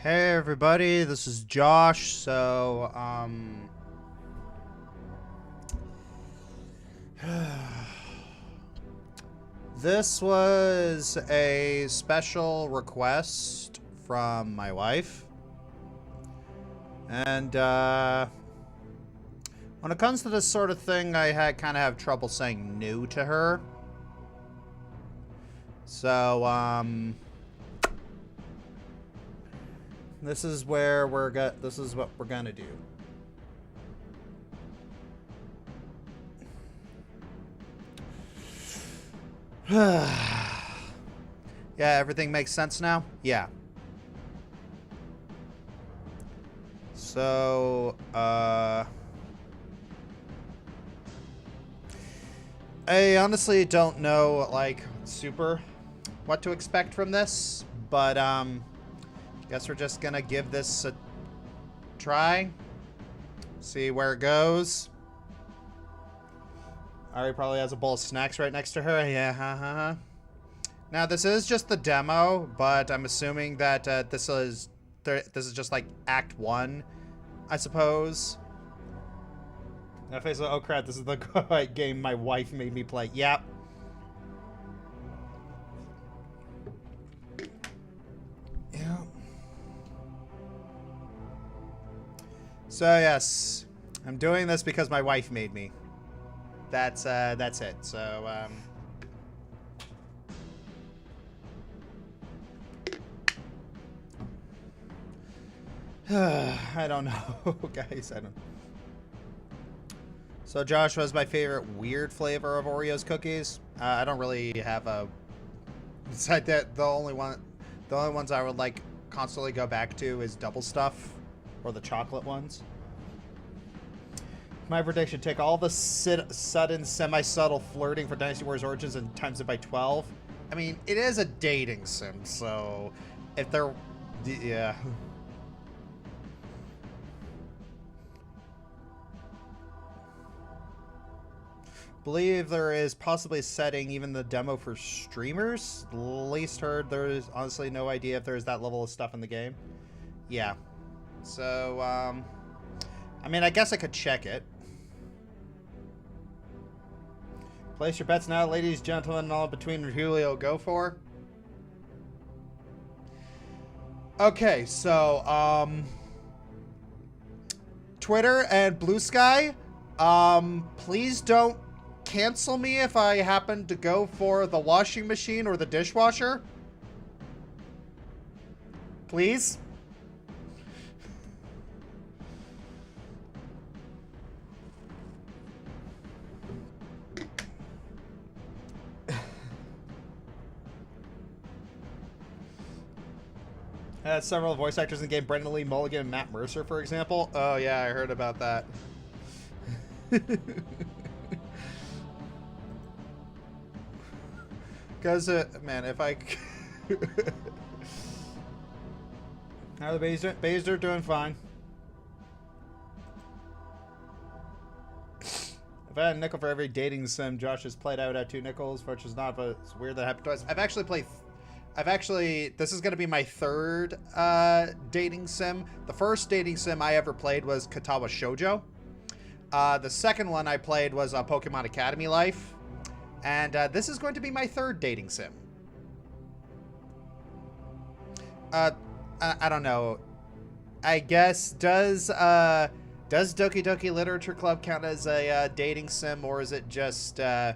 Hey everybody, this is Josh. This was a special request from my wife. And when it comes to this sort of thing, I kind of have trouble saying no to her. So, this is where this is what we're gonna do. Yeah, everything makes sense now? Yeah. So, I honestly don't know, like, super what to expect from this, but, guess we're just gonna give this a try. See where it goes. Ari probably has a bowl of snacks right next to her. Yeah, Now, this is just the demo, but I'm assuming that this is just like Act 1, I suppose. Now, face oh crap, this is the game my wife made me play. Yep. Yeah. So, yes. I'm doing this because my wife made me. That's it. So, I don't know, guys. I don't. So Joshua's my favorite weird flavor of Oreos cookies. I don't really have a. Besides that, the only ones I would like constantly go back to is double stuff, or the chocolate ones. My prediction: take all the sudden, semi-subtle flirting for Dynasty Warriors Origins and times it by 12. I mean, it is a dating sim, so if they're, yeah. Believe there is possibly setting even the demo for streamers. Least heard there's honestly no idea if there's that level of stuff in the game. Yeah. So, I mean, I guess I could check it. Place your bets now, ladies, gentlemen, and all between Julio go for. Okay, so, Twitter and Blue Sky, please don't cancel me if I happen to go for the washing machine or the dishwasher. Please. Several voice actors in the game, Brendan Lee Mulligan and Matt Mercer, for example. Oh yeah, I heard about that. Because, man, if I... How are the Bays are doing fine. If I had a nickel for every dating sim Josh has played, I would have 2 nickels, which is not, but it's weird that happened twice. This is going to be my 3rd dating sim. The first dating sim I ever played was Katawa Shoujo. The second one I played was Pokemon Academy Life. And this is going to be my 3rd dating sim. I don't know. I guess, does Doki Doki Literature Club count as a dating sim, or is it just, I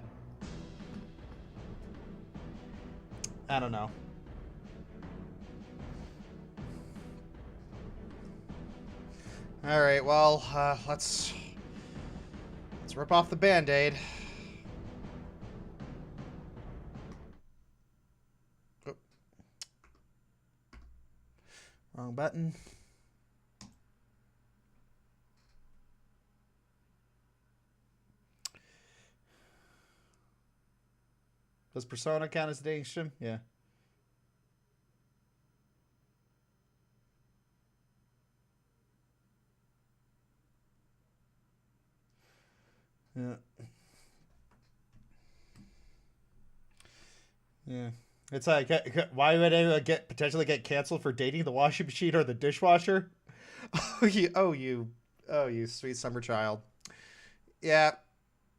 don't know. All right, well, let's rip off the Band-Aid. Oh. Wrong button. Does Persona count as a dating sim? Yeah. Yeah. Yeah. It's like, why would anyone potentially get canceled for dating the washing machine or the dishwasher? You sweet summer child. Yeah,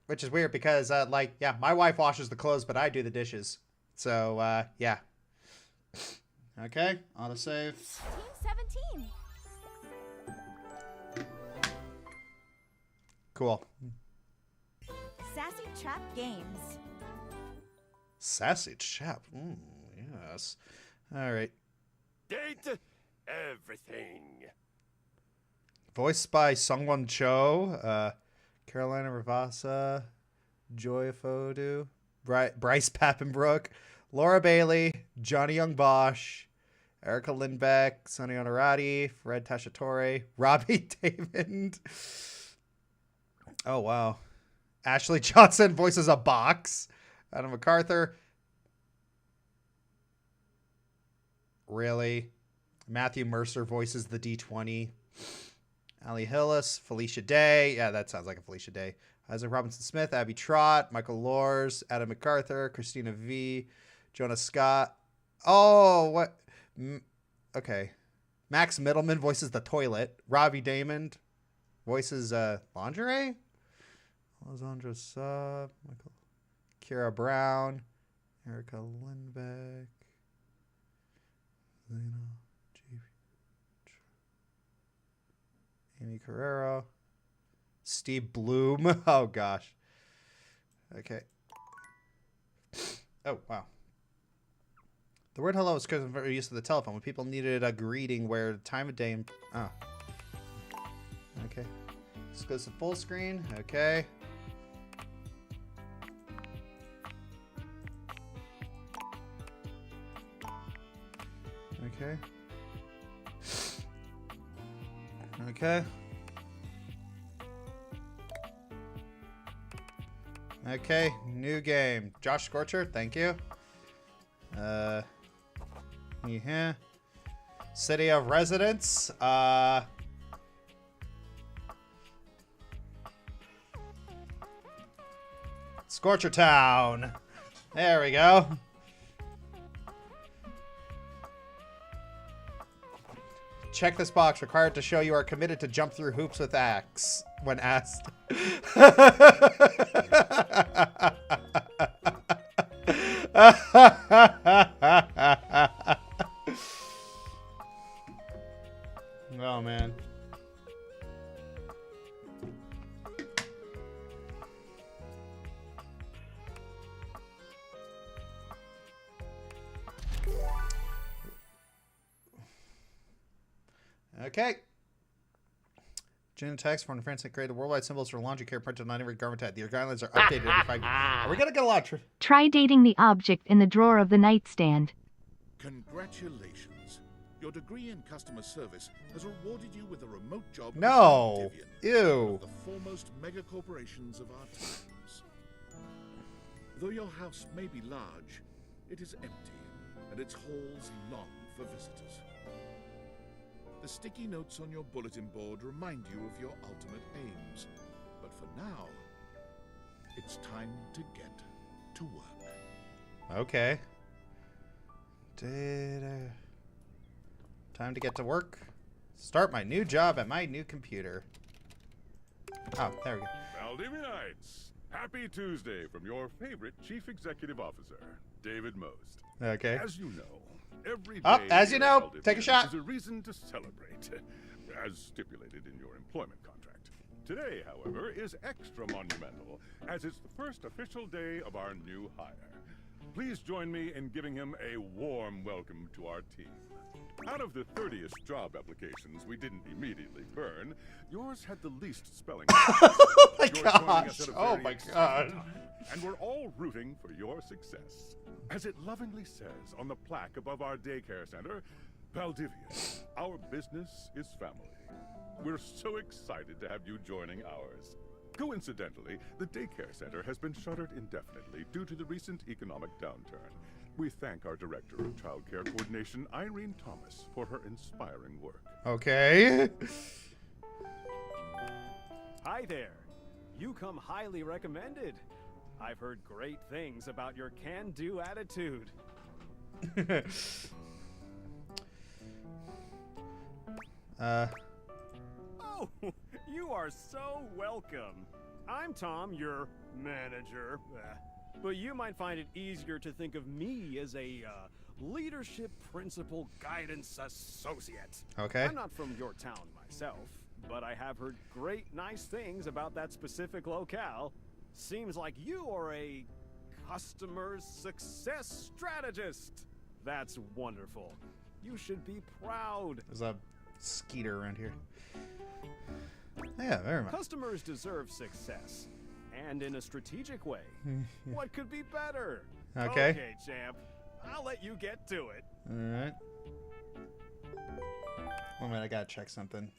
which is weird because, like, yeah, my wife washes the clothes, but I do the dishes. So, yeah. Okay, autosave. Team 17. Cool. Sassy Trap Games. Sassy chap. Yes. All right. Date everything. Voiced by Sungwon Cho, Carolina Ravassa, Joy Fodu, Bryce Pappenbrook, Laura Bailey, Johnny Young Bosch, Erica Lindbeck, Sonny Honorati, Fred Tashatore, Robbie David. Oh, wow. Ashley Johnson voices a box. Adam MacArthur. Really? Matthew Mercer voices the D20. Ali Hillis, Felicia Day. Yeah, that sounds like a Felicia Day. Isaac Robinson Smith, Abby Trott, Michael Lors, Adam MacArthur, Christina V, Jonah Scott. Oh, what? Okay. Max Middleman voices the toilet. Robbie Damon voices lingerie. Alessandra Sub, Michael, Kira Brown, Erica Lindbeck, Lena, Amy Carrero, Steve Bloom. Oh gosh. Okay. Oh wow. The word hello is very used to the telephone when people needed a greeting where time of day. Oh. Okay. Exclusive full screen. Okay. Okay. Okay. Okay, new game. Josh Scorcher, thank you. Yeah. City of Residence. Scorcher Town. There we go. Check this box. Required to show you are committed to jump through hoops with axe when asked. Oh, man. Okay. Genotext from France that created worldwide symbols for laundry care printed on every garment type. The guidelines are updated every 5 years. Are we going to get a lot of... Try dating the object in the drawer of the nightstand. Congratulations. Your degree in customer service has rewarded you with a remote job. No. At Ew. one of the foremost mega corporations of our times. Though your house may be large, it is empty, and its halls long for visitors. The sticky notes on your bulletin board remind you of your ultimate aims. But for now, it's time to get to work. Okay. Time to get to work. Start my new job at my new computer. Oh, there we go. Valdivinites, happy Tuesday from your favorite Chief Executive Officer, David Most. Okay. As you know, every day as you here know, at take a Valdivian shot. is a reason to celebrate, as stipulated in your employment contract. Today, however, is extra monumental, as it's the first official day of our new hire. Please join me in giving him a warm welcome to our team. Out of the 30th job applications we didn't immediately burn, yours had the least spelling. Oh my You're joining us gosh. at a Oh very my exciting god. time, and we're all rooting for your success. As it lovingly says on the plaque above our daycare center, Valdivia, our business is family. We're so excited to have you joining ours. Coincidentally, the daycare center has been shuttered indefinitely due to the recent economic downturn. We thank our Director of Child Care Coordination, Irene Thomas, for her inspiring work. Okay. Hi there. You come highly recommended. I've heard great things about your can-do attitude. Oh, you are so welcome. I'm Tom, your manager. But you might find it easier to think of me as a leadership principal guidance associate. Okay. I'm not from your town myself, but I have heard great nice things about that specific locale. Seems like you are a customer success strategist. That's wonderful. You should be proud. There's a skeeter around here. Yeah, very much. Customers deserve success, and in a strategic way. What could be better? Okay. Okay, champ. I'll let you get to it. Alright. 1 minute, I gotta check something.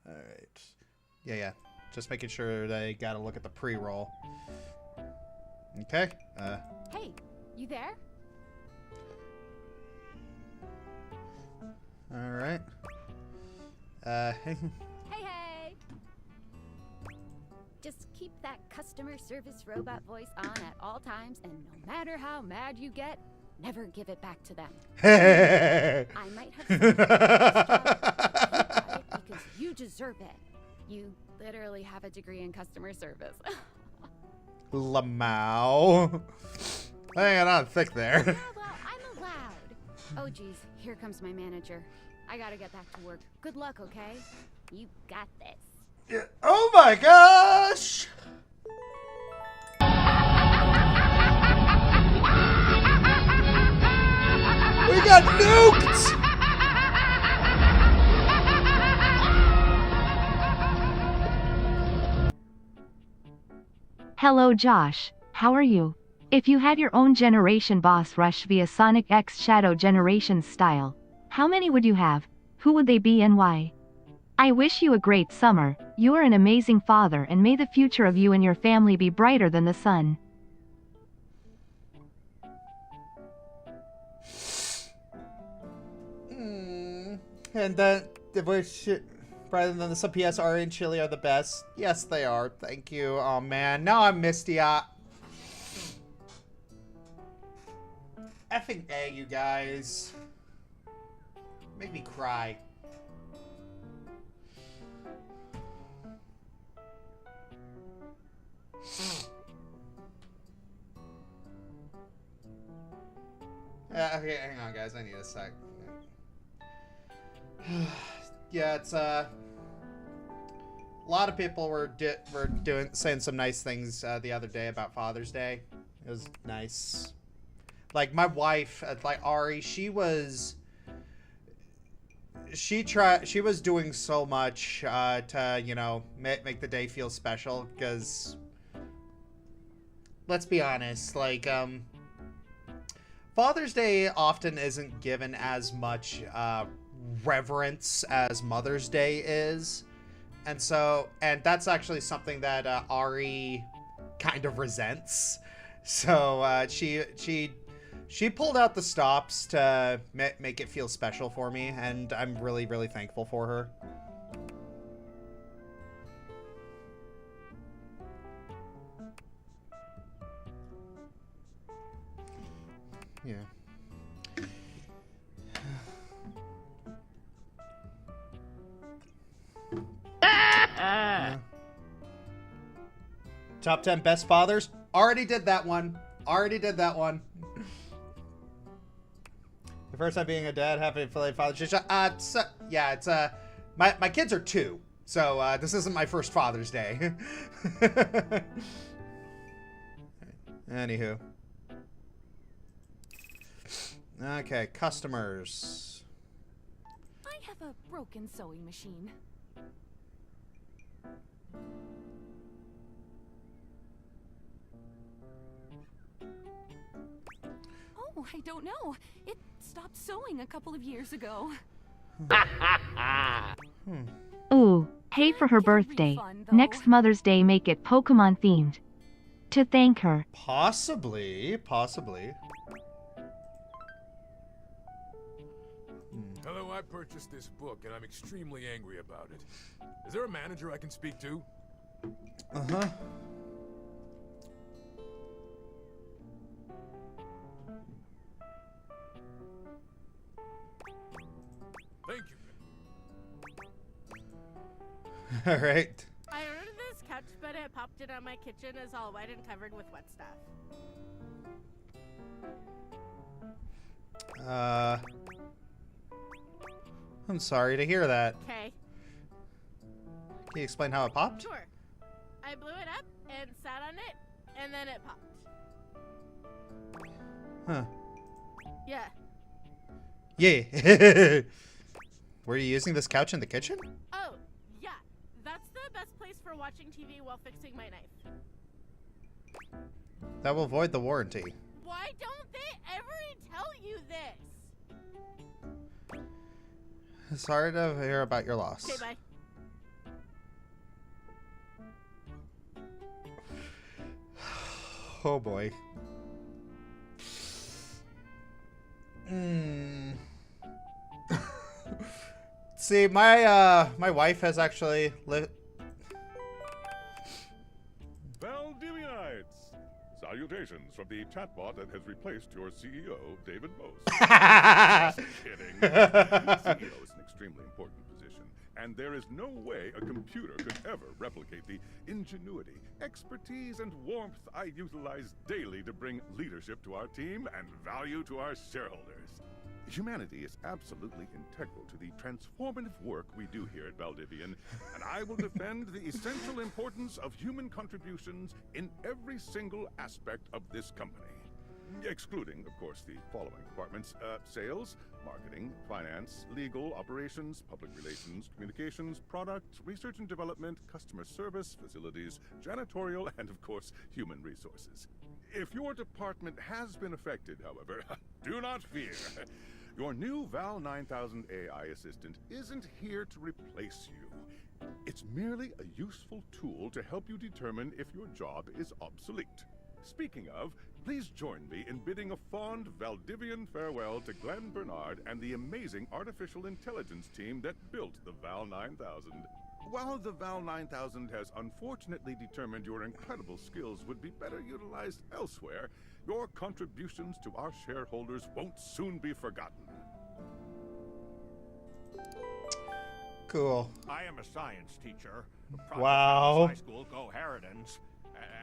Alright. Yeah. Just making sure they gotta look at the pre-roll. Okay. Hey, you there? Alright. Hey. Just keep that customer service robot voice on at all times, and no matter how mad you get, never give it back to them. I might have said that because you deserve it. You literally have a degree in customer service. Lamau. Hang on thick there. Yeah, well, I'm allowed. Oh, geez. Here comes my manager. I gotta get back to work. Good luck, okay? You got this. Oh my gosh! We got nuked! Hello Josh, how are you? If you had your own generation boss rush via Sonic X Shadow Generation style, how many would you have? Who would they be and why? I wish you a great summer. You are an amazing father, and may the future of you and your family be brighter than the sun. And then, rather than the PS, Ari and Chili are the best. Yes, they are. Thank you. Oh man, now I'm misty. Effing A, you guys. Make me cry. Okay, hang on, guys. I need a sec. Yeah, it's a lot of people were saying some nice things the other day about Father's Day. It was nice. Like my wife, like Ari, she was doing so much to, you know, make the day feel special, because let's be honest, like Father's Day often isn't given as much reverence as Mother's Day is, and that's actually something that Ari kind of resents. So she pulled out the stops to make it feel special for me, and I'm really, really thankful for her. Yeah. Top 10 best fathers. Already did that one. The first time being a dad, having a father. Yeah, it's my kids are 2, so this isn't my first Father's Day. Anywho. Okay, customers. I have a broken sewing machine. Oh, I don't know. It stopped sewing a couple of years ago. Ooh, hey, for her birthday, next Mother's Day make it Pokemon themed. To thank her. Possibly. Hello, I purchased this book and I'm extremely angry about it. Is there a manager I can speak to? Uh-huh. All right. I ordered this couch, but it popped in on my kitchen is all wet and covered with wet stuff. I'm sorry to hear that. Okay. Can you explain how it popped? Sure. I blew it up and sat on it, and then it popped. Huh. Yeah. Yeah. Were you using this couch in the kitchen? Oh, yeah. That's the best place for watching TV while fixing my knife. That will void the warranty. Why don't they ever tell you this? Sorry to hear about your loss. Okay, bye. Oh boy. See, my wife has actually lived. Valdivianites! Salutations from the chatbot that has replaced your CEO, David Bose. Kidding. CEO is an extremely important position, and there is no way a computer could ever replicate the ingenuity, expertise, and warmth I utilize daily to bring leadership to our team and value to our shareholders. Humanity is absolutely integral to the transformative work we do here at Valdivian, and I will defend the essential importance of human contributions in every single aspect of this company. Excluding, of course, the following departments: sales, marketing, finance, legal, operations, public relations, communications, product, research and development, customer service, facilities, janitorial, and of course, human resources. If your department has been affected, however, do not fear. Your new Val 9000 AI assistant isn't here to replace you. It's merely a useful tool to help you determine if your job is obsolete. Speaking of, please join me in bidding a fond Valdivian farewell to Glenn Bernard and the amazing artificial intelligence team that built the Val 9000. While the Val 9000 has unfortunately determined your incredible skills would be better utilized elsewhere, your contributions to our shareholders won't soon be forgotten. Cool. I am a science teacher. Wow. High school Go Harridans.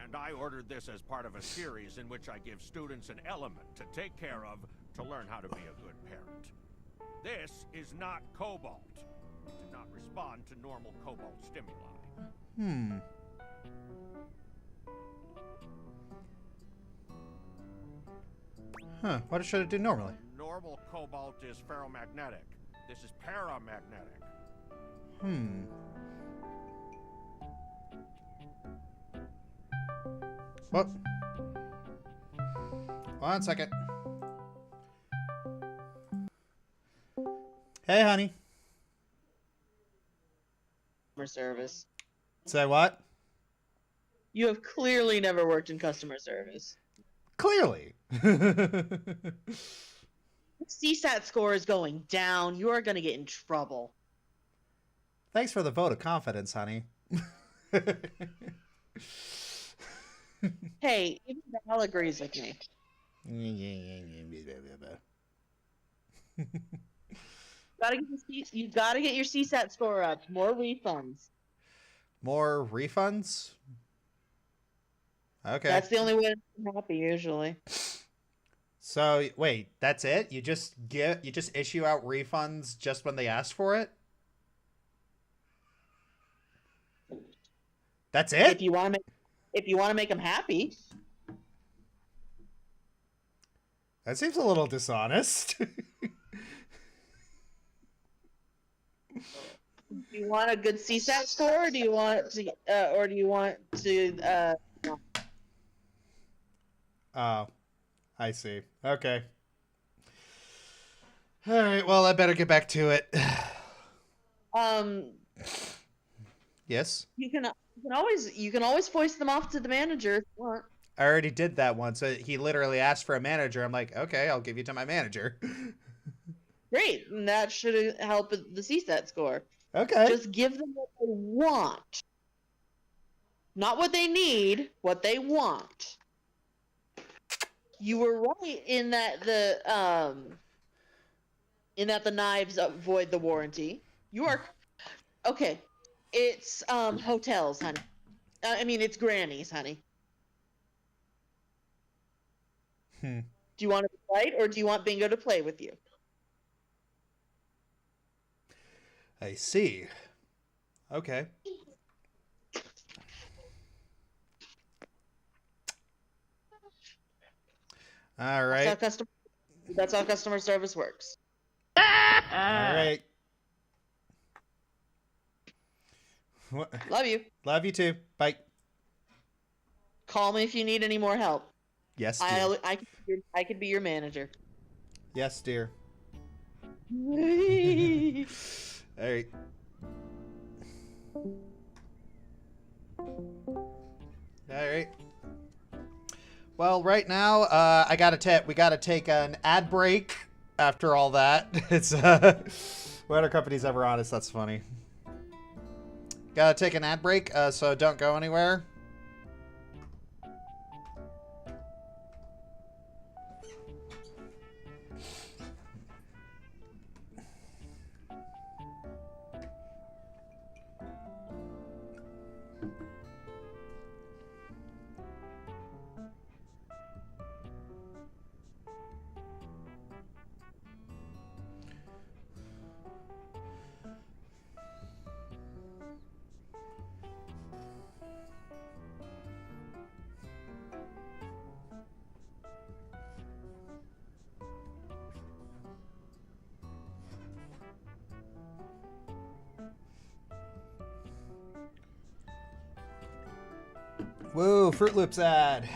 And I ordered this as part of a series in which I give students an element to take care of to learn how to be a good parent. This is not cobalt. It did not respond to normal cobalt stimuli. Huh. What should it do normally? Normal cobalt is ferromagnetic. This is paramagnetic. What? 1 second. Hey, honey. Customer service. Say what? You have clearly never worked in customer service. Clearly. CSAT score is going down. You are going to get in trouble. Thanks for the vote of confidence, honey. Hey, even Val agrees with me. You gotta get your CSAT score up. More refunds. More refunds? Okay. That's the only way to be happy usually. So wait, that's it? You just issue out refunds just when they ask for it? That's it? If you want to make them happy. That seems a little dishonest. Do you want a good CSAT score, or do you want to, Oh, I see. Okay. All right. Well, I better get back to it. Yes. You can always voice them off to the manager if you want. I already did that once. So he literally asked for a manager. I'm like, okay, I'll give you to my manager. Great, and that should help the CSAT score. Okay. Just give them what they want. Not what they need, what they want. You were right in that the knives void the warranty. You are okay. It's hotels, honey. I mean, it's grannies, honey. Hmm. Do you want to fight, or do you want Bingo to play with you? I see. Okay. All right. That's how customer service works. All right. Love you. Love you too. Bye. Call me if you need any more help. Yes, dear. I could be your manager. Yes, dear. All All right. All right. Well, right now, we gotta take an ad break. After all that, it's when our company's ever honest. That's funny. Gotta take an ad break, so don't go anywhere. Whoa, Fruit Loops ad.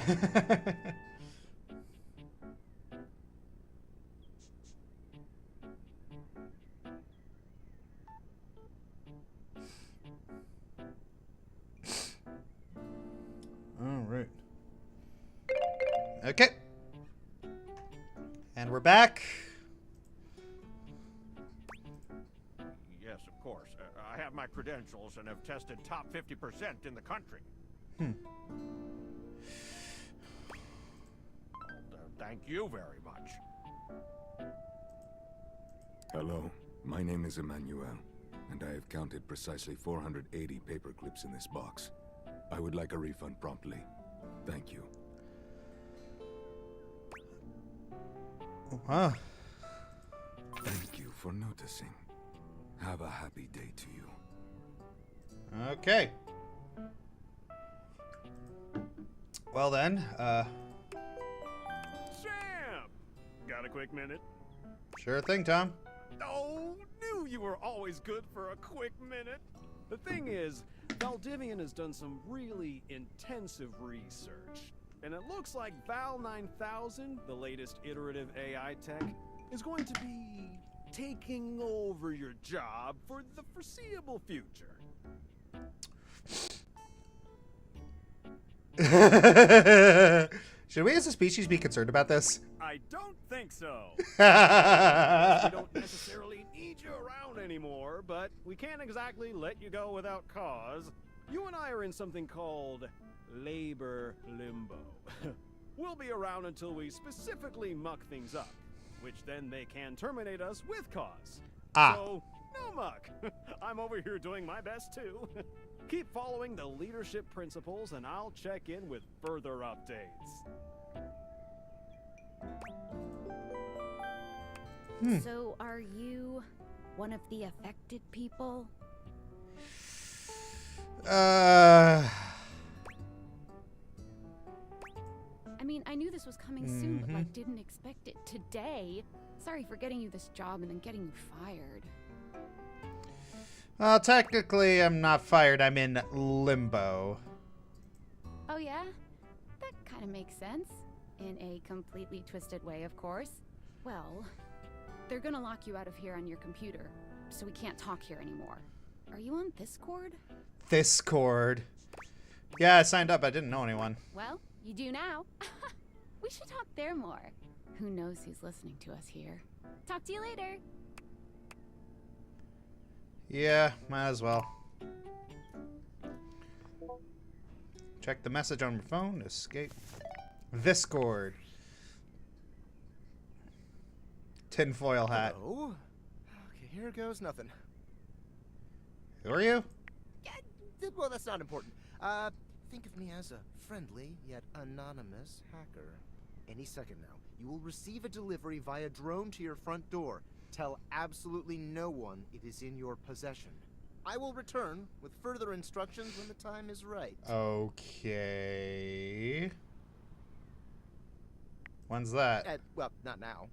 All right. Okay. And we're back. Yes, of course. I have my credentials and have tested top 50% in the country. Thank you very much. Hello, my name is Emmanuel, and I have counted precisely 480 paper clips in this box. I would like a refund promptly. Thank you. Huh. Thank you for noticing. Have a happy day to you. Okay. Well then, Sam! Got a quick minute? sure thing, Tom. Oh, knew you were always good for a quick minute. The thing is, Valdivian has done some really intensive research. And it looks like Val 9000, the latest iterative AI tech, is going to be taking over your job for the foreseeable future. Should we as a species be concerned about this? I don't think so. We don't necessarily need you around anymore, but we can't exactly let you go without cause. You and I are in something called labor limbo. We'll be around until we specifically muck things up, which then they can terminate us with cause. So, no muck. I'm over here doing my best too. Keep following the leadership principles and I'll check in with further updates. So are you one of the affected people? I mean, I knew this was coming soon, but I didn't expect it today. Sorry for getting you this job and then getting you fired. Well, technically, I'm not fired. I'm in limbo. Oh yeah? That kind of makes sense. In a completely twisted way, of course. Well, they're gonna lock you out of here on your computer, so we can't talk here anymore. Are you on Discord? Discord. Yeah, I signed up. I didn't know anyone. Well, you do now. We should talk there more. Who knows who's listening to us here. Talk to you later. Yeah, might as well. Check the message on your phone. Escape. Discord. Tinfoil hat. Hello? Okay, here goes nothing. Who are you? Yes! well, that's not important. Think of me as a friendly yet anonymous hacker. Any second now, you will receive a delivery via drone to your front door. Tell absolutely no one it is in your possession. I will return with further instructions when the time is right. Okay. When's that? Well, not now.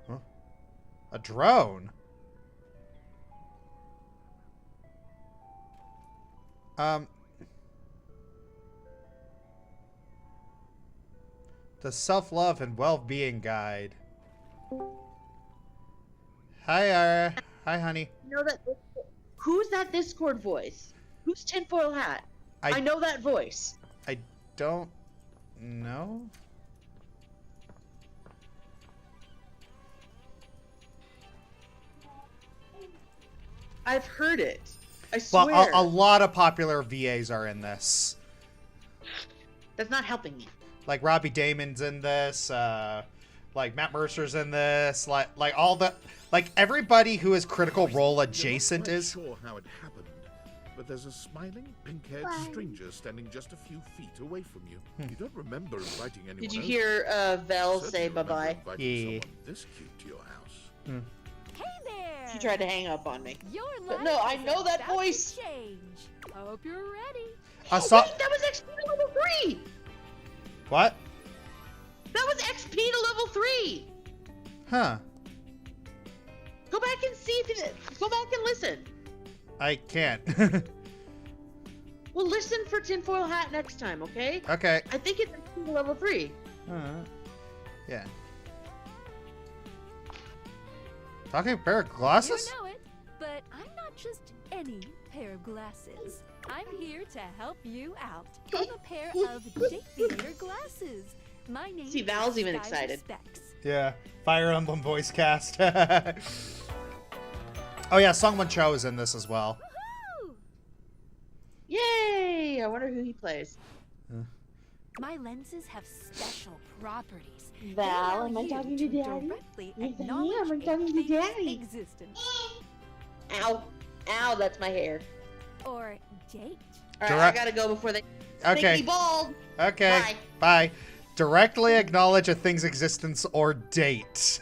Huh? A drone? The Self-Love and Well-Being Guide. Hi, Ara. Hi, honey. You know that? Who's that Discord voice? Who's Tinfoil Hat? I know that voice. I don't know. I've heard it. I swear. Well, a lot of popular VAs are in this. That's not helping me. Like Robbie Damon's in this. Like Matt Mercer's in this. Like all the everybody who is Critical Role adjacent is. I'm not sure how it happened, but there's a smiling, pink-haired stranger standing just a few feet away from you. You don't remember inviting anyone. Did you else. hear Vel Certainly say remember bye-bye? inviting Yeah. someone this cute to your house. Hey there! She tried to hang up on me. Your But life no, I is know that about to voice. Change. Hope you're ready. I saw. Wait, that was XP to level 3! What? That was XP to level 3! Huh. Go back and see if it, go back and listen. I can't. Well, listen for Tinfoil Hat next time, okay? Okay. I think it's XP to level 3. Yeah. Talking a pair of glasses? You know it, but I'm not just any pair of glasses. I'm here to help you out. I'm a pair of date theater glasses. My name See, Val's is even Skies excited. Specs. Yeah. Fire Emblem voice cast. Oh yeah, Sungwon Cho is in this as well. Woohoo! Yay! I wonder who he plays. My lenses have special properties. They Val, allow am I you talking to Daddy? directly Yes, I acknowledge am. I'm a talking to thing's Daddy. existence. Ow. Ow, that's my hair. Or date. Alright, I gotta go before they make Okay. me bald. Okay. Bye. Bye. Directly acknowledge a thing's existence or date.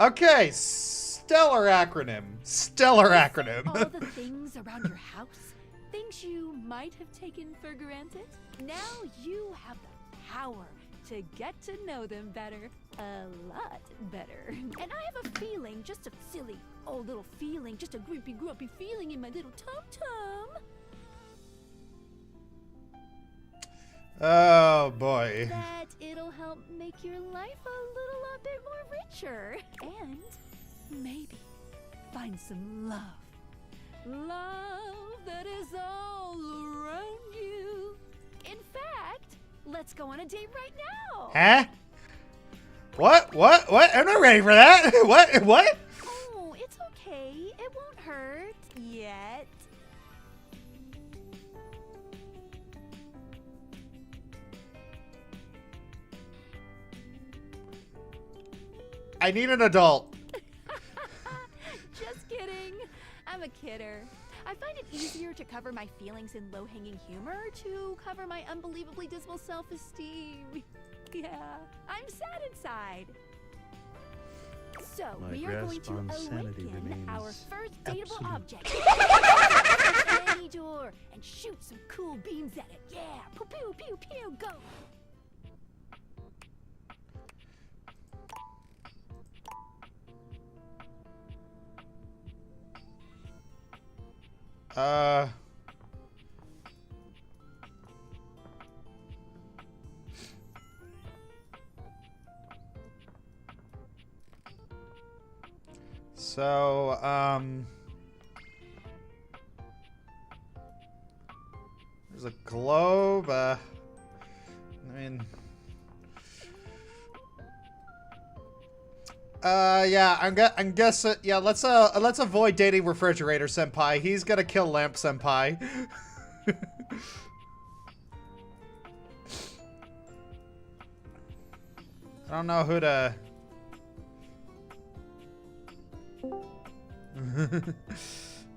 Okay. Stellar acronym. Stellar acronym. All the things around your house, things you might have taken for granted. Now you have the power to get to know them better, a lot better. And I have a feeling, just a silly old little feeling, just a grumpy feeling in my little tum-tum. Oh boy. That it'll help make your life a little bit more richer. And maybe find some love. Love that is all around you. In fact, let's go on a date right now. Huh? What? I'm not ready for that. What? Oh, it's okay. It won't hurt yet. I need an adult. Just kidding. I'm a kidder. I find it easier to cover my feelings in low-hanging humor to cover my unbelievably dismal self-esteem. Yeah, I'm sad inside. So, we are going to awaken our first dateable object. Any door and shoot some cool beams at it. Yeah, pew pew pew pew, go. So, there's a globe, I mean, yeah, I'm guessing, yeah, let's avoid dating Refrigerator Senpai. He's gonna kill Lamp Senpai. I don't know who to...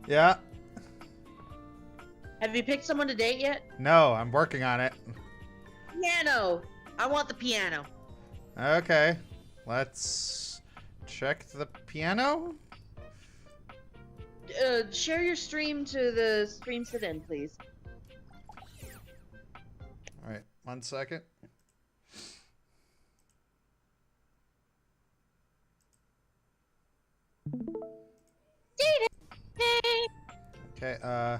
Yeah. Have you picked someone to date yet? No, I'm working on it. Piano. I want the piano. Okay. Let's check the piano. Share your stream to the stream sit-in, please. All right, 1 second. Okay,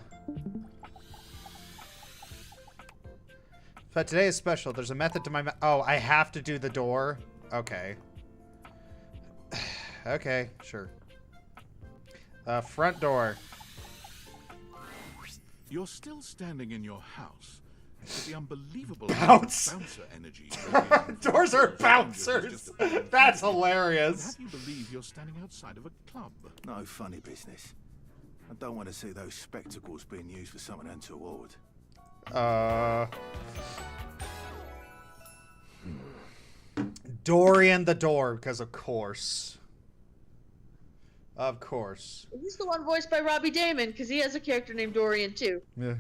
but today is special. There's a method to my oh, I have to do the door? Okay. Okay, sure. Front door. You're still standing in your house. But the unbelievable Bounce. bouncer energy. Doors are bouncers. That's hilarious. Have you believe you're standing outside of a club? No funny business. I don't want to see those spectacles being used for something untoward. Dorian the door, because of course. Of course. He's the one voiced by Robbie Damon, because he has a character named Dorian too. Yeah.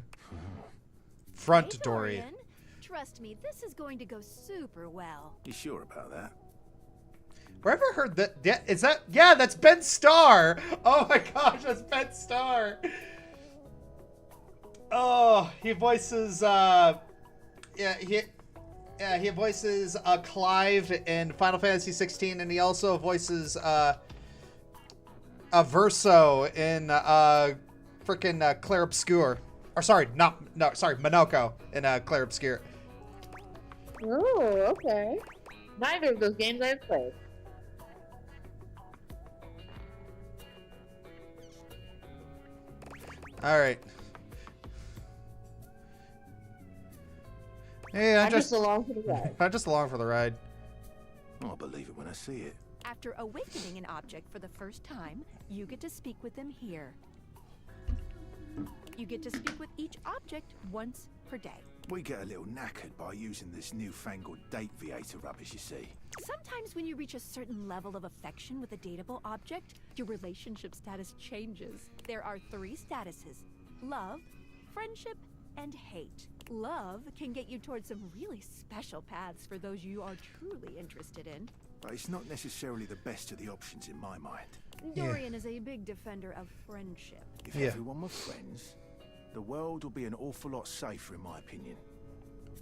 Front Hey, Dorian. Trust me, this is going to go super well. You sure about that? Where have I heard that? Yeah, is that? Yeah, that's Ben Starr. Oh my gosh, that's Ben Starr. Oh, he voices. He voices Clive in Final Fantasy 16, and he also voices Verso in frickin' Clair Obscur. Or sorry, Monoko in Clair Obscur. Oh, okay. Neither of those games I've played. All right. Hey, I'm just along for the ride. I'm just along for the ride. I'll believe it when I see it. After awakening an object for the first time, you get to speak with them here. You get to speak with each object once per day. We get a little knackered by using this newfangled date viator rubbish, you see. Sometimes when you reach a certain level of affection with a dateable object, your relationship status changes. There are 3 statuses: love, friendship, and hate. Love can get you towards some really special paths for those you are truly interested in. But it's not necessarily the best of the options in my mind. Dorian is a big defender of friendship. If everyone were friends, the world would be an awful lot safer, in my opinion.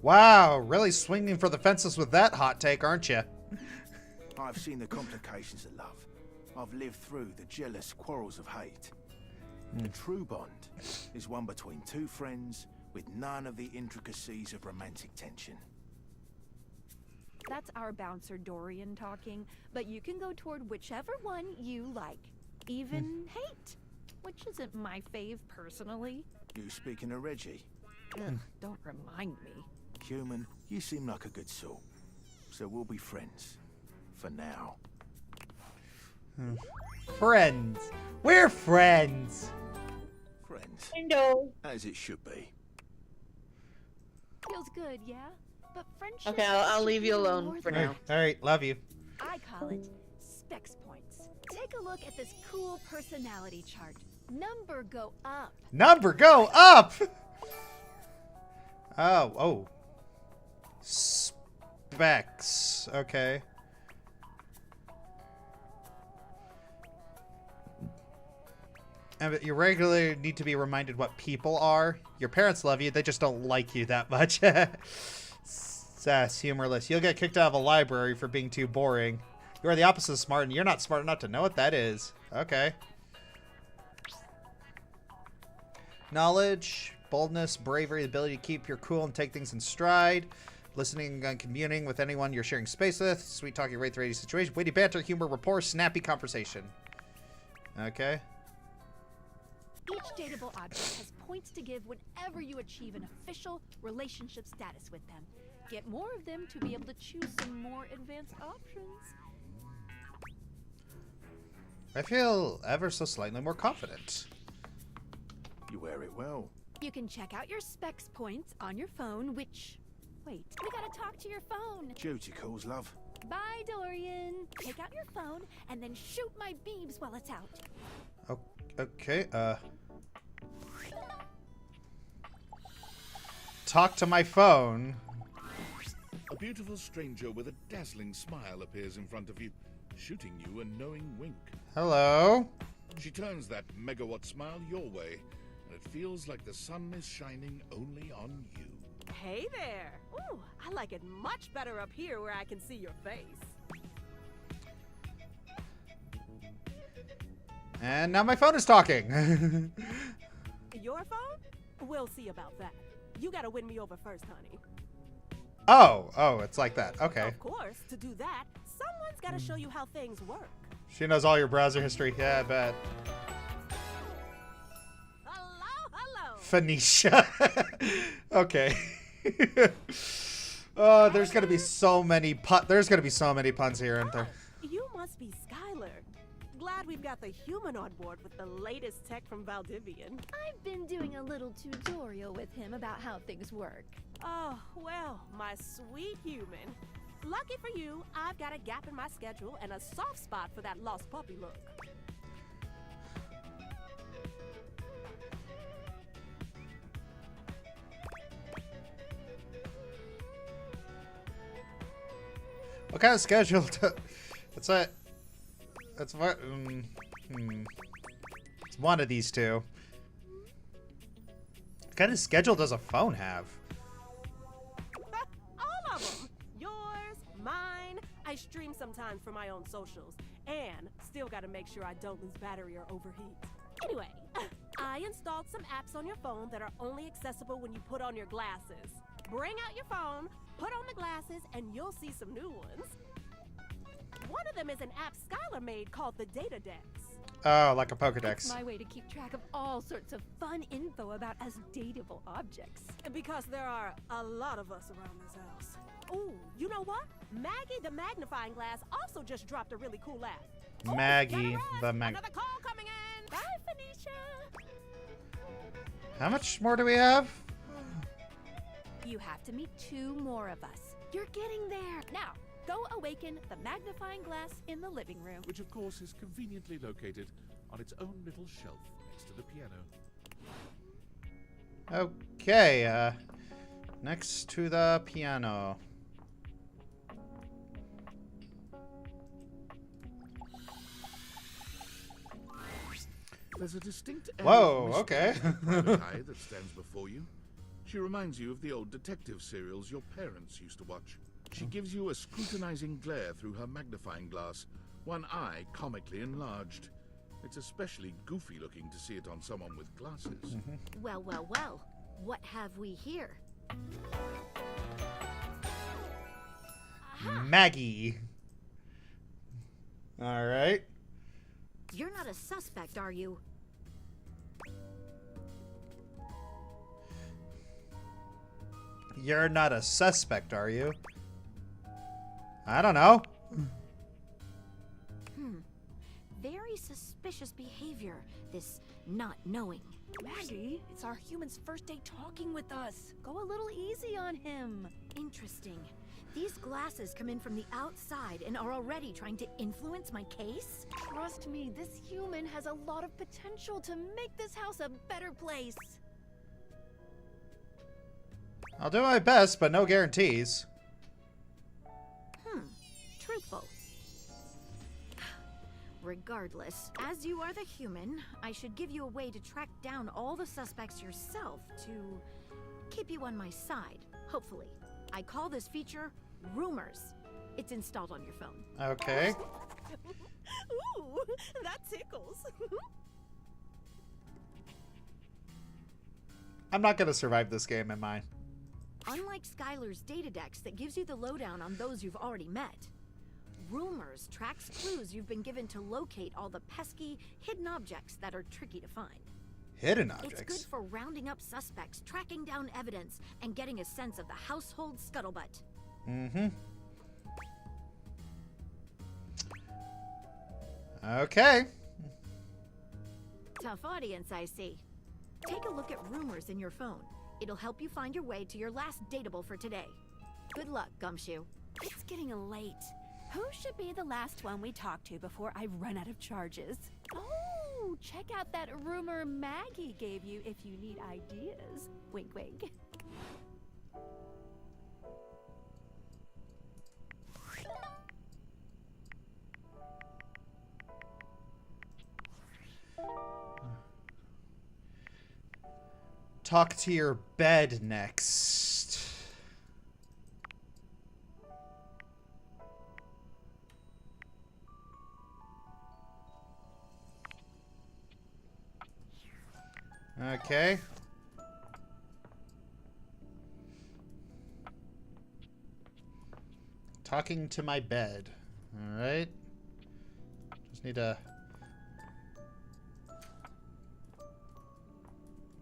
Wow, really swinging for the fences with that hot take, aren't you? I've seen the complications of love. I've lived through the jealous quarrels of hate. A true bond is one between 2 friends with none of the intricacies of romantic tension. That's our bouncer Dorian talking, but you can go toward whichever one you like. Even hate, which isn't my fave personally. You speaking of Reggie? Ugh, don't remind me. Human, you seem like a good sort. So we'll be friends. For now. Friends. We're friends. Friends. Hello. As it should be. Feels good, yeah? But friendship... Okay, I'll leave you alone for now. All right, love you. I call it specs points. Take a look at this cool personality chart. Number go up. Number go up! Oh. Specs. Okay. But you regularly need to be reminded what people are. Your parents love you, they just don't like you that much. Sass, humorless. You'll get kicked out of a library for being too boring. You are the opposite of smart, and you're not smart enough to know what that is. Okay. Knowledge, boldness, bravery, the ability to keep your cool and take things in stride. Listening and communing with anyone you're sharing space with. Sweet talking, rate 380 situation. Witty banter, humor, rapport, snappy conversation. Okay. Each dateable object has points to give whenever you achieve an official relationship status with them. Get more of them to be able to choose some more advanced options. I feel ever so slightly more confident. You wear it well. You can check out your specs points on your phone, which... Wait, we gotta talk to your phone. Duty calls, love. Bye, Dorian. Take out your phone and then shoot my beebs while it's out. Okay, talk to my phone. A beautiful stranger with a dazzling smile appears in front of you, shooting you a knowing wink. Hello? She turns that megawatt smile your way, and it feels like the sun is shining only on you. Hey there! Ooh, I like it much better up here where I can see your face. And now my phone is talking. Your phone? We'll see about that. You gotta win me over first, honey. Oh, it's like that. Okay. Of course, to do that, someone's gotta show you how things work. She knows all your browser history. Yeah, I bet. Hello. Phoenicia. Okay. Oh, there's gonna be so many puns here, aren't there? You must be Skylar. Glad we've got the human on board with the latest tech from Valdivian. I've been doing a little tutorial with him about how things work. Oh, well, my sweet human. Lucky for you, I've got a gap in my schedule and a soft spot for that lost puppy look. What kind of schedule? It's what? It's one of these two. What kind of schedule does a phone have? All of them. Yours, mine. I stream sometimes for my own socials. And still gotta make sure I don't lose battery or overheat. Anyway, I installed some apps on your phone that are only accessible when you put on your glasses. Bring out your phone, put on the glasses, and you'll see some new ones. One of them is an app Skylar made called the Datadex. Oh, like a Pokedex. It's my way to keep track of all sorts of fun info about us dateable objects. Because there are a lot of us around this house. Ooh, you know what? Maggie the magnifying glass also just dropped a really cool app. Maggie the Another call coming in. Bye, Phoenicia. How much more do we have? You have to meet 2 more of us. You're getting there. Now, go awaken the magnifying glass in the living room. Which, of course, is conveniently located on its own little shelf next to the piano. Okay, next to the piano. There's a distinct Whoa, okay. Eye that stands before you. She reminds you of the old detective serials your parents used to watch. She gives you a scrutinizing glare through her magnifying glass, one eye comically enlarged. It's especially goofy looking to see it on someone with glasses. Well, what have we here? Maggie. All right. You're not a suspect, are you? You're not a suspect, are you? I don't know. Very suspicious behavior, this not knowing. Maggie, it's our human's first day talking with us. Go a little easy on him. Interesting. These glasses come in from the outside and are already trying to influence my case? Trust me, this human has a lot of potential to make this house a better place. I'll do my best, but no guarantees. Truthful. Regardless, as you are the human, I should give you a way to track down all the suspects yourself to keep you on my side, hopefully. I call this feature Rumors. It's installed on your phone. Okay. Ooh, that tickles. I'm not gonna survive this game, am I? Unlike Skylar's Datadex that gives you the lowdown on those you've already met, Rumors tracks clues you've been given to locate all the pesky, hidden objects that are tricky to find. Hidden objects? It's good for rounding up suspects, tracking down evidence, and getting a sense of the household scuttlebutt. Okay. Tough audience, I see. Take a look at Rumors in your phone. It'll help you find your way to your last dateable for today. Good luck, Gumshoe. It's getting late. Who should be the last one we talk to before I run out of charges? Oh, check out that rumor Maggie gave you if you need ideas. Wink, wink. Talk to your bed next. Okay. Talking to my bed. All right. Just need to...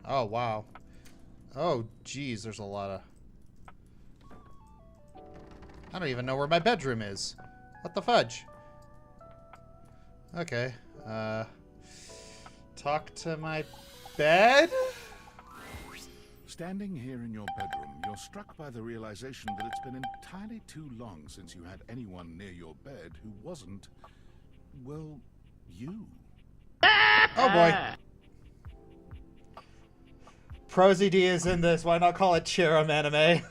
Oh, wow. Oh, geez, there's a lot of... I don't even know where my bedroom is. What the fudge? Okay. Talk to my bed? Standing here in your bedroom, you're struck by the realization that it's been entirely too long since you had anyone near your bed who wasn't, well, you. Oh boy. Prosy D is in this. Why not call it Cherum anime?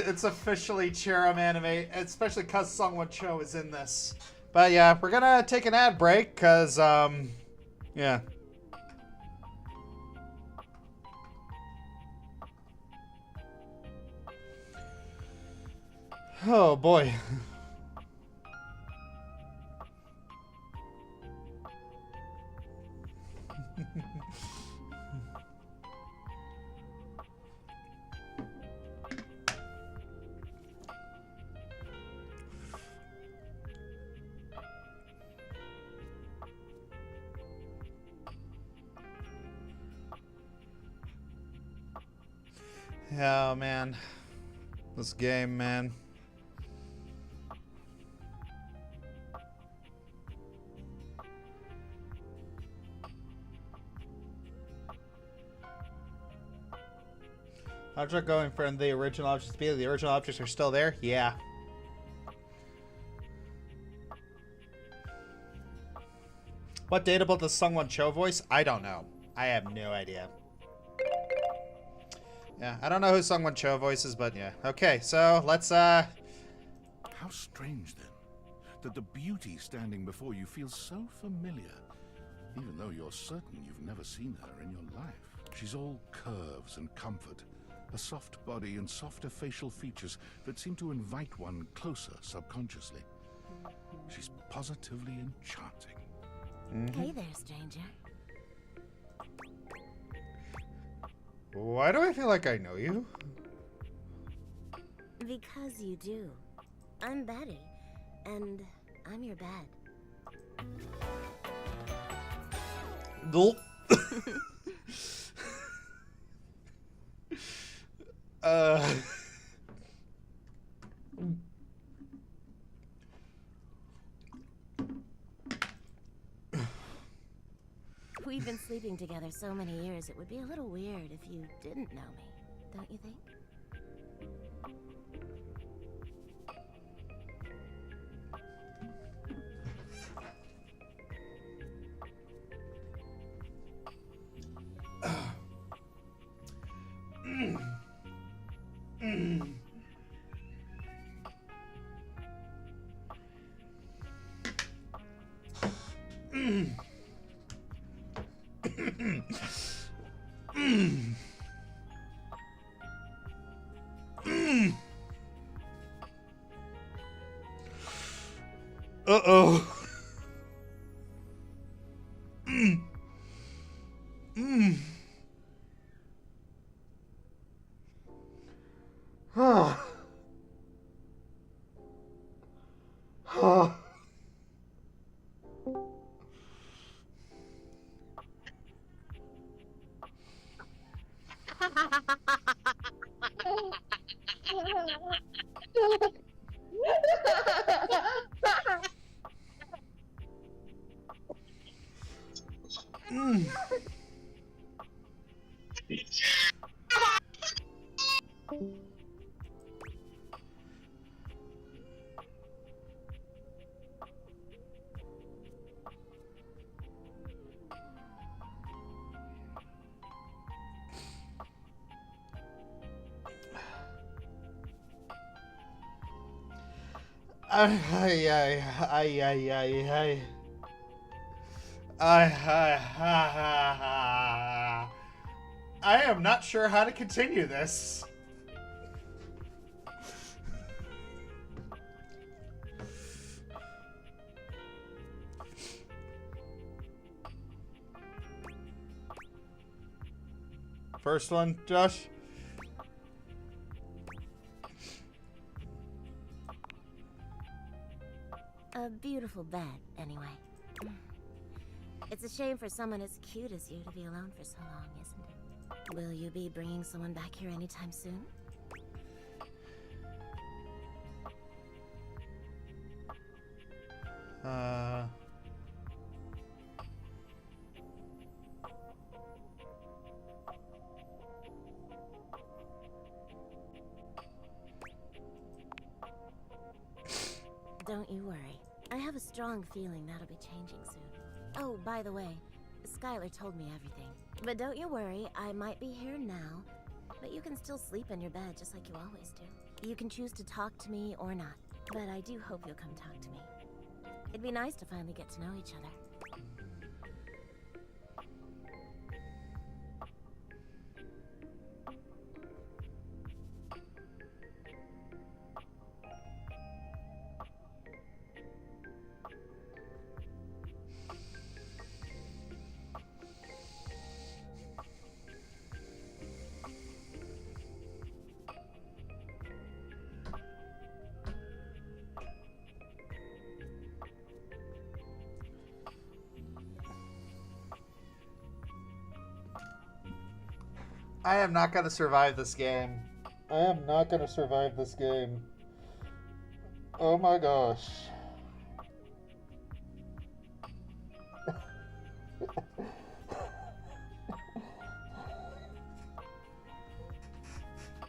It's officially Cherum anime, especially because Sungwon Cho is in this. But yeah, we're gonna take an ad break because, yeah. Oh boy. Oh man, this game, man. Object going from the original objects to be the original objects are still there? Yeah. What dateable does Sungwon Cho voice? I don't know. I have no idea. Yeah, I don't know who Sungwon Cho voices, but yeah. Okay, so let's How strange then, that the beauty standing before you feels so familiar, even though you're certain you've never seen her in your life. She's all curves and comfort, a soft body and softer facial features that seem to invite one closer subconsciously. She's positively enchanting. Mm-hmm. Hey there, stranger. Why do I feel like I know you? Because you do. I'm Betty, and I'm your bed. Nope. We've been sleeping together so many years, it would be a little weird if you didn't know me, don't you think? Uh-oh. Oh. Oh. I am not sure how to continue this. First one, Josh. A beautiful bed, anyway. It's a shame for someone as cute as you to be alone for so long, isn't it? Will you be bringing someone back here anytime soon? Don't you worry. I have a strong feeling that'll be changing soon. Oh, by the way, Skylar told me everything. But don't you worry, I might be here now, but you can still sleep in your bed just like you always do. You can choose to talk to me or not, but I do hope you'll come talk to me. It'd be nice to finally get to know each other. I am not going to survive this game. I am not going to survive this game. Oh my gosh.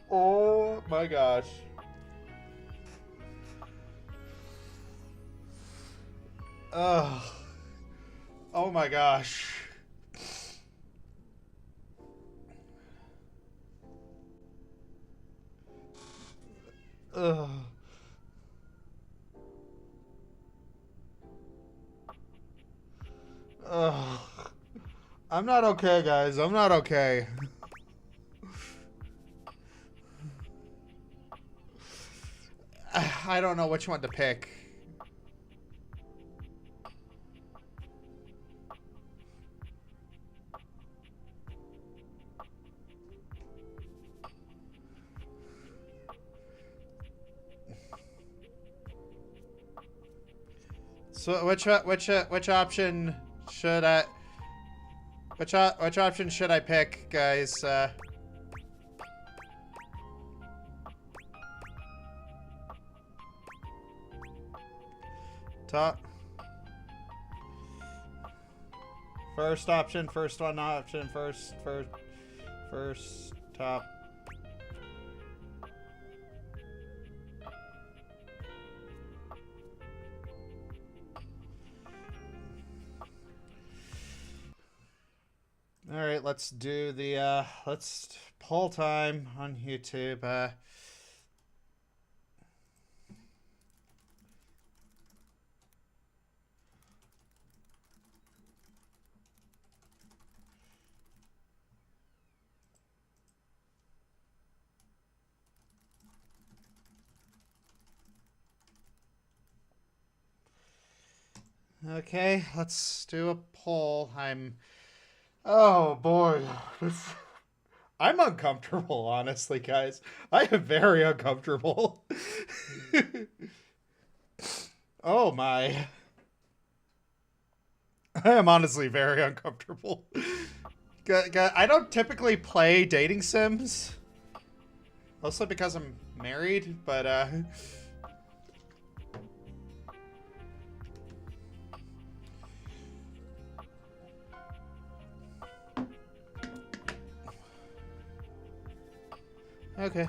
Oh my gosh. Ugh. Oh my gosh. Ugh. Ugh. I'm not okay, guys. I'm not okay. I don't know which one to pick. So which option should I which option should I pick, guys? Top. First option, first one option, first top. All right, let's do the let's poll time on YouTube. Okay, let's do a poll. Oh boy, I'm uncomfortable, honestly, guys. I am very uncomfortable. Oh my. I am honestly very uncomfortable. I don't typically play dating sims. Mostly because I'm married, but okay.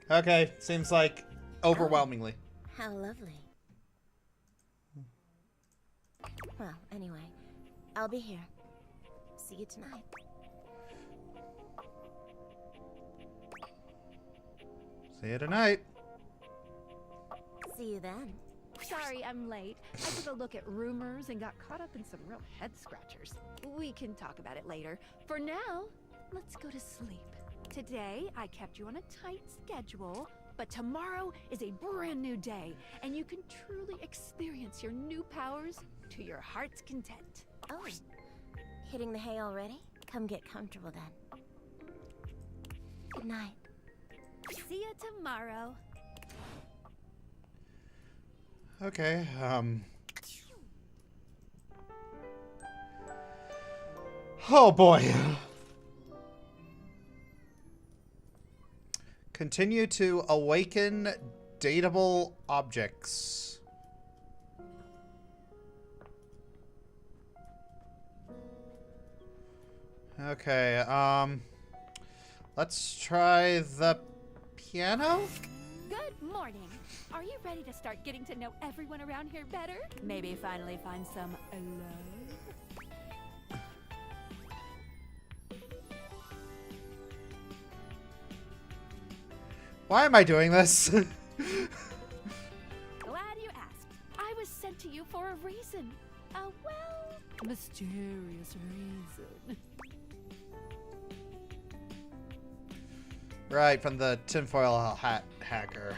Okay, seems like overwhelmingly. How lovely. Well, anyway, I'll be here. See you tonight. See you tonight. See you then. Sorry I'm late. I took a look at rumors and got caught up in some real head scratchers. We can talk about it later. For now, let's go to sleep. Today, I kept you on a tight schedule, but tomorrow is a brand new day, and you can truly experience your new powers to your heart's content. Oh, hitting the hay already? Come get comfortable then. Good night. See you tomorrow. Okay, oh boy. Continue to awaken dateable objects. Okay, let's try the piano? Good morning. Are you ready to start getting to know everyone around here better? Maybe finally find some love? Why am I doing this? Glad you asked. I was sent to you for a reason. A, well, mysterious reason. Right, from the tinfoil hat hacker.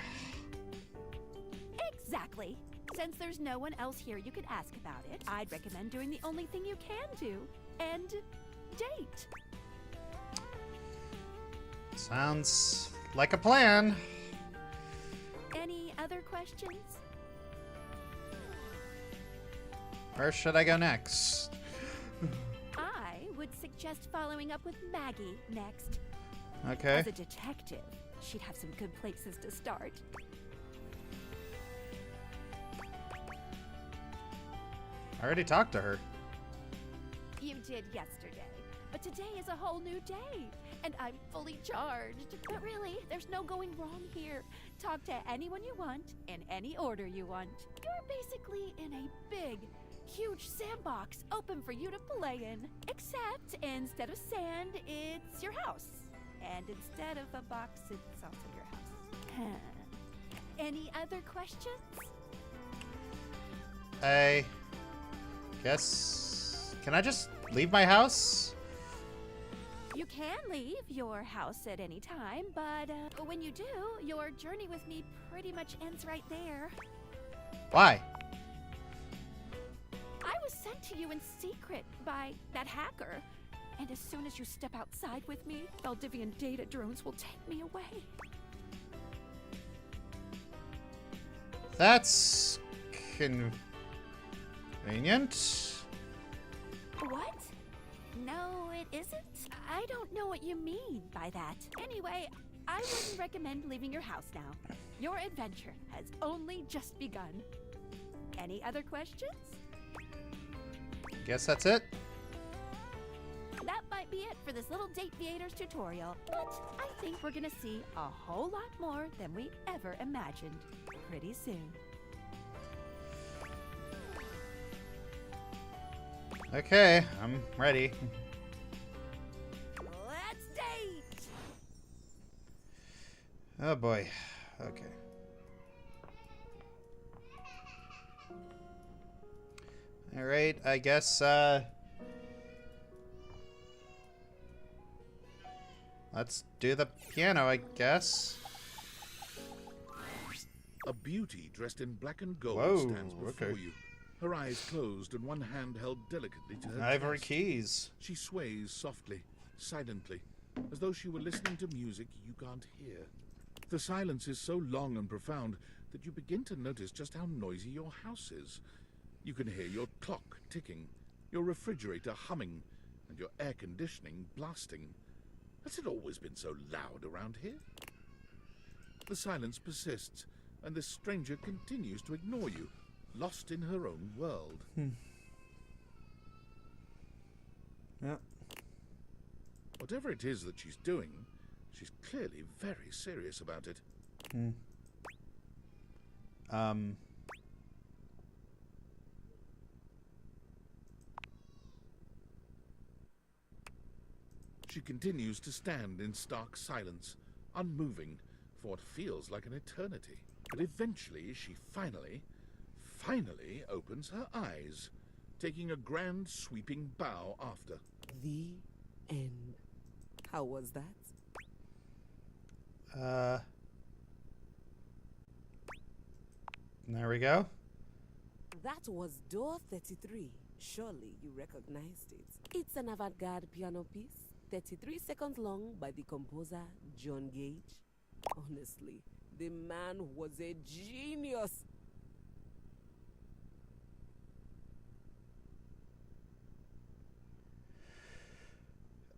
Exactly. Since there's no one else here you could ask about it, I'd recommend doing the only thing you can do, and date. Sounds like a plan. Any other questions? Where should I go next? I would suggest following up with Maggie next. Okay. As a detective, she'd have some good places to start. I already talked to her. You did yesterday, but today is a whole new day, and I'm fully charged. But really, there's no going wrong here. Talk to anyone you want, in any order you want. You're basically in a big, huge sandbox open for you to play in. Except instead of sand, it's your house. And instead of a box, it's also your house. Any other questions? I guess... Can I just leave my house? You can leave your house at any time, but when you do, your journey with me pretty much ends right there. Why? I was sent to you in secret by that hacker. And as soon as you step outside with me, Valdivian data drones will take me away. That's... convenient. What? No, it isn't. I don't know what you mean by that. Anyway, I wouldn't recommend leaving your house now. Your adventure has only just begun. Any other questions? Guess that's it. That might be it for this little Date Theaters tutorial, but I think we're gonna see a whole lot more than we ever imagined pretty soon. Okay, I'm ready. Let's date! Oh boy. Okay. Alright, I guess, let's do the piano, I guess. A beauty dressed in black and gold Whoa, stands before okay. you. Her eyes closed and one hand held delicately to her Ivory chest. keys. She sways softly, silently, as though she were listening to music you can't hear. The silence is so long and profound that you begin to notice just how noisy your house is. You can hear your clock ticking, your refrigerator humming, and your air conditioning blasting. Has it always been so loud around here? The silence persists, and this stranger continues to ignore you, lost in her own world. Yeah. Whatever it is that she's doing, she's clearly very serious about it. She continues to stand in stark silence, unmoving for what feels like an eternity. But eventually she finally opens her eyes, taking a grand sweeping bow after. The end. How was that? There we go. That was door 33. Surely you recognized it. It's an avant-garde piano piece, 33 seconds long, by the composer John Gage. Honestly, the man was a genius.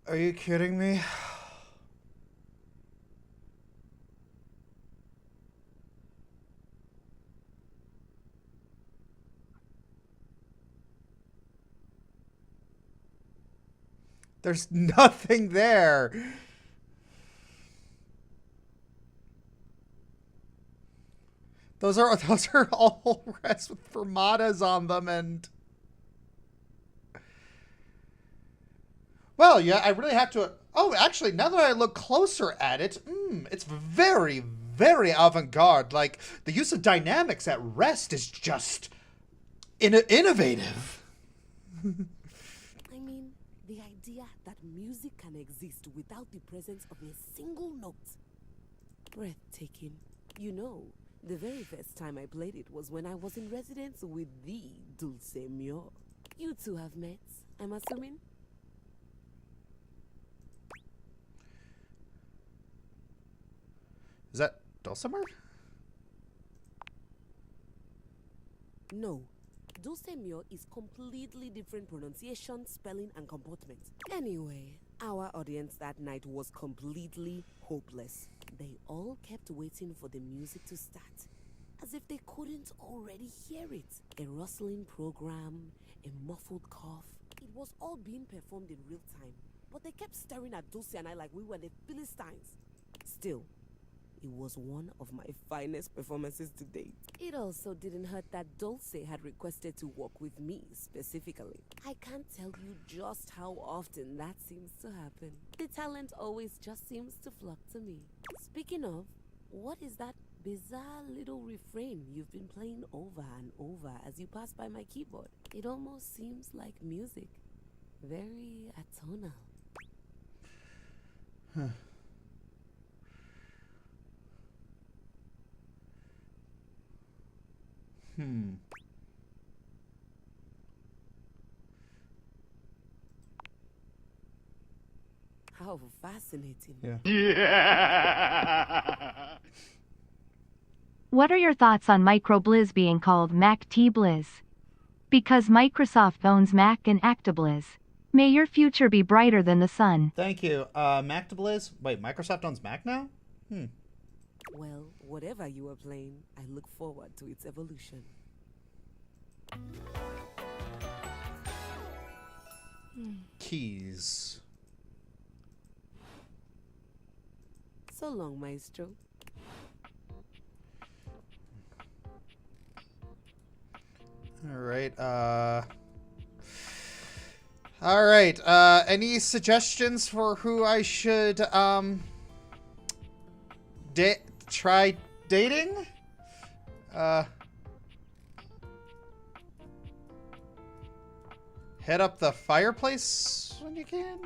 Are you kidding me? There's nothing there. Those are all rests with fermatas on them, and well, yeah, I really have to. Oh, actually, now that I look closer at it, it's very, very avant-garde. Like, the use of dynamics at rest is just innovative. I mean, the idea that music can exist without the presence of a single note. Breathtaking. You know, the very first time I played it was when I was in residence with the Dulce Mio. You two have met, I'm assuming? Is that Dulcimer? No. Dulce Mio is completely different pronunciation, spelling, and comportment. Anyway, our audience that night was completely hopeless. They all kept waiting for the music to start, as if they couldn't already hear it. A rustling program, a muffled cough. It was all being performed in real time, but they kept staring at Dulce and I like we were the Philistines. Still, it was one of my finest performances to date. It also didn't hurt that Dulce had requested to work with me specifically. I can't tell you just how often that seems to happen. The talent always just seems to flock to me. Speaking of, what is that bizarre little refrain you've been playing over and over as you pass by my keyboard? It almost seems like music. Very atonal. Huh. How fascinating. Yeah. What are your thoughts on Microbliz being called Mac T-Bliz? Because Microsoft owns Mac and Actibliz. May your future be brighter than the sun. Thank you. Mactabliz? Wait, Microsoft owns Mac now? Well, whatever you are playing, I look forward to its evolution. Keys. So long, Maestro. Alright, Alright, any suggestions for who I should, try dating? Head up the fireplace when you can?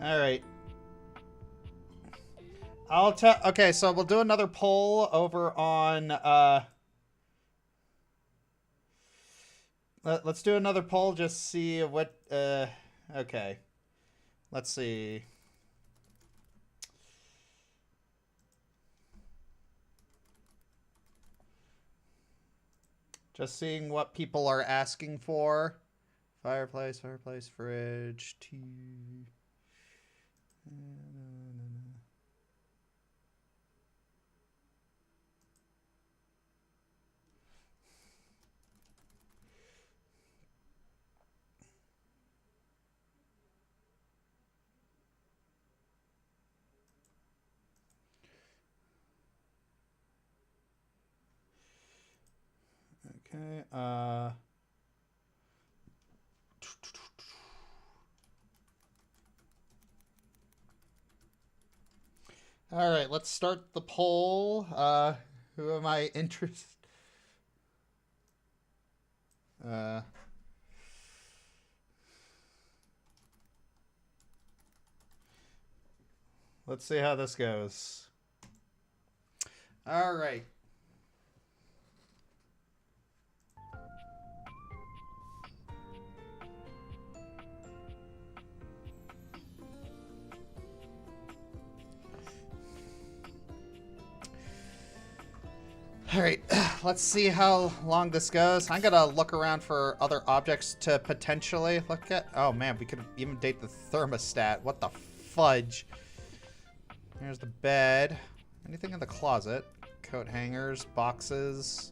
Alright. Okay, so we'll do another poll over on, let's do another poll, just see what, okay. Let's see. Just seeing what people are asking for. Fireplace, fridge, tea. Okay, All right, let's start the poll. Who am I interested? Let's see how this goes. All right. All right, let's see how long this goes. I'm gonna look around for other objects to potentially look at. Oh man, we could even date the thermostat. What the fudge? Here's the bed. Anything in the closet? Coat hangers, boxes,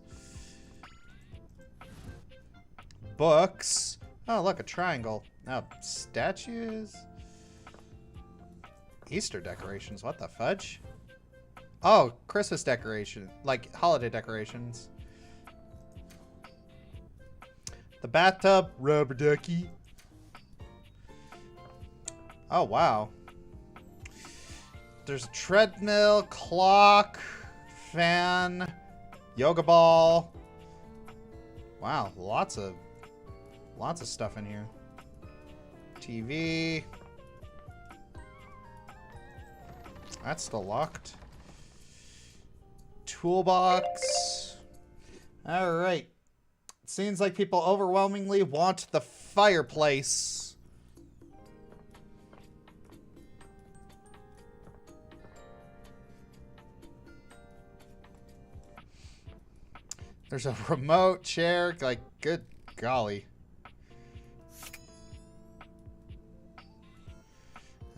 books. Oh, look, a triangle. Oh, statues. Easter decorations. What the fudge? Oh, Christmas decoration, like holiday decorations. The bathtub, rubber ducky. Oh, wow. There's a treadmill, clock, fan, yoga ball. Wow, lots of stuff in here. TV. That's still locked. Toolbox. All right. It seems like people overwhelmingly want the fireplace. There's a remote chair. Like, good golly.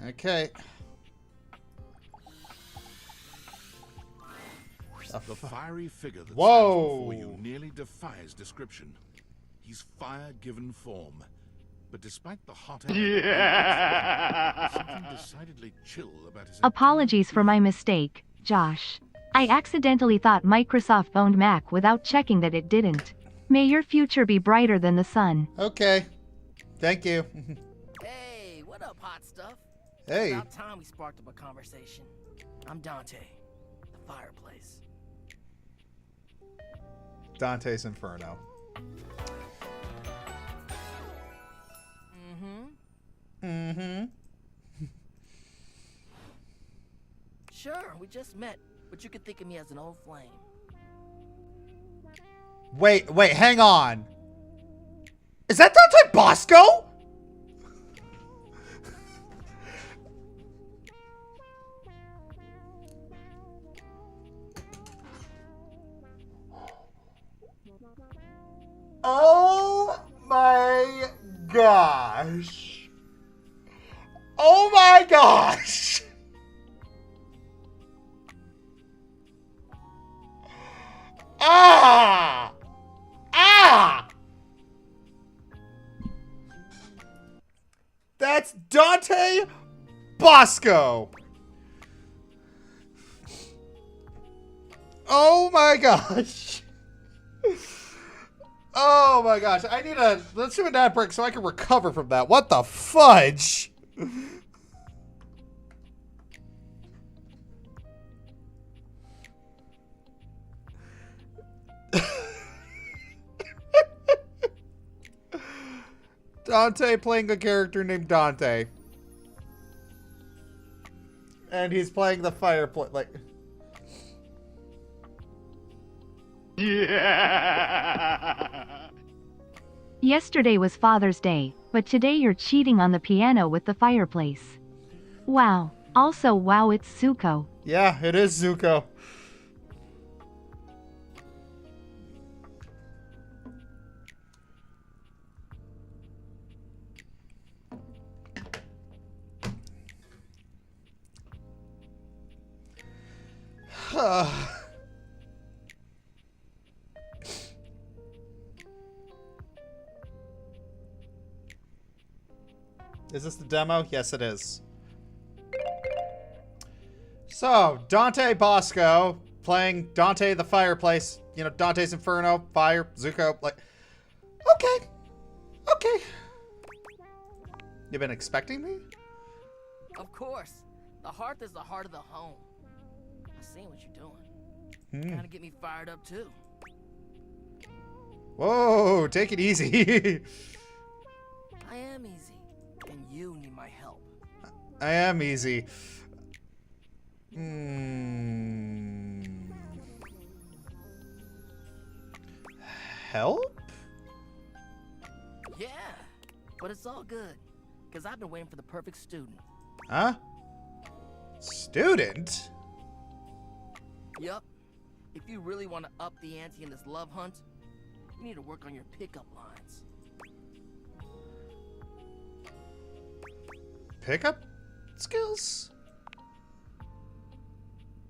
Okay. The fiery figure that Whoa! stands before you nearly defies description. He's fire given form. But despite the hot air, something decidedly chill about his Apologies for my mistake, Josh. I accidentally thought Microsoft owned Mac without checking that it didn't. May your future be brighter than the sun. Okay. Thank you. Hey, what up, hot stuff? Hey. It's about time we sparked up a conversation. I'm Dante, the fireplace. Dante's Inferno. Sure, we just met, but you could think of me as an old flame. Wait, hang on. Is that Dante Bosco? Oh my gosh. Oh my gosh. Ah! That's Dante Bosco. Oh my gosh. Oh my gosh. Let's do an ad break so I can recover from that. What the fudge? Dante playing a character named Dante. And he's playing the fireplace, like... Yeah. Yesterday was Father's Day, but today you're cheating on the piano with the fireplace. Wow. Also, wow, it's Zuko. Yeah, it is Zuko. Is this the demo? Yes, it is. So, Dante Bosco playing Dante the Fireplace. You know, Dante's Inferno, Fire, Zuko. Like, okay. Okay. You been expecting me? Of course. The hearth is the heart of the home. seeing what you're doing. Hmm. Kinda get me fired up too. Whoa, take it easy. I am easy, and you need my help. I am easy. Help? Yeah, but it's all good, because I've been waiting for the perfect student. Huh? Student? Yup. If you really want to up the ante in this love hunt, you need to work on your pickup lines. Pickup skills?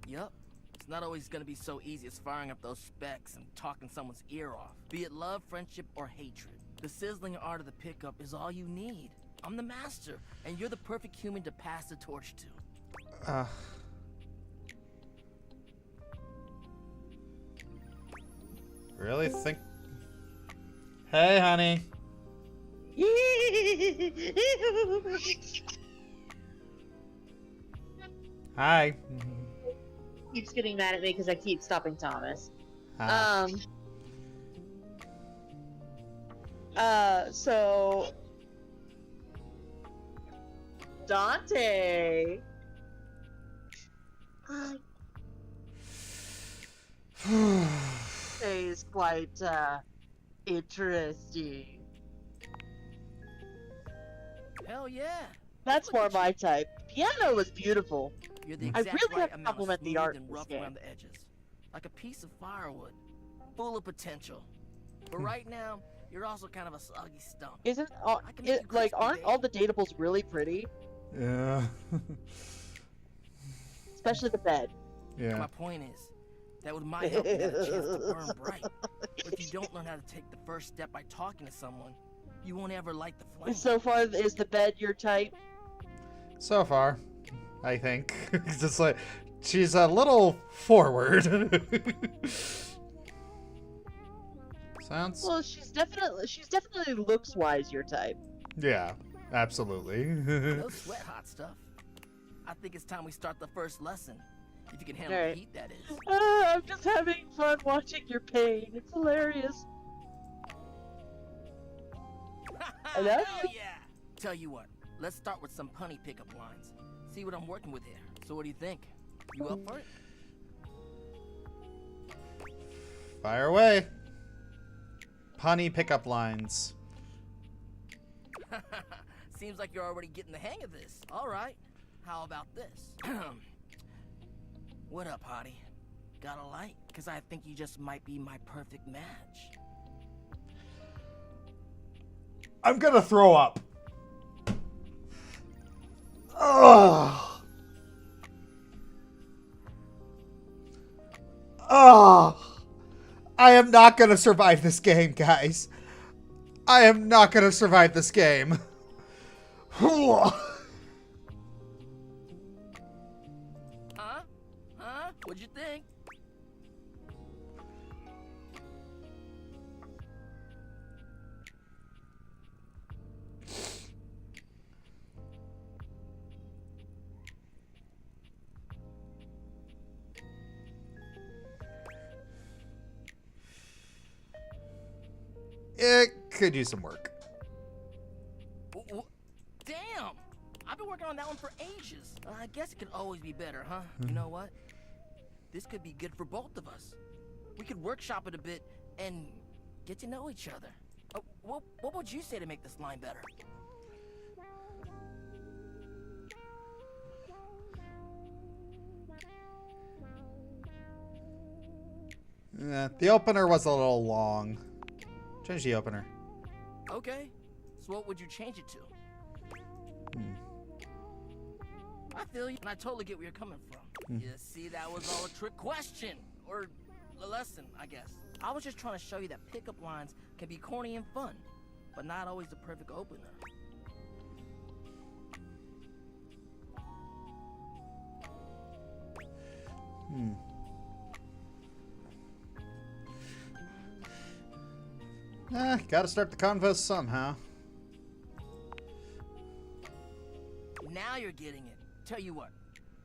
Yup. It's not always gonna be so easy as firing up those specs and talking someone's ear off. Be it love, friendship, or hatred. The sizzling art of the pickup is all you need. I'm the master, and you're the perfect human to pass the torch to. Really think... Hey, honey. Hi. Keeps getting mad at me because I keep stopping Thomas. So Dante. Is quite interesting. Hell yeah. That's more my type. Piano was beautiful. You're the I exact really right have to amount of compliment the smooth art and in this rough game. around the edges. Like a piece of firewood. Full of potential. But right now, you're also kind of a soggy stump. Isn't crispy, aren't all the datables really pretty? Yeah. Especially the bed. Yeah. My point is that with my help, you got a chance to burn bright. But if you don't learn how to take the first step by talking to someone, you won't ever light the flame. So far, is the bed your type? So far, I think. It's just like, she's a little forward. Sounds... Well, she's definitely looks-wise your type. Yeah, absolutely. No sweat, hot stuff. I think it's time we start the first lesson. If you can handle the heat, that is. I'm just having fun watching your pain. It's hilarious. I love you. Yeah. Tell you what, let's start with some punny pickup lines. See what I'm working with here. So what do you think? You up for it? Fire away. Punny pickup lines. Seems like you're already getting the hang of this. All right. How about this? What up, hottie? Got a light? Because I think you just might be my perfect match. I'm gonna throw up. Ugh. Ugh. I am not gonna survive this game, guys. I am not gonna survive this game. Huh? What'd you think? It could use some work. Damn! I've been working on that one for ages. I guess it could always be better, huh? You know what? This could be good for both of us. We could workshop it a bit and get to know each other. What would you say to make this line better? The opener was a little long. Change the opener. Okay. So what would you change it to? I feel you, and I totally get where you're coming from. You see, that was all a trick question. Or a lesson, I guess. I was just trying to show you that pickup lines can be corny and fun, but not always the perfect opener. Gotta start the convo somehow. Now you're getting it. Tell you what,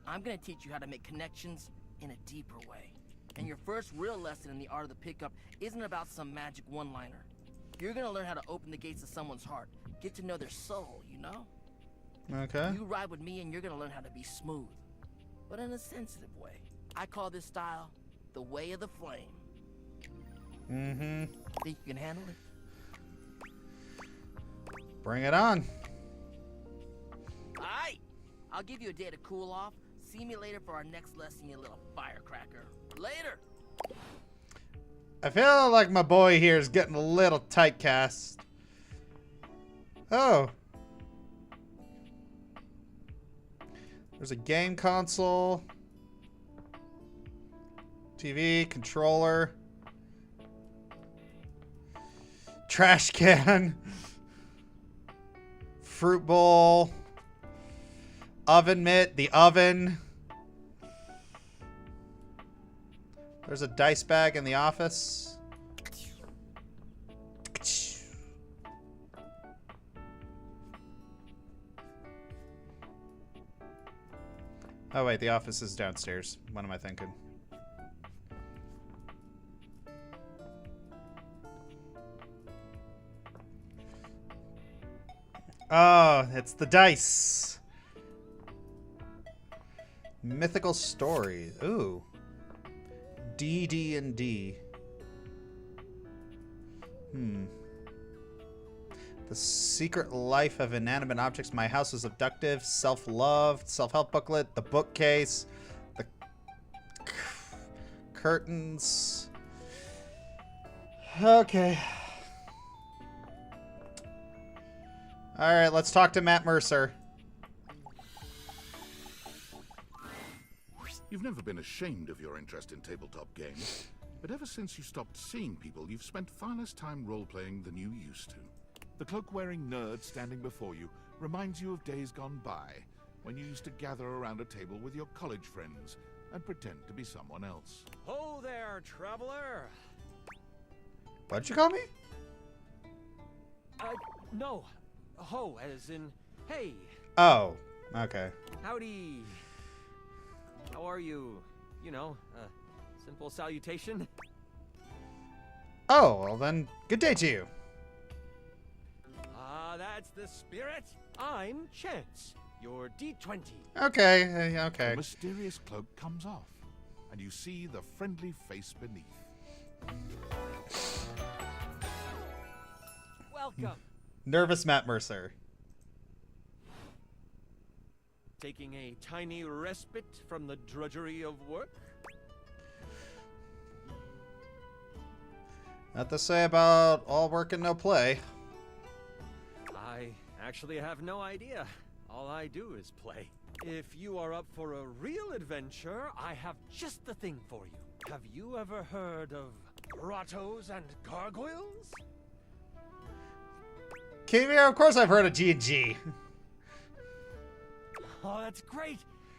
I'm gonna teach you how to make connections in a deeper way. And your first real lesson in the art of the pickup isn't about some magic one-liner. You're gonna learn how to open the gates of someone's heart, get to know their soul, you know? Okay. You ride with me and you're gonna learn how to be smooth, but in a sensitive way. I call this style the way of the flame. Mm-hmm. Think you can handle it? Bring it on. Alright! I'll give you a day to cool off. See me later for our next lesson, you little firecracker. Later! I feel like my boy here is getting a little typecast. Oh. There's a game console. TV, controller. Trash can. Fruit bowl. Oven mitt, the oven. There's a dice bag in the office. Oh wait, the office is downstairs. What am I thinking? Oh, it's the dice. Mythical story. Ooh. D&D. The Secret Life of Inanimate Objects. My House is Abductive. Self-Love. Self-Help Booklet. The Bookcase. The Curtains. Okay. Alright, let's talk to Matt Mercer. You've never been ashamed of your interest in tabletop games, but ever since you stopped seeing people, you've spent far less time role-playing than you used to. The cloak-wearing nerd standing before you reminds you of days gone by, when you used to gather around a table with your college friends and pretend to be someone else. Ho there, traveler! What'd you call me? No. Ho, as in, hey. Oh, okay. Howdy. How are you? You know, simple salutation. Oh, well then, good day to you. That's the spirit. I'm Chance, your D20. Okay, okay. The mysterious cloak comes off, and you see the friendly face beneath. Welcome. Nervous Matt Mercer. Taking a tiny respite from the drudgery of work? Not to say about all work and no play. I actually have no idea. All I do is play. If you are up for a real adventure, I have just the thing for you. Have you ever heard of grottos and gargoyles? Kean P, of course I've heard of G&G. Oh, that's great.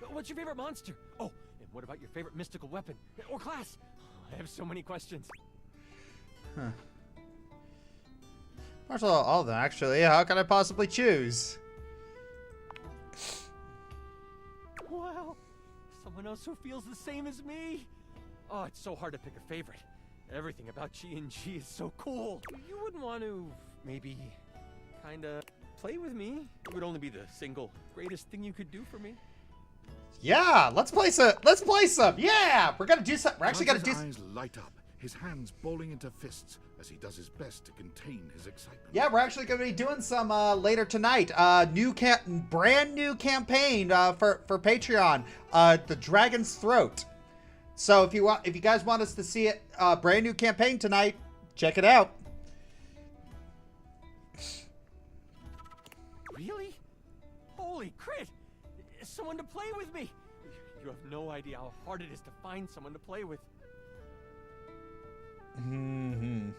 What's your favorite monster? Oh, and what about your favorite mystical weapon? Or class? I have so many questions. Huh. Marshall, all of them, actually. How can I possibly choose? Wow. Someone else who feels the same as me? Oh, it's so hard to pick a favorite. Everything about G&G is so cool. You wouldn't want to, maybe, kinda play with me? It would only be the single greatest thing you could do for me. Yeah, let's play some. Let's play some. Yeah, we're gonna do something. We're actually gonna do. His eyes light up, his hands balling into fists as he does his best to contain his excitement. Yeah, we're actually gonna be doing some later tonight. Brand new campaign for Patreon. The Dragon's Throat. So if you guys want us to see it, brand new campaign tonight, check it out. Really? Holy crit! Someone to play with me! You have no idea how hard it is to find someone to play with. Mm-hmm.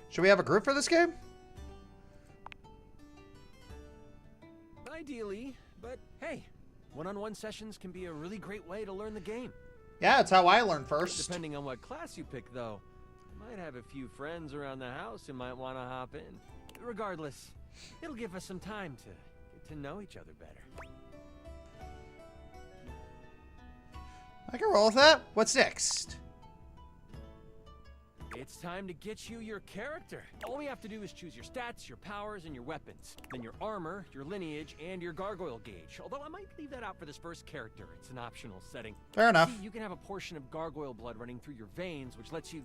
Should we have a group for this game? Ideally, but hey, one-on-one sessions can be a really great way to learn the game. Yeah, that's how I learned first. Depending on what class you pick, though. You might have a few friends around the house who might want to hop in. Regardless, it'll give us some time to get to know each other better. I can roll with that. What's next? It's time to get you your character. All we have to do is choose your stats, your powers, and your weapons. Then your armor, your lineage, and your gargoyle gauge. Although I might leave that out for this first character. It's an optional setting. Fair enough. See, you can have a portion of gargoyle blood running through your veins, which lets you...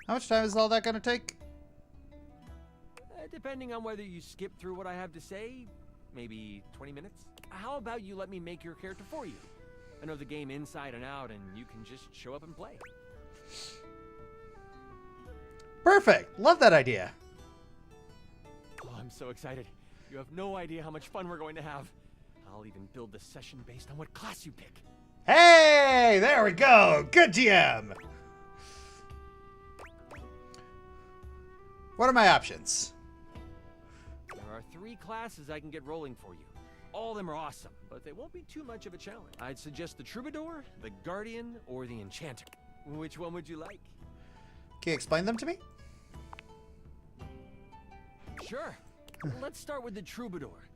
How much time is all that going to take? Depending on whether you skip through what I have to say, maybe 20 minutes. How about you let me make your character for you? I know the game inside and out, and you can just show up and play. Perfect. Love that idea. Oh, I'm so excited. You have no idea how much fun we're going to have. I'll even build the session based on what class you pick. Hey, there we go. Good GM. What are my options? There are 3 classes I can get rolling for you. All of them are awesome, but they won't be too much of a challenge. I'd suggest the Troubadour, the Guardian, or the Enchanter. Which one would you like? Can you explain them to me? Sure. Let's start with the Troubadour.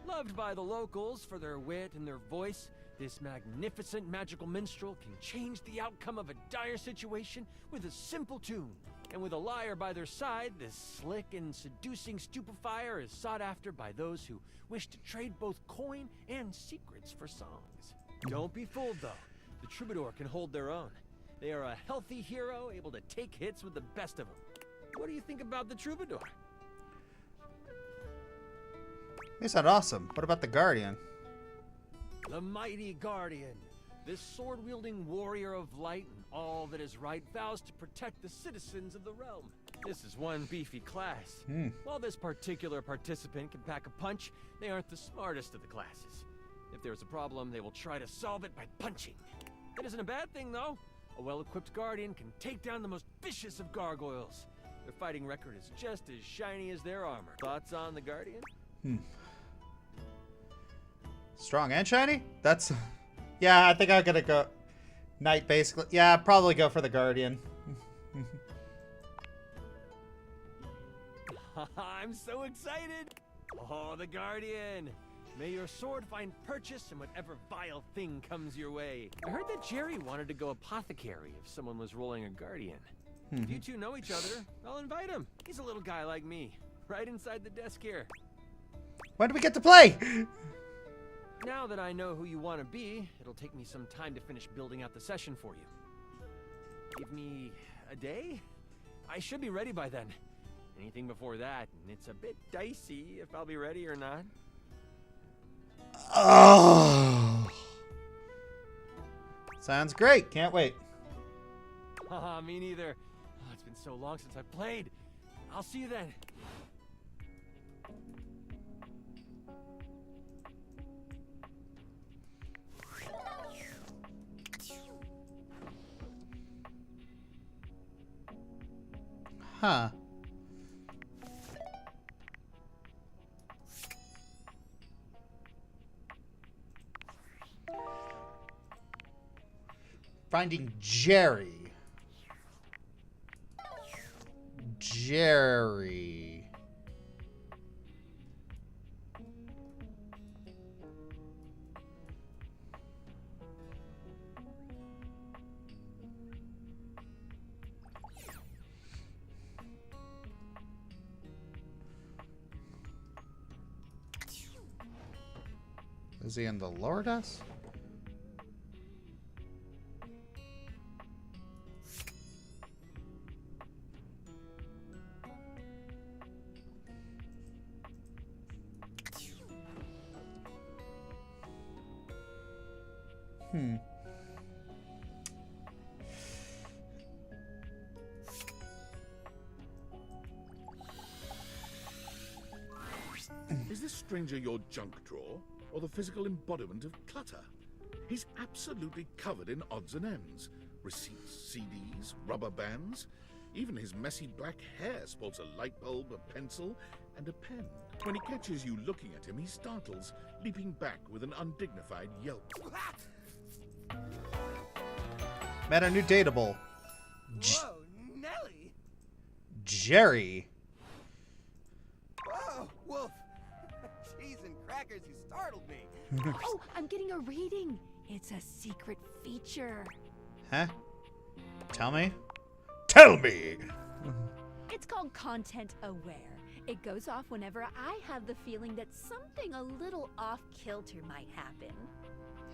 Loved by the locals for their wit and their voice, this magnificent magical minstrel can change the outcome of a dire situation with a simple tune. And with a liar by their side, this slick and seducing stupefier is sought after by those who wish to trade both coin and secrets for songs. Don't be fooled, though. The Troubadour can hold their own. They are a healthy hero, able to take hits with the best of them. What do you think about the Troubadour? They sound awesome. What about the Guardian? The mighty Guardian. This sword-wielding warrior of light and all that is right vows to protect the citizens of the realm. This is one beefy class. While this particular participant can pack a punch, they aren't the smartest of the classes. If there's a problem, they will try to solve it by punching. It isn't a bad thing, though. A well-equipped Guardian can take down the most vicious of gargoyles. Their fighting record is just as shiny as their armor. Thoughts on the Guardian? Strong and shiny? That's... Yeah, I think I'm gonna go... Knight, basically. Yeah, I'd probably go for the Guardian. I'm so excited! Oh, the Guardian! May your sword find purchase in whatever vile thing comes your way. I heard that Jerry wanted to go apothecary if someone was rolling a Guardian. If you two know each other, I'll invite him. He's a little guy like me, right inside the desk here. When do we get to play? Now that I know who you want to be, it'll take me some time to finish building out the session for you. Give me a day? I should be ready by then. Anything before that, and it's a bit dicey if I'll be ready or not. Oh. Sounds great. Can't wait. Haha, me neither. Oh, it's been so long since I've played. I'll see you then. Huh. Finding Jerry. Jerry. Is he in the lower desk? Is this stranger your junk drawer, or the physical embodiment of clutter? He's absolutely covered in odds and ends. Receipts, CDs, rubber bands. Even his messy black hair sports a light bulb, a pencil, and a pen. When he catches you looking at him, he startles, leaping back with an undignified yelp. Met a new dateable. Whoa, Nelly! Jerry. Whoa, Wolf! cheese and crackers, you startled me. Oh, I'm getting a reading. It's a secret feature. Huh? Tell me? Tell me! It's called Content Aware. It goes off whenever I have the feeling that something a little off-kilter might happen.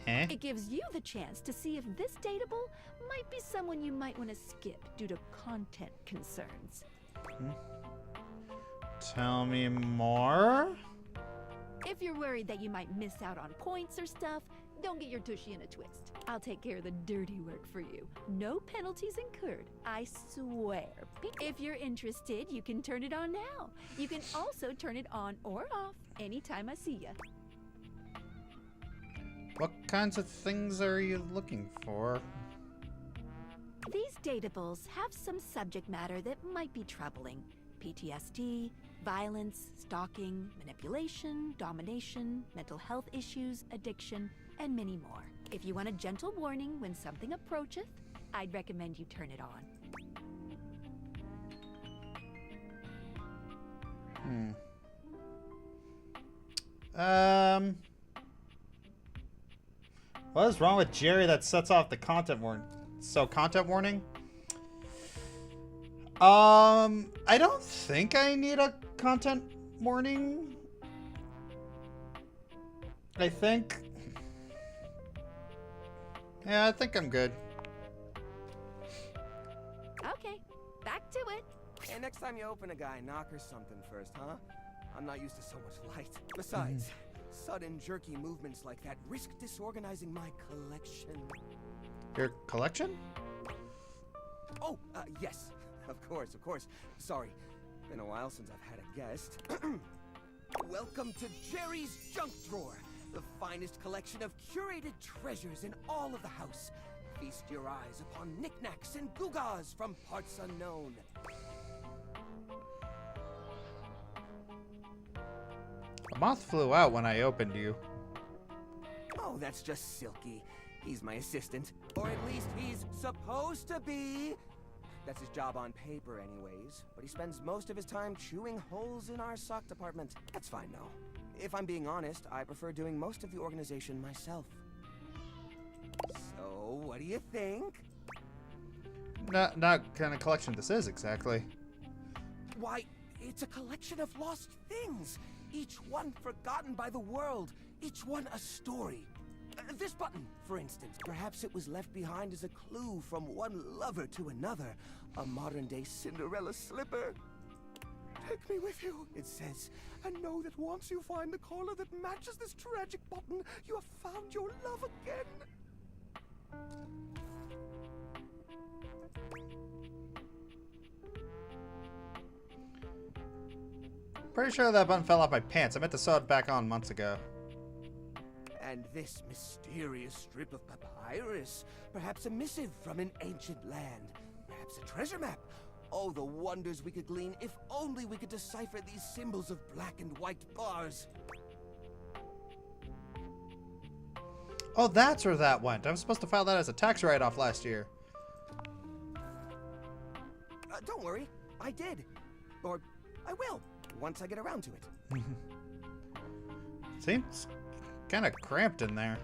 Huh? It gives you the chance to see if this dateable might be someone you might want to skip due to content concerns. Tell me more? If you're worried that you might miss out on points or stuff, don't get your tushy in a twist. I'll take care of the dirty work for you. No penalties incurred, I swear. If you're interested, you can turn it on now. You can also turn it on or off anytime I see ya. What kinds of things are you looking for? These dateables have some subject matter that might be troubling. PTSD, violence, stalking, manipulation, domination, mental health issues, addiction, and many more. If you want a gentle warning when something approacheth, I'd recommend you turn it on. What is wrong with Jerry that sets off the content warning? So, content warning? I don't think I need a content warning. I think... Yeah, I think I'm good. Okay, back to it. Hey, next time you open a guy, knock her something first, huh? I'm not used to so much light. Besides, sudden jerky movements like that risk disorganizing my collection. Your collection? Oh, yes. Of course. Sorry. Been a while since I've had a guest. Welcome to Jerry's Junk Drawer, the finest collection of curated treasures in all of the house. Feast your eyes upon knickknacks and gewgaws from parts unknown. A moth flew out when I opened you. Oh, that's just Silky. He's my assistant. Or at least he's supposed to be. That's his job on paper anyways, but he spends most of his time chewing holes in our sock department. That's fine though. If I'm being honest, I prefer doing most of the organization myself. So, what do you think? Not kind of collection this is exactly. Why, it's a collection of lost things. Each one forgotten by the world. Each one a story. This button, for instance. Perhaps it was left behind as a clue from one lover to another. A modern-day Cinderella slipper. Take me with you, it says. And know that once you find the collar that matches this tragic button, you have found your love again. Pretty sure that button fell off my pants. I meant to sew it back on months ago. And this mysterious strip of papyrus, perhaps a missive from an ancient land, perhaps a treasure map. Oh, the wonders we could glean if only we could decipher these symbols of black and white bars. Oh, that's where that went. I was supposed to file that as a tax write-off last year. Don't worry, I did. Or I will, once I get around to it. Seems kind of cramped in there.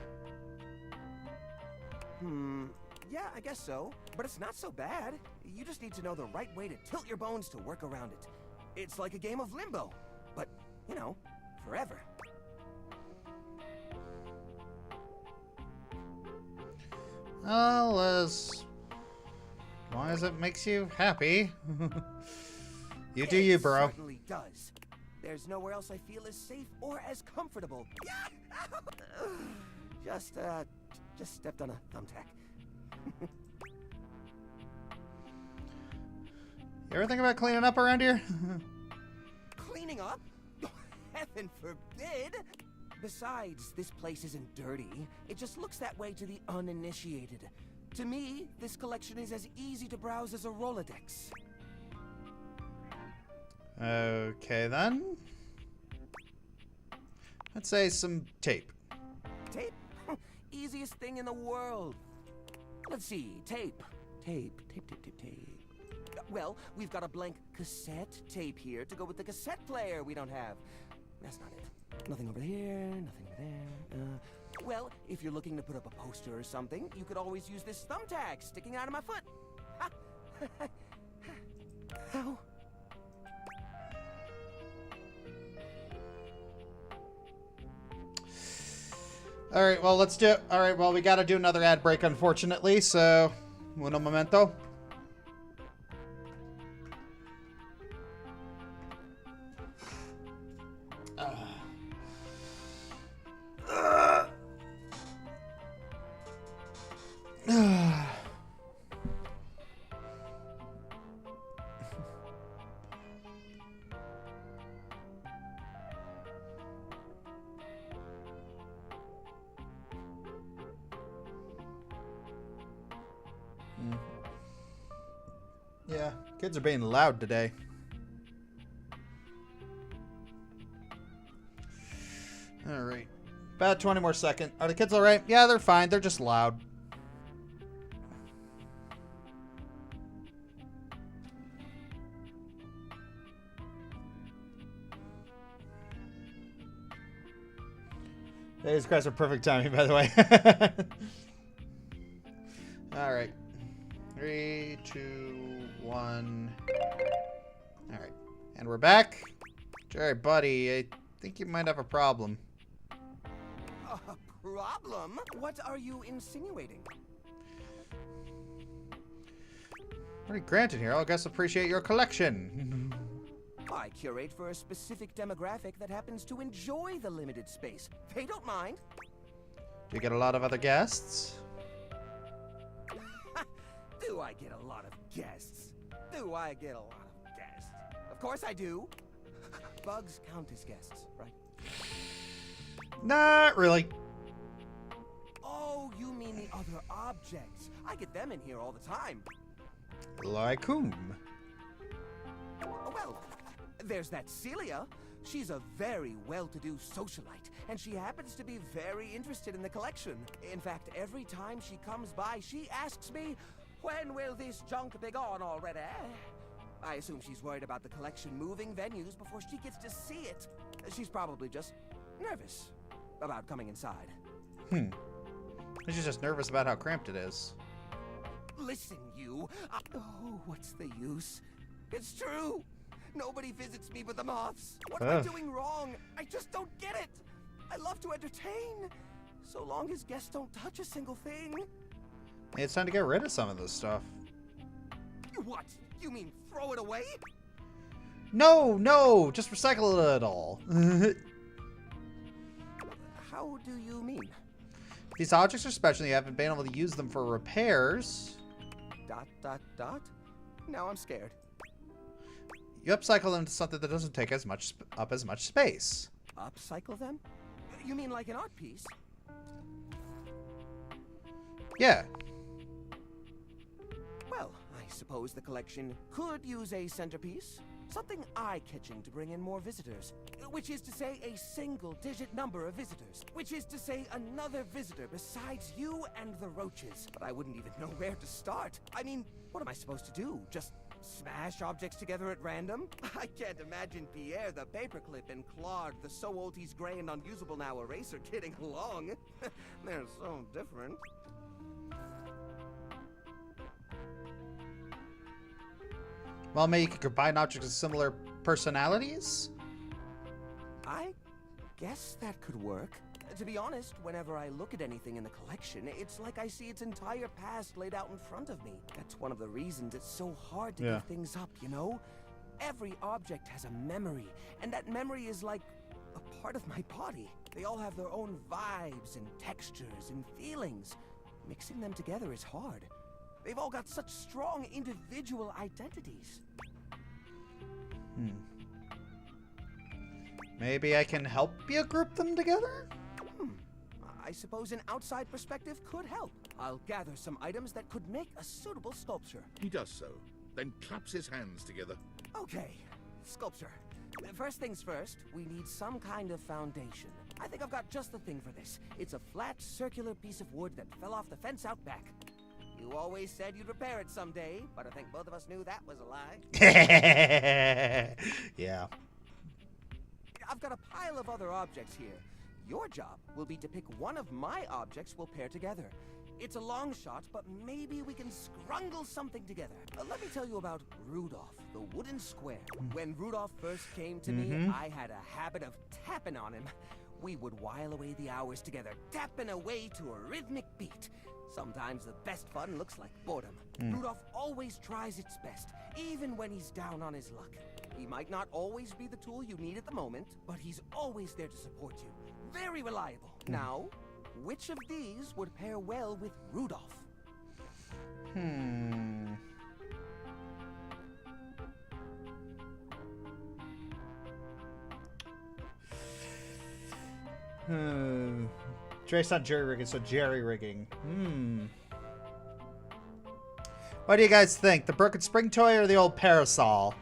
Yeah, I guess so. But it's not so bad. You just need to know the right way to tilt your bones to work around it. It's like a game of limbo. But, you know, forever. Well, as long as it makes you happy. You do you, bro. It certainly does. There's nowhere else I feel as safe or as comfortable. Just stepped on a thumbtack. You ever think about cleaning up around here? Cleaning up? Oh, heaven forbid! Besides, this place isn't dirty. It just looks that way to the uninitiated. To me, this collection is as easy to browse as a Rolodex. Okay, then. Let's say some tape. Tape? Easiest thing in the world. Let's see, tape. Tape. Well, we've got a blank cassette tape here to go with the cassette player we don't have. That's not it. Nothing over here, nothing over there. Well, if you're looking to put up a poster or something, you could always use this thumbtack sticking out of my foot. Ha! Ow. All right, well, let's do it. All right, well, we got to do another ad break, unfortunately, so uno momento. Yeah, kids are being loud today. All right. About 20 more seconds. Are the kids all right? Yeah, they're fine. They're just loud. Hey, these guys are perfect timing, by the way. All right. 3, 2, 1. All right. And we're back. Jerry, buddy, I think you might have a problem. A problem? What are you insinuating? What are you granted here? I guess appreciate your collection. I curate for a specific demographic that happens to enjoy the limited space. They don't mind. Do you get a lot of other guests? Do I get a lot of guests? Do I get a lot of guests? Of course I do. Bugs count as guests, right? Not really. Oh, you mean the other objects. I get them in here all the time. Like whom? Well, there's that Celia. She's a very well-to-do socialite, and she happens to be very interested in the collection. In fact, every time she comes by, she asks me, when will this junk be gone already? I assume she's worried about the collection moving venues before she gets to see it. She's probably just nervous about coming inside. She's just nervous about how cramped it is. Listen, you. Oh, what's the use? It's true. Nobody visits me but the moths. What am I doing wrong? I just don't get it. I love to entertain, so long as guests don't touch a single thing. Hey, it's time to get rid of some of this stuff. What? You mean throw it away? No, just recycle it all. How do you mean? These objects are special. You haven't been able to use them for repairs. ... Now I'm scared. You upcycle them to something that doesn't take as much space. Upcycle them? You mean like an art piece? Yeah. Well, I suppose the collection could use a centerpiece. Something eye-catching to bring in more visitors. Which is to say a single-digit number of visitors. Which is to say another visitor besides you and the roaches. But I wouldn't even know where to start. I mean, what am I supposed to do? Just smash objects together at random? I can't imagine Pierre the paperclip and Claude the so old he's gray and unusable now eraser getting along. They're so different. Well, maybe you could combine objects with similar personalities? I guess that could work. To be honest, whenever I look at anything in the collection, it's like I see its entire past laid out in front of me. That's one of the reasons it's so hard to give things up, you know? Every object has a memory, and that memory is like a part of my body. They all have their own vibes and textures and feelings. Mixing them together is hard. They've all got such strong individual identities. Maybe I can help you group them together? I suppose an outside perspective could help. I'll gather some items that could make a suitable sculpture. He does so, then claps his hands together. Okay, sculpture. First things first, we need some kind of foundation. I think I've got just the thing for this. It's a flat, circular piece of wood that fell off the fence out back. You always said you'd repair it someday, but I think both of us knew that was a lie. Yeah. I've got a pile of other objects here. Your job will be to pick one of my objects we'll pair together. It's a long shot, but maybe we can scrungle something together. Let me tell you about Rudolph, the wooden square. When Rudolph first came to me, I had a habit of tapping on him. We would while away the hours together, tapping away to a rhythmic beat. Sometimes the best fun looks like boredom. Rudolph always tries its best, even when he's down on his luck. He might not always be the tool you need at the moment, but he's always there to support you. Very reliable. Now, which of these would pair well with Rudolph? Dre's not jerry rigging, so jerry rigging. What do you guys think? The broken spring toy or the old parasol?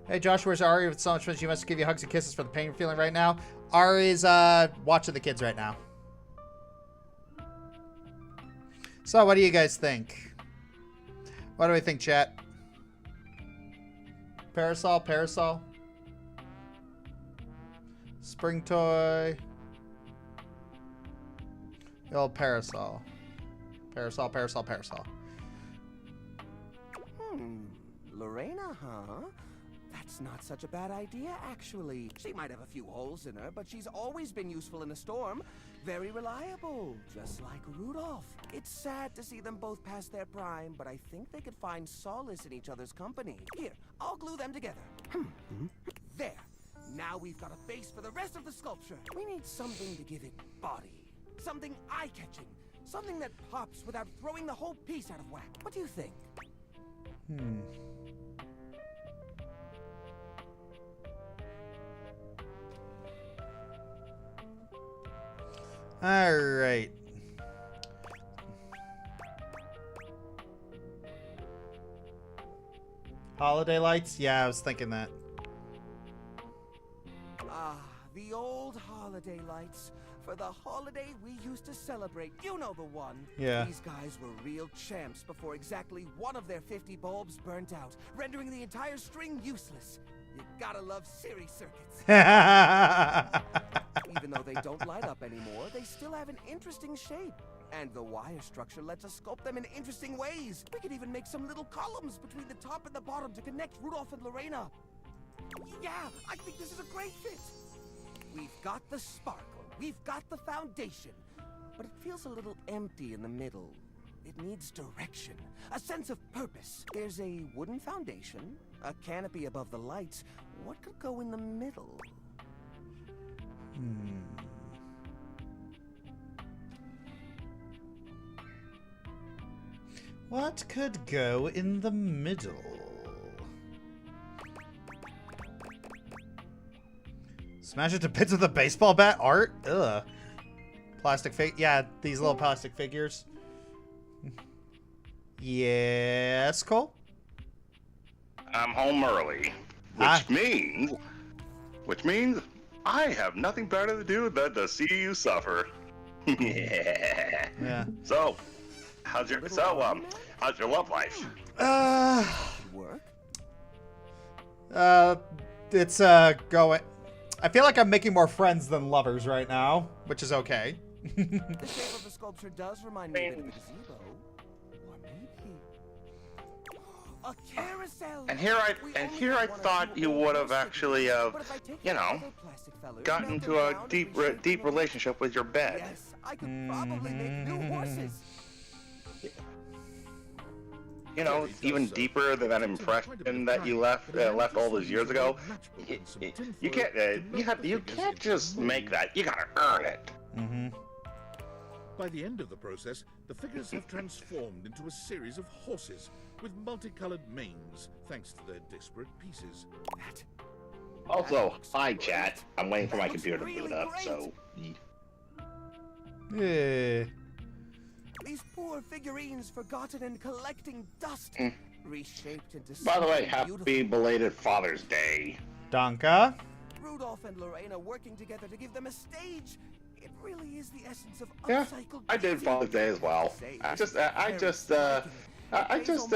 Hey Josh, where's Ari? With so much fun, she must give you hugs and kisses for the pain you're feeling right now. Ari's watching the kids right now. So what do you guys think? What do we think, chat? Parasol, parasol. Spring toy. The old parasol. Parasol, parasol, parasol. Lorena, huh? That's not such a bad idea, actually. She might have a few holes in her, but she's always been useful in a storm. Very reliable, just like Rudolph. It's sad to see them both past their prime, but I think they could find solace in each other's company. Here, I'll glue them together. There. Now we've got a base for the rest of the sculpture. We need something to give it body. Something eye-catching. Something that pops without throwing the whole piece out of whack. What do you think? All right. Holiday lights? Yeah, I was thinking that. The old holiday lights. For the holiday we used to celebrate. You know the one. Yeah. These guys were real champs before exactly one of their 50 bulbs burnt out, rendering the entire string useless. You gotta love series circuits. Even though they don't light up anymore, they still have an interesting shape. And the wire structure lets us sculpt them in interesting ways. We could even make some little columns between the top and the bottom to connect Rudolph and Lorena. Yeah, I think this is a great fit. We've got the sparkle, we've got the foundation, but it feels a little empty in the middle. It needs direction, a sense of purpose. There's a wooden foundation, a canopy above the lights. What could go in the middle? What could go in the middle? Smash it to bits with a baseball bat? Art? Ugh. Plastic fig? Yeah, these little plastic figures. Yes, Cole? I'm home early, which means I have nothing better to do than to see you suffer. Yeah. So, how's your love life? It's going. I feel like I'm making more friends than lovers right now, which is okay. The shape of the sculpture does remind me of a gazebo. Or maybe a carousel. And here I thought you would have actually, you know, gotten into a deep relationship with your bed. Yes, I could probably make new horses. You know, even deeper than that impression that you left all those years ago. You can't just make that. You gotta earn it. By the end of the process, the figures have transformed into a series of horses with multicolored manes, thanks to their disparate pieces. Also, hi chat. I'm waiting for my computer to boot up, so. Yeah. These poor figurines forgotten and collecting dust, reshaped into. By the way, happy belated Father's Day. Donka. Rudolph and Lorena working together to give them a stage. It really is the essence of Yeah, upcycled. I did Father's Day as well. I just I just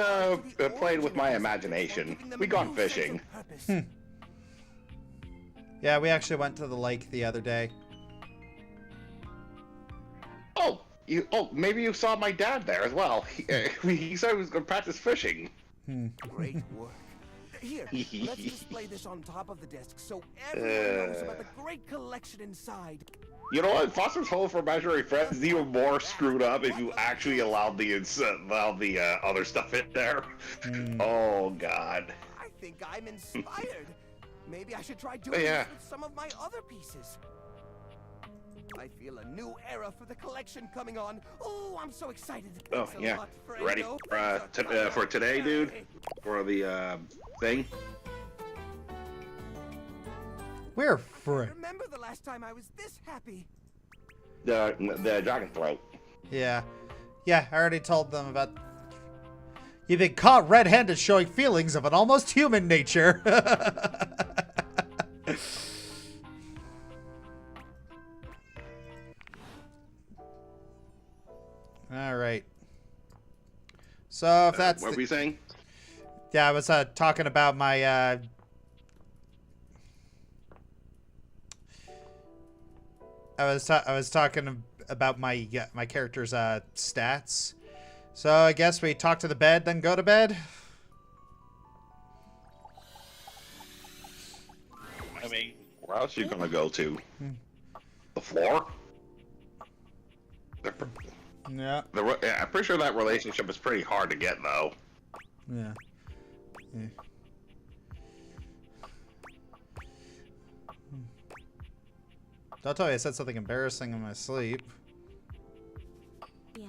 played with my imagination. We gone fishing. Yeah, we actually went to the lake the other day. Oh, maybe you saw my dad there as well. He said he was going to practice fishing. Great work. Here, let's display this on top of the desk so everyone knows about the great collection inside. You know what? Foster's Home for Imaginary Friends is even more screwed up if you actually allowed the other stuff in there. Oh, God. I think I'm inspired. Maybe I should try doing this with some of my other pieces. I feel a new era for the collection coming on. Oh, I'm so excited. Oh, yeah. Ready for today, dude? For the thing? We're free. Remember the last time I was this happy? The dragon throat. Yeah. Yeah, I already told them about... You've been caught red-handed showing feelings of an almost human nature. Alright. So, if that's... What were we saying? Yeah, I was talking about my... I was talking about my my character's stats. So I guess we talk to the bed, then go to bed. I mean, where else are you gonna go to? The floor? Yeah. I'm pretty sure that relationship is pretty hard to get, though. Yeah. Yeah. Don't tell me I said something embarrassing in my sleep. Yeah.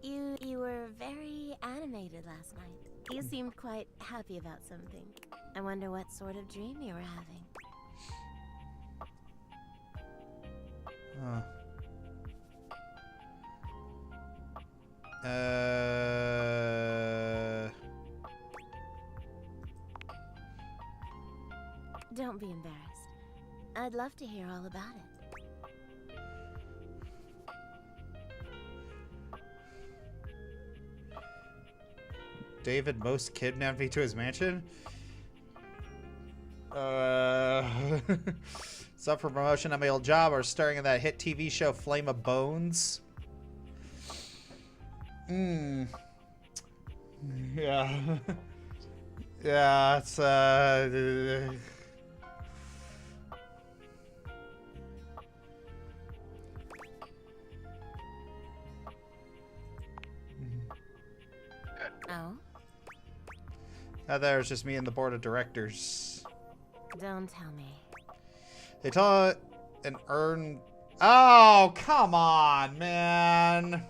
You were very animated last night. You seemed quite happy about something. I wonder what sort of dream you were having. Don't be embarrassed. I'd love to hear all about it. David most kidnapped me to his mansion? It's up for promotion at my old job or starring in that hit TV show Flame of Bones? Yeah. Yeah, it's Oh? Out there, it's just me and the board of directors. Don't tell me. They taught and earn. Oh, come on, man.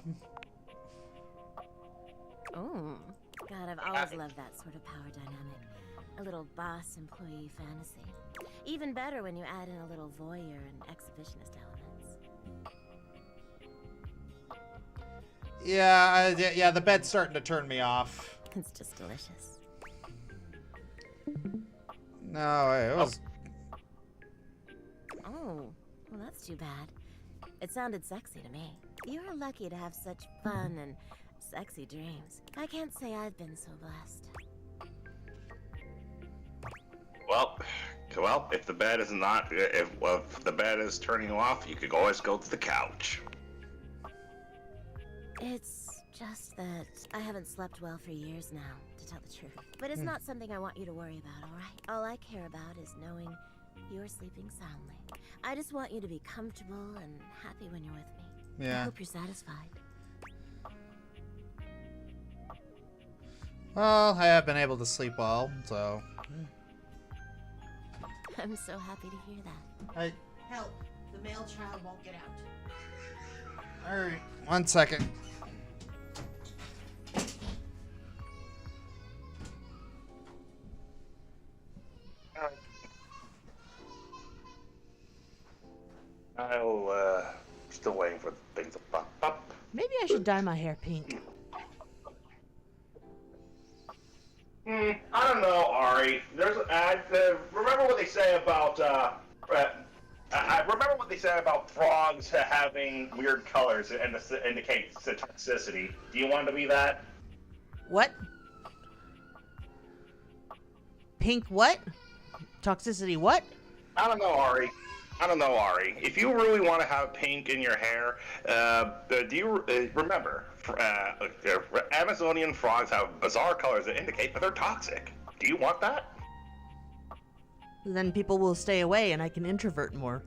Oh. God, I've always loved that sort of power dynamic. A little boss-employee fantasy. Even better when you add in a little voyeur and exhibitionist elements. Yeah, the bed's starting to turn me off. It's just delicious. No, it was... Oh, well that's too bad. It sounded sexy to me. You're lucky to have such fun and sexy dreams. I can't say I've been so blessed. Well, if the bed is not, if the bed is turning you off, you could always go to the couch. It's just that I haven't slept well for years now, to tell the truth. But it's not something I want you to worry about, all right? All I care about is knowing you're sleeping soundly. I just want you to be comfortable and happy when you're with me. Yeah. I hope you're satisfied. Well, I have been able to sleep well, so... I'm so happy to hear that. Help! The male child won't get out. Alright, 1 second. I'll, still waiting for things to pop up. Maybe I should dye my hair pink. I don't know, Ari. There's remember what they say about I remember what they said about frogs having weird colors and indicates the toxicity. Do you want to be that? What? Pink what? Toxicity what? I don't know, Ari. If you really want to have pink in your hair, do you remember? Amazonian frogs have bizarre colors that indicate that they're toxic. Do you want that? Then people will stay away and I can introvert more.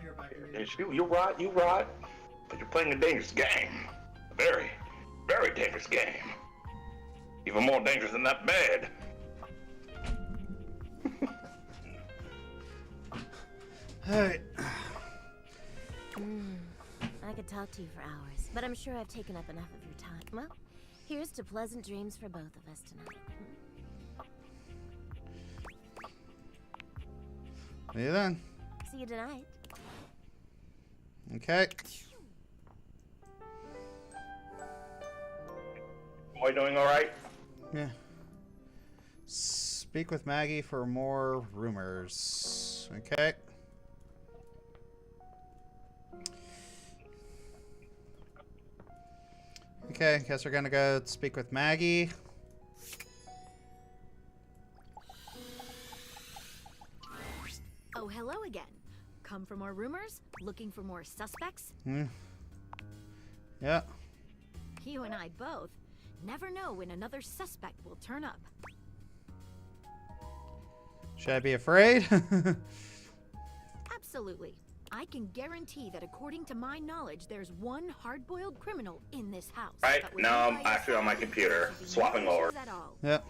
You're right. But you're playing a dangerous game. A very, very dangerous game. Even more dangerous than that bed. Alright. I could talk to you for hours, but I'm sure I've taken up enough of your time. Well, here's to pleasant dreams for both of us tonight. See you then. See you tonight. Okay. Boy doing alright? Yeah. Speak with Maggie for more rumors. Okay. Okay, guess we're gonna go speak with Maggie. Oh, hello again. Come for more rumors? Looking for more suspects? Yeah. You and I both. Never know when another suspect will turn up. Should I be afraid? Absolutely. I can guarantee that according to my knowledge, there's one hard-boiled criminal in this house. Right, now I'm actually on my computer, swapping over. Yep.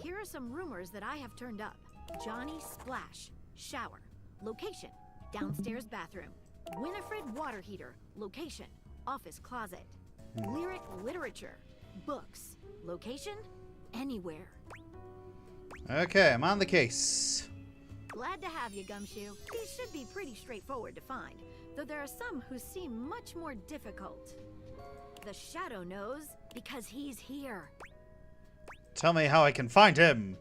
Here are some rumors that I have turned up. Johnny Splash, shower. Location, downstairs bathroom. Winifred water heater. Location, office closet. Lyric literature. Books. Location, anywhere. Okay, I'm on the case. Glad to have you, Gumshoe. These should be pretty straightforward to find, though there are some who seem much more difficult. The Shadow knows because he's here. Tell me how I can find him.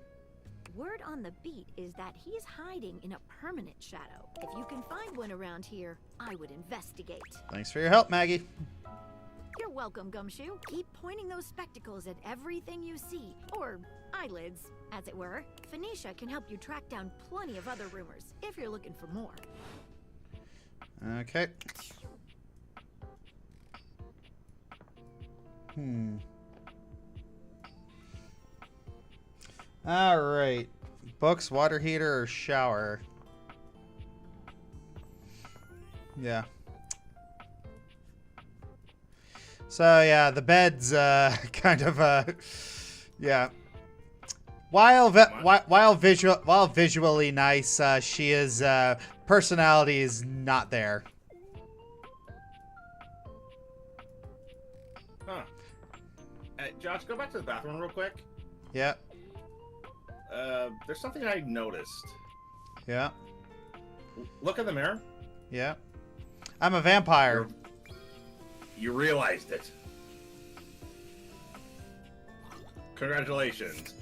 Word on the beat is that he's hiding in a permanent shadow. If you can find one around here, I would investigate. Thanks for your help, Maggie. You're welcome, Gumshoe. Keep pointing those spectacles at everything you see, or eyelids, as it were. Phoenicia can help you track down plenty of other rumors, if you're looking for more. Okay. Alright. Books, water heater, or shower? Yeah. So, yeah, the bed's, kind of, yeah. While visually nice, she is, personality is not there. Huh. Josh, go back to the bathroom real quick. Yeah. There's something I noticed. Yeah. Look in the mirror. Yeah. I'm a vampire. You realized it. Congratulations.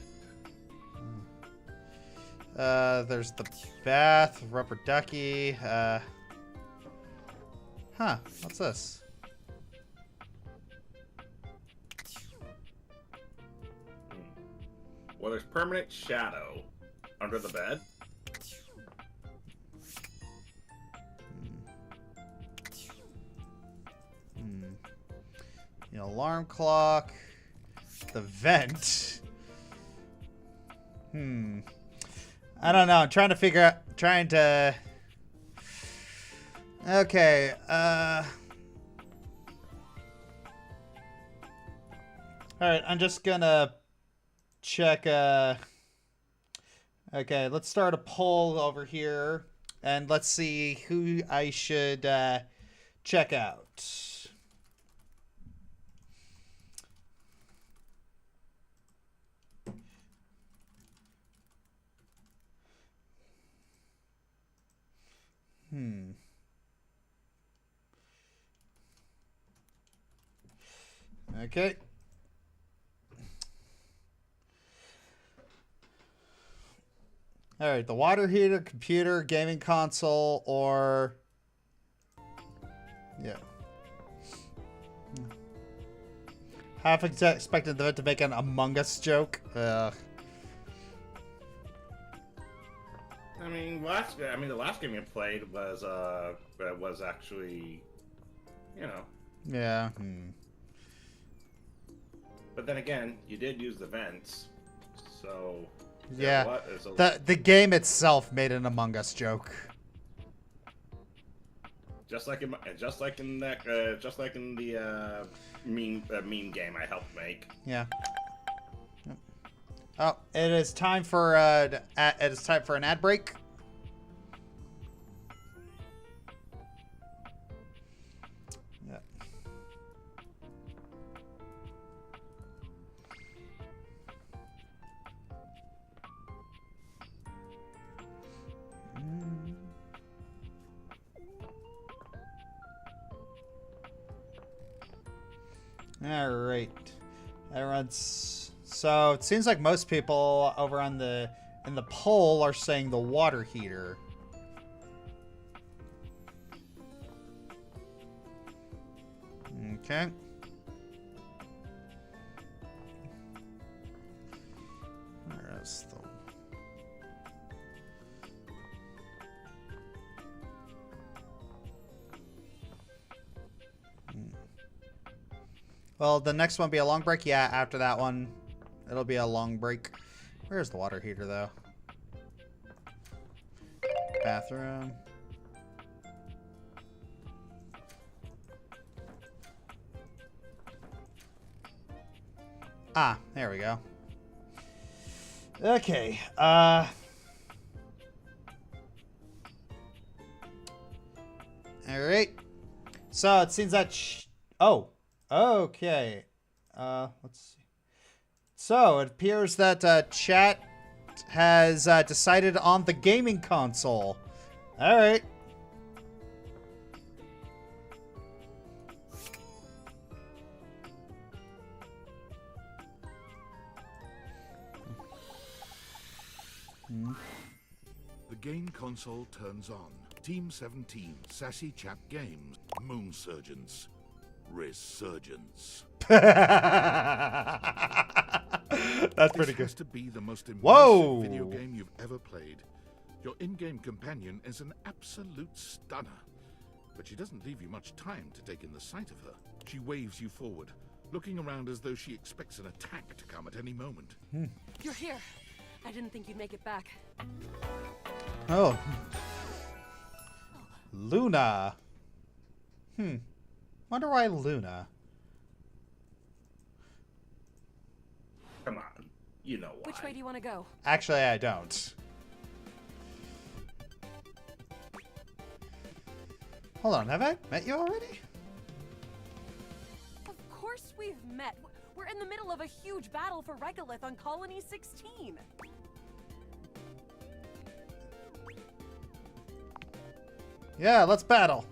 There's the bath, rubber ducky, huh, what's this? Well, there's permanent shadow under the bed. The alarm clock, the vent. I don't know. I'm trying to figure out. Okay. All right. I'm just gonna check. Okay. Let's start a poll over here, and let's see who I should check out. Okay. All right, the water heater, computer, gaming console, or yeah. Half expected them to make an Among Us joke. Ugh. I mean, the last game you played was actually, you know. Yeah. But then again, you did use the vents, so. Yeah. The game itself made an Among Us joke. Just like in the meme game I helped make. Yeah. Oh, it is time for an ad break. Yeah. All right. Everyone's so it seems like most people over on in the poll are saying the water heater. Okay. Where's the Well, the next one be a long break? Yeah, after that one, it'll be a long break. Where's the water heater, though? Bathroom. Ah, there we go. Okay, all right. So, it seems that... Oh. Okay. Let's see. So, it appears that chat has decided on the gaming console. All right. The game console turns on. Team 17, Sassy Chap Games, Moon Surgeons. Resurgence. That's pretty This good. has to be the most Whoa! immersive video game you've ever played. Your in-game companion is an absolute stunner, but she doesn't leave you much time to take in the sight of her. She waves you forward, looking around as though she expects an attack to come at any moment. You're here. I didn't think you'd make it back. Oh. Luna. Wonder why Luna. Come on, you know why. Which way do you want to go? Actually, I don't. Hold on, have I met you already? Of course we've met. We're in the middle of a huge battle for Regolith on Colony 16. Yeah, let's battle.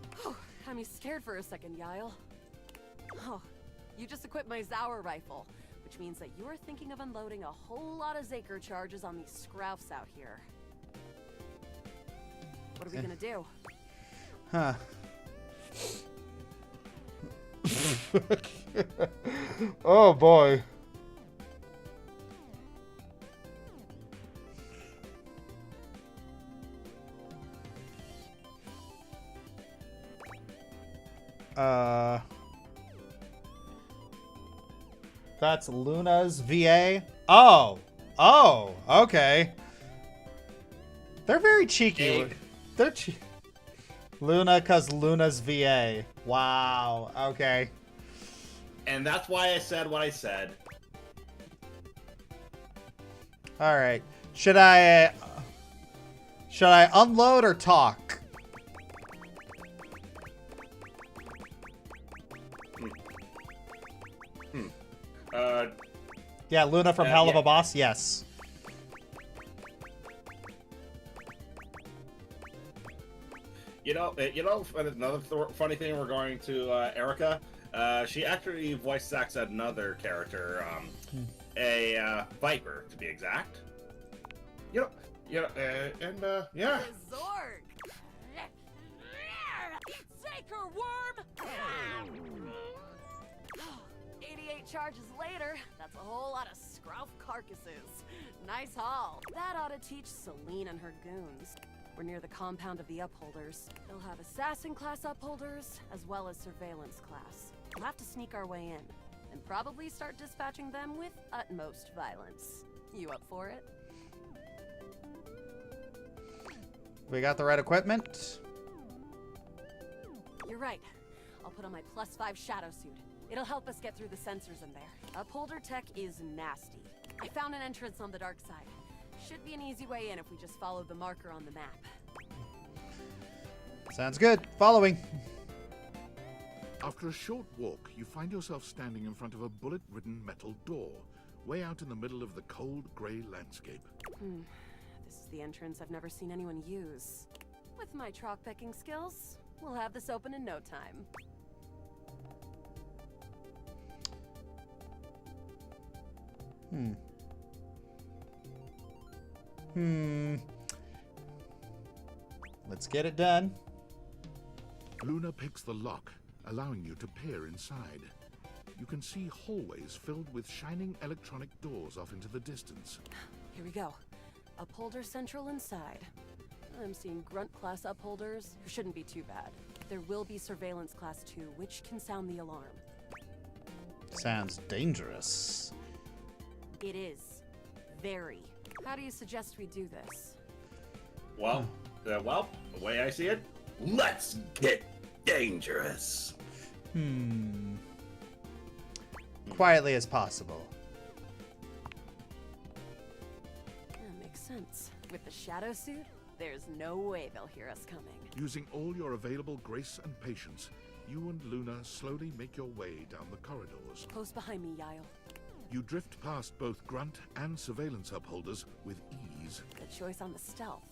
I'm scared for a second, Yael. Oh, you just equipped my Zauer rifle, which means that you're thinking of unloading a whole lot of Zaker charges on these scroufs out here. What are we gonna do? Huh. Oh boy. That's Luna's VA. Oh, okay. They're very cheeky. They're Luna, cause Luna's VA. Wow. Okay. And that's why I said what I said. All right. Should I unload or talk? Yeah, Luna from Hell of a Boss. Yes. You know, another funny thing regarding to Erica, she actually voice acts another character, a Viper to be exact. You know, Yeah, yeah. Zork! Saker worm! 88 charges later, that's a whole lot of scruff carcasses. Nice haul. That ought to teach Celine and her goons. We're near the compound of the Upholders. They'll have assassin class Upholders, as well as surveillance class. We'll have to sneak our way in, and probably start dispatching them with utmost violence. You up for it? We got the right equipment. You're right. I'll put on my +5 shadow suit. It'll help us get through the sensors in there. Upholder tech is nasty. I found an entrance on the dark side. Should be an easy way in if we just follow the marker on the map. Sounds good. Following. After a short walk, you find yourself standing in front of a bullet-ridden metal door, way out in the middle of the cold, grey landscape. This is the entrance I've never seen anyone use. With my trock-picking skills, we'll have this open in no time. Let's get it done. Luna picks the lock, allowing you to peer inside. You can see hallways filled with shining electronic doors off into the distance. Here we go. Upholder Central inside. I'm seeing Grunt class upholders, who shouldn't be too bad. There will be Surveillance class 2, which can sound the alarm. Sounds dangerous. It is. Very. How do you suggest we do this? Well, the way I see it, let's get dangerous. Quietly as possible. That makes sense. With the shadow suit, there's no way they'll hear us coming. Using all your available grace and patience, you and Luna slowly make your way down the corridors. Close behind me, Yael. You drift past both grunt and surveillance upholders with ease. Good choice on the stealth.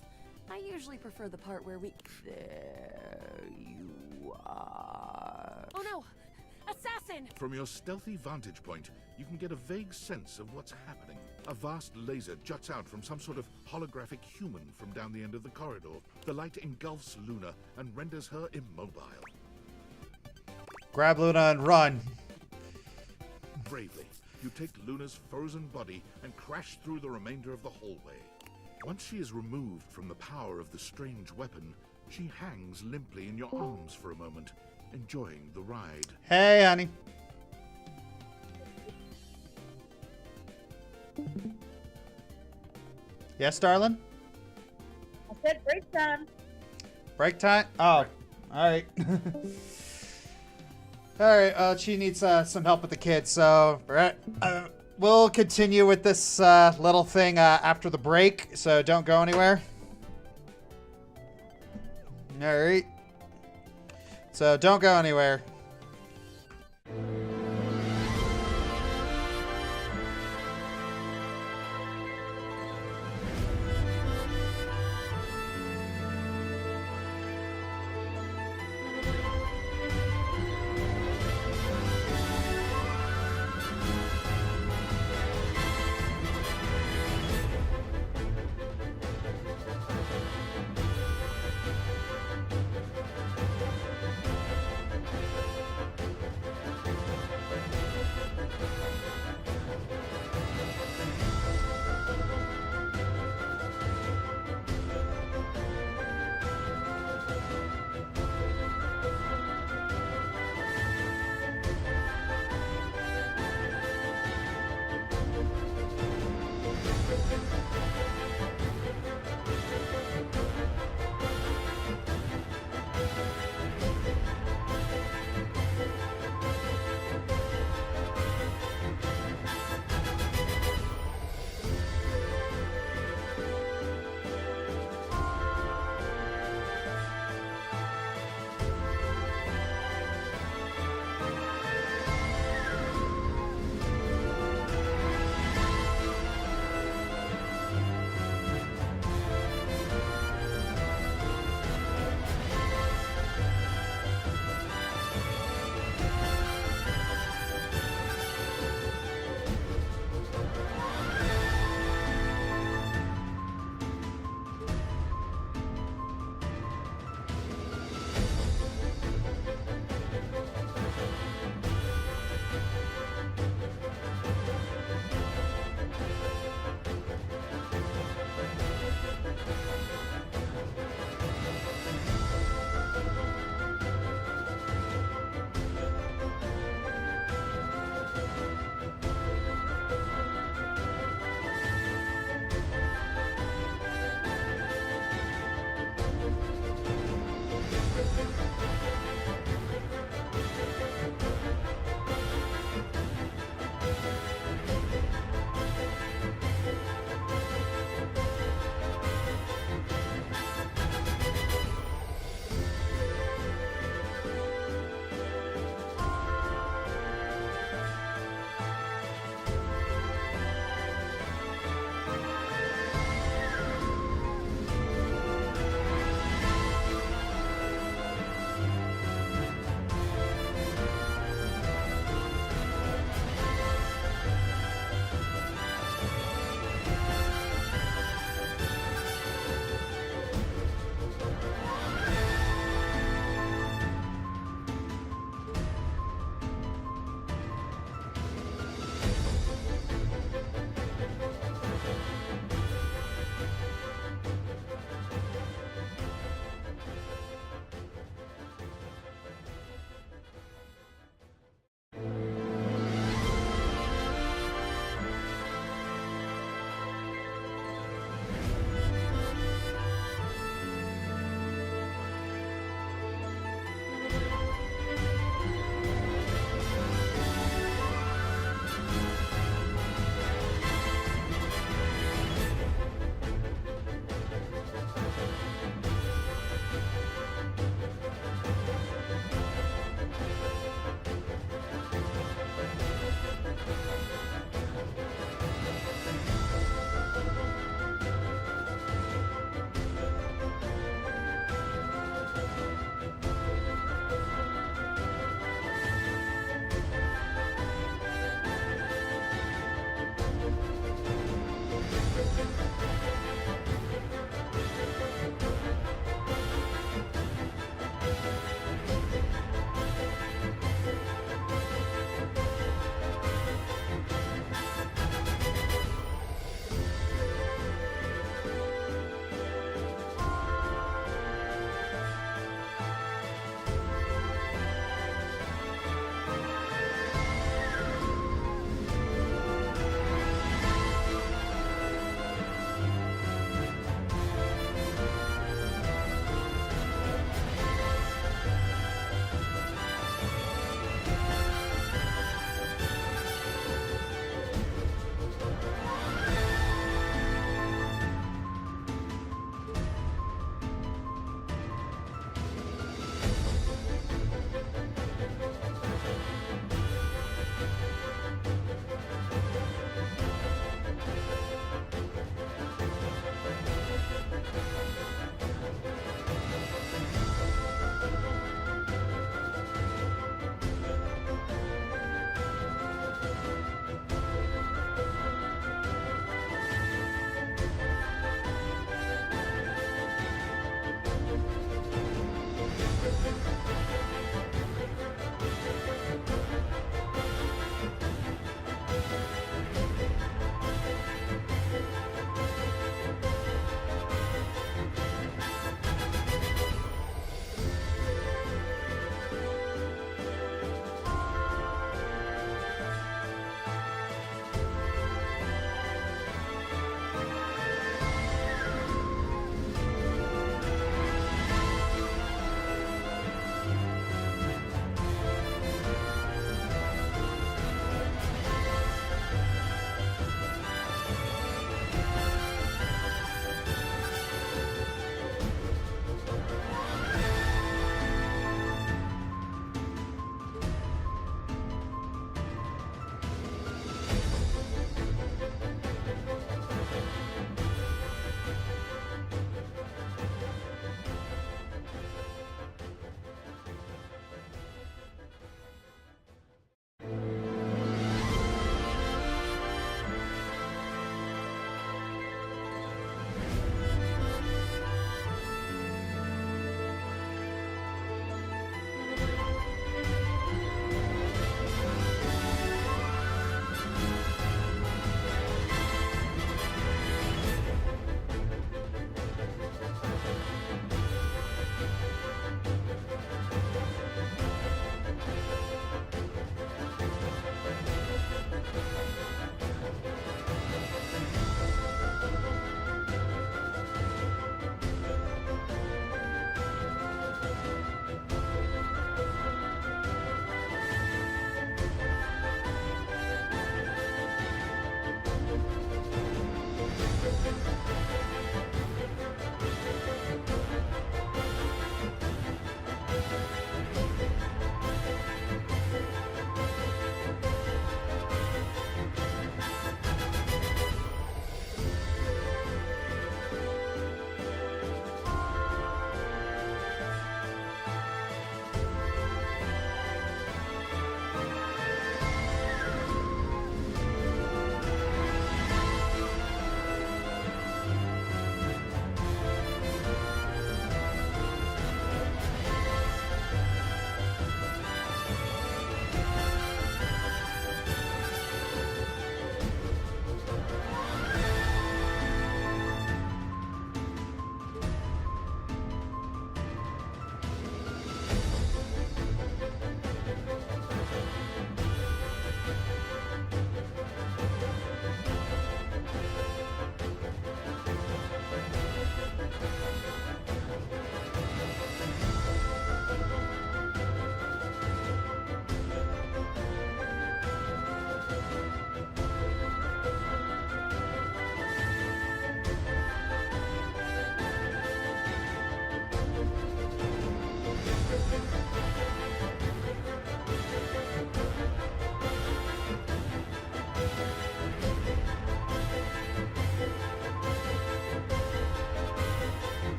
I usually prefer the part where we... There you are. Oh no! Assassin! From your stealthy vantage point, you can get a vague sense of what's happening. A vast laser juts out from some sort of holographic human from down the end of the corridor. The light engulfs Luna and renders her immobile. Grab Luna and run. Bravely, you take Luna's frozen body and crash through the remainder of the hallway. Once she is removed from the power of the strange weapon, she hangs limply in your arms for a moment, enjoying the ride. Hey, honey. Yes, darling? I said break time. Break time? Oh, alright. Alright, she needs some help with the kids, so we'll continue with this little thing after the break, so don't go anywhere. Alright. So don't go anywhere.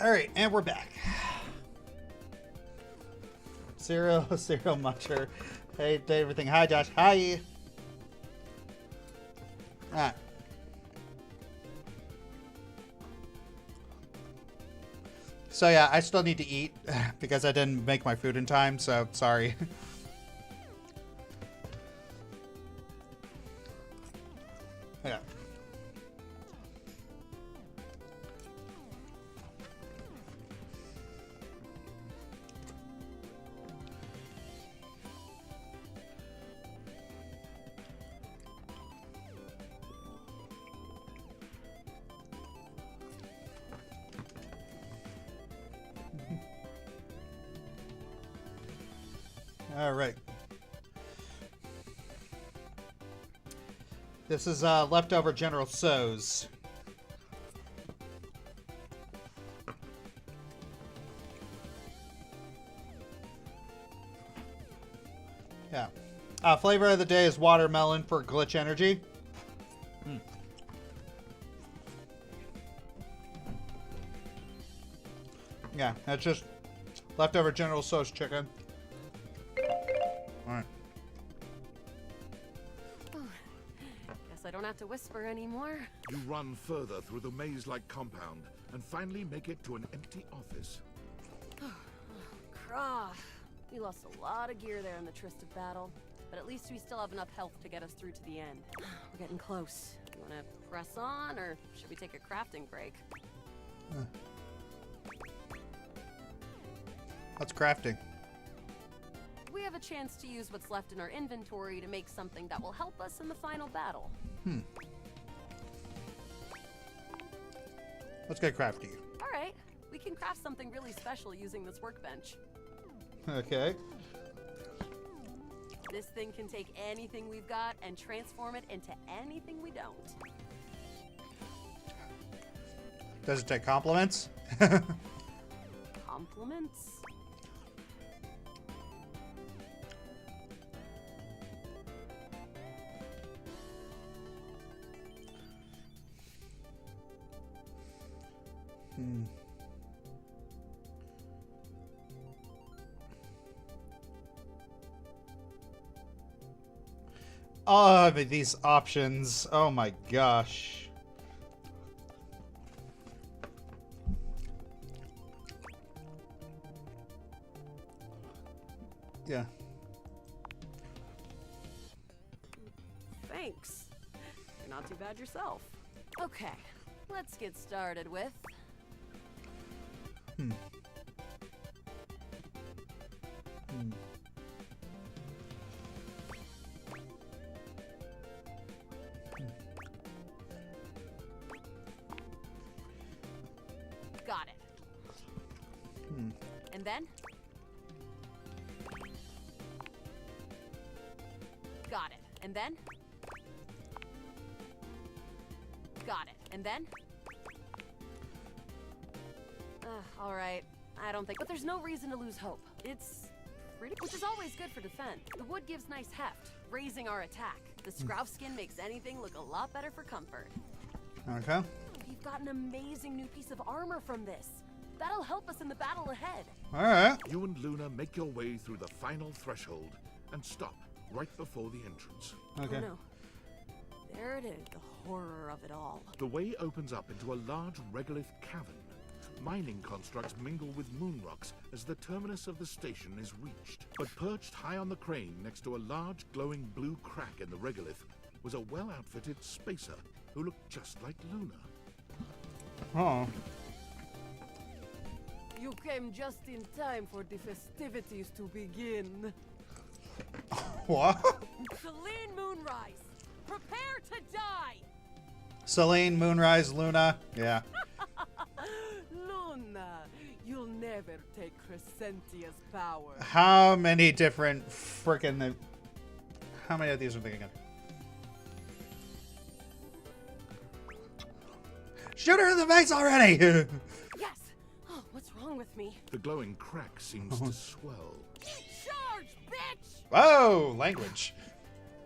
Alright, and we're back. Serial Muncher. Hey, everything. Hi, Josh. Hi. Alright. So yeah, I still need to eat because I didn't make my food in time, so sorry. Yeah. All right. This is leftover General So's. Yeah. Flavor of the day is watermelon for glitch energy. Yeah, that's just leftover General So's chicken. Alright. Guess I don't have to whisper anymore. You run further through the maze-like compound and finally make it to an empty office. Crah. We lost a lot of gear there in the Trickster battle, but at least we still have enough health to get us through to the end. We're getting close. You want to press on, or should we take a crafting break? What's crafting? We have a chance to use what's left in our inventory to make something that will help us in the final battle. Let's get crafty. All right, we can craft something really special using this workbench. Okay. This thing can take anything we've got and transform it into anything we don't. Does it take compliments? Compliments? Oh, but these options. Oh my gosh. Yeah. Thanks. You're not too bad yourself. Okay, let's get started with... Got it. And then? Got it. And then? Got it. And then? All right. I don't think, but there's no reason to lose hope. It's pretty, which is always good for defense. The wood gives nice heft, raising our attack. The scrouf skin makes anything look a lot better for comfort. Okay. We've got an amazing new piece of armor from this. That'll help us in the battle ahead. Alright. You and Luna make your way through the final threshold and stop right before the entrance. Okay. Oh no. There it is, the horror of it all. The way opens up into a large regolith cavern. Mining constructs mingle with moon rocks as the terminus of the station is reached. But perched high on the crane next to a large glowing blue crack in the regolith was a well-outfitted spacer who looked just like Luna. Oh. You came just in time for the festivities to begin. What? Celine Moonrise, prepare to die! Celine, Moonrise, Luna. Yeah. Luna, you'll never take Crescentia's power. How many different frickin'... How many of these are they gonna... Shoot her in the face already! Yes! Oh, what's wrong with me? The glowing crack seems to swell. Charge, bitch! Whoa! Language.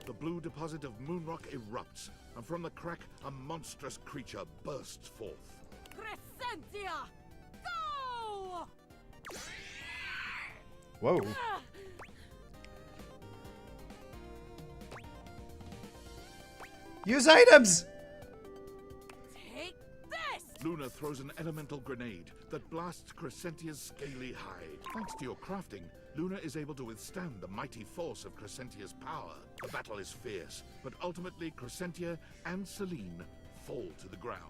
The blue deposit of moonrock erupts, and from the crack, a monstrous creature bursts forth. Crescentia! Die! Whoa. Use items! Take this! Luna throws an elemental grenade that blasts Crescentia's scaly hide. Thanks to your crafting, Luna is able to withstand the mighty force of Crescentia's power. The battle is fierce, but ultimately Crescentia and Celine fall to the ground,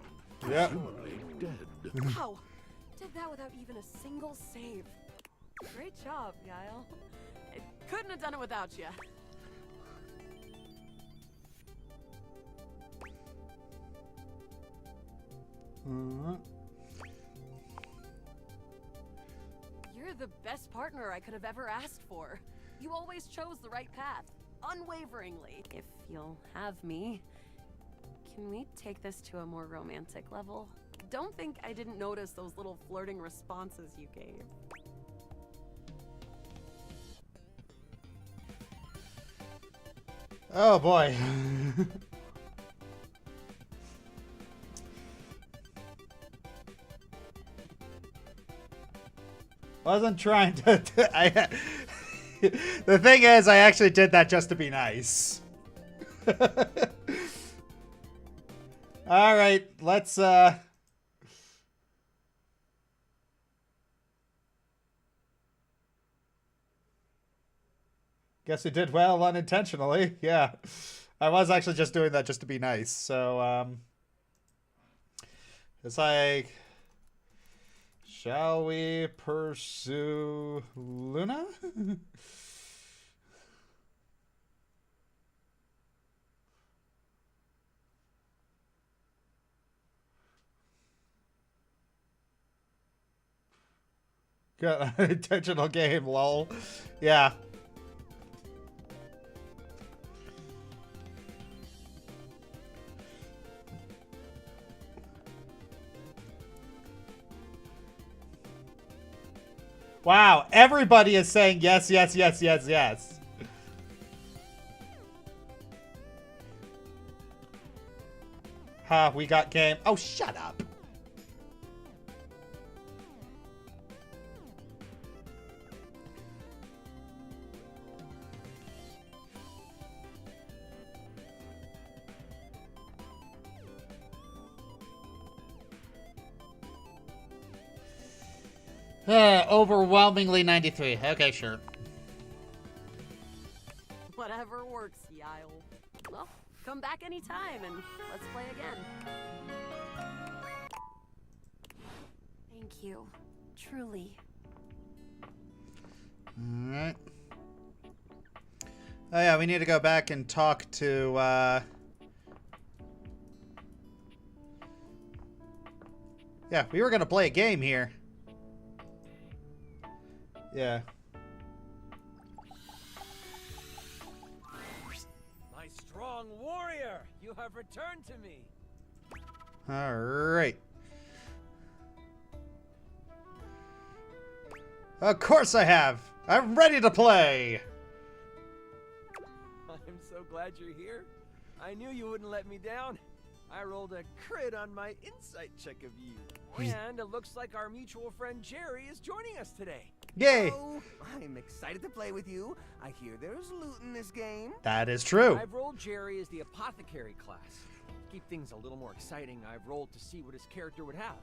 Yeah. presumably dead. Wow! Did that without even a single save. Great job, Guile. I couldn't have done it without you. You're the best partner I could have ever asked for. You always chose the right path, unwaveringly. If you'll have me, can we take this to a more romantic level? Don't think I didn't notice those little flirting responses you gave. Oh boy. Wasn't trying to. The thing is, I actually did that just to be nice. All right, let's. Guess we did well unintentionally. Yeah, I was actually just doing that just to be nice. So it's like. Shall we pursue Luna? Got an unintentional game, lol. Yeah. Wow, everybody is saying yes, yes, yes, yes, yes. Ha, we got game. Oh, shut up. Overwhelmingly 93. Okay, sure. Whatever works, Yile. Well, come back anytime and let's play again. Thank you. Truly. Alright. Oh yeah, we need to go back and talk to, yeah, we were gonna play a game here. Yeah. My strong warrior, you have returned to me. All right. Of course I have. I'm ready to play. I'm so glad you're here. I knew you wouldn't let me down. I rolled a crit on my insight check of you. And it looks like our mutual friend Jerry is joining us today. Yay. Oh, I'm excited to play with you. I hear there's loot in this game. That is true. I've rolled Jerry as the apothecary class. To keep things a little more exciting, I've rolled to see what his character would have.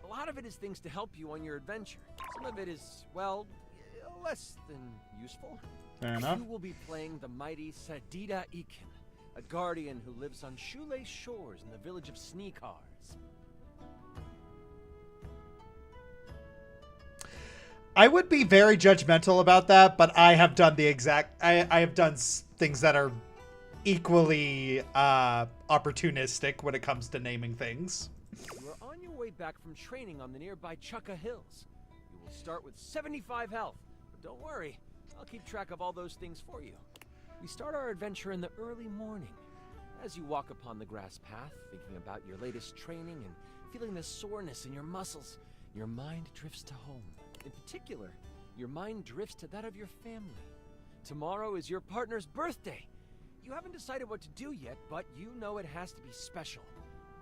A lot of it is things to help you on your adventure. Some of it is, well, less than useful. Fair enough. You will be playing the mighty Sadida Ekin, a guardian who lives on shoelace shores in the village of Sneakars. I would be very judgmental about that, but I have done the exact... I have done things that are equally opportunistic when it comes to naming things. You are on your way back from training on the nearby Chukka Hills. You will start with 75 health, but don't worry, I'll keep track of all those things for you. We start our adventure in the early morning. As you walk upon the grass path, thinking about your latest training and feeling the soreness in your muscles, your mind drifts to home. In particular, your mind drifts to that of your family. Tomorrow is your partner's birthday. You haven't decided what to do yet, but you know it has to be special.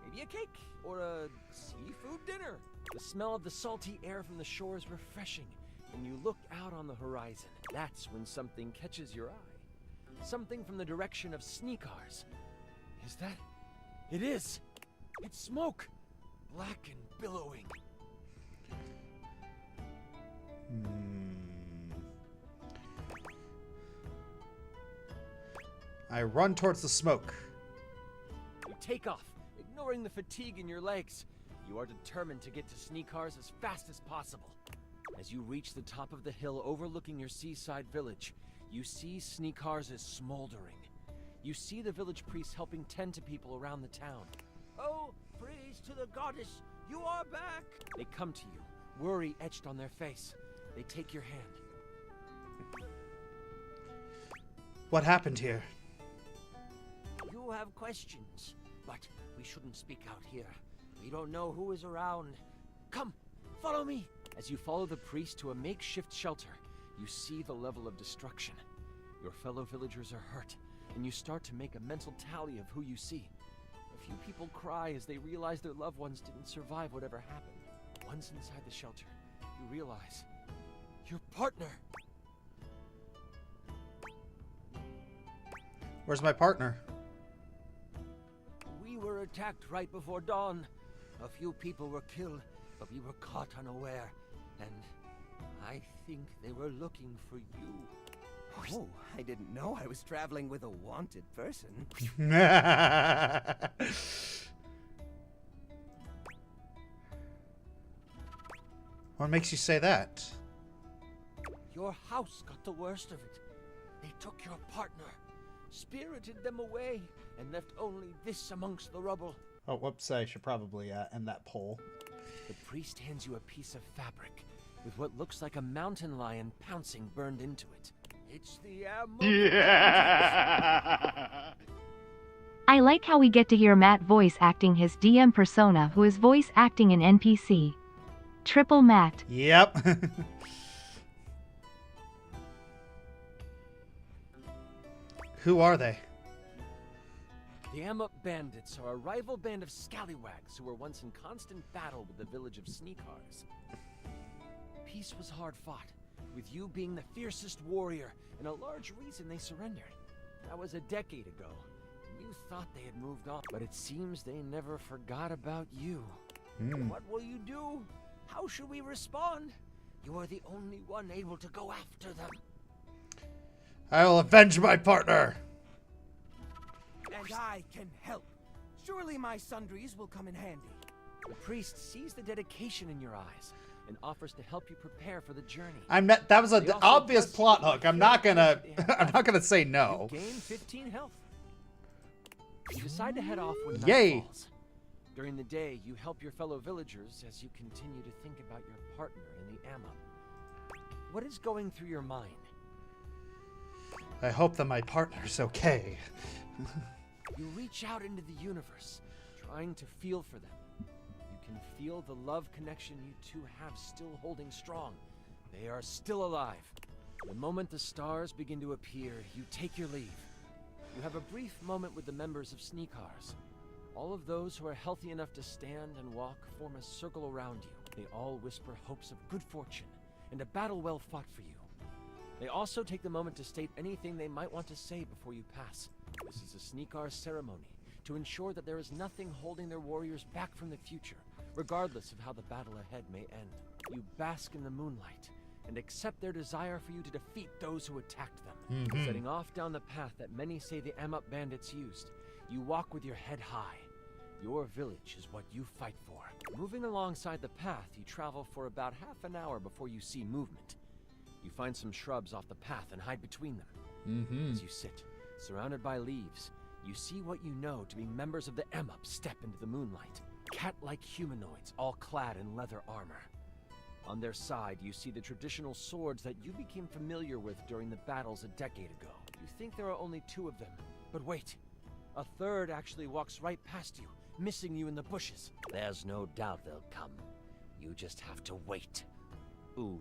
Maybe a cake or a seafood dinner. The smell of the salty air from the shore is refreshing, and you look out on the horizon. That's when something catches your eye. Something from the direction of Sneakars. Is that? It is! It's smoke! Black and billowing. I run towards the smoke. You take off, ignoring the fatigue in your legs. You are determined to get to Sneakars as fast as possible. As you reach the top of the hill overlooking your seaside village, you see Sneakars is smoldering. You see the village priests helping tend to people around the town. Oh, praise to the goddess, you are back! They come to you, worry etched on their face. They take your hand. What happened here? You have questions, but we shouldn't speak out here. We don't know who is around. Come, follow me! As you follow the priest to a makeshift shelter, you see the level of destruction. Your fellow villagers are hurt, and you start to make a mental tally of who you see. A few people cry as they realize their loved ones didn't survive whatever happened. Once inside the shelter, you realize your partner. Where's my partner? We were attacked right before dawn. A few people were killed, but we were caught unaware. And I think they were looking for you. Oh, I didn't know I was traveling with a wanted person. What makes you say that? Your house got the worst of it. They took your partner, spirited them away, and left only this amongst the rubble. Oh, whoops, I should probably end that poll. The priest hands you a piece of fabric with what looks like a mountain lion pouncing burned into it. It's the Aramau. Yeah. I like how we get to hear Matt voice acting his DM persona, who is voice acting an NPC. Triple Matt. Yep. Who are they? The Aramau bandits are a rival band of scallywags who were once in constant battle with the village of Sneakars. Peace was hard fought, with you being the fiercest warrior and a large reason they surrendered. That was a decade ago. You thought they had moved on, but it seems they never forgot about you. What will you do? How should we respond? You are the only one able to go after them. I will avenge my partner. And I can help. Surely my sundries will come in handy. The priest sees the dedication in your eyes and offers to help you prepare for the journey. That was an obvious plot hook. I'm not gonna say no. You gain 15 health. You decide to head off when night Yay. falls. During the day, you help your fellow villagers as you continue to think about your partner in the Aramau. What is going through your mind? I hope that my partner's okay. You reach out into the universe, trying to feel for them. You can feel the love connection you two have still holding strong. They are still alive. The moment the stars begin to appear, you take your leave. You have a brief moment with the members of Sneakars. All of those who are healthy enough to stand and walk form a circle around you. They all whisper hopes of good fortune and a battle well fought for you. They also take the moment to state anything they might want to say before you pass. This is a Sneakar ceremony to ensure that there is nothing holding their warriors back from the future, regardless of how the battle ahead may end. You bask in the moonlight and accept their desire for you to defeat those who attacked them. Setting off down the path that many say the Aramau bandits used, you walk with your head high. Your village is what you fight for. Moving alongside the path, you travel for about half an hour before you see movement. You find some shrubs off the path and hide between them. As you sit, surrounded by leaves, you see what you know to be members of the Aramau step into the moonlight. Cat-like humanoids, all clad in leather armor. On their side, you see the traditional swords that you became familiar with during the battles a decade ago. You think there are only 2 of them, but wait. A third actually walks right past you, missing you in the bushes. There's no doubt they'll come. You just have to wait. Ooh.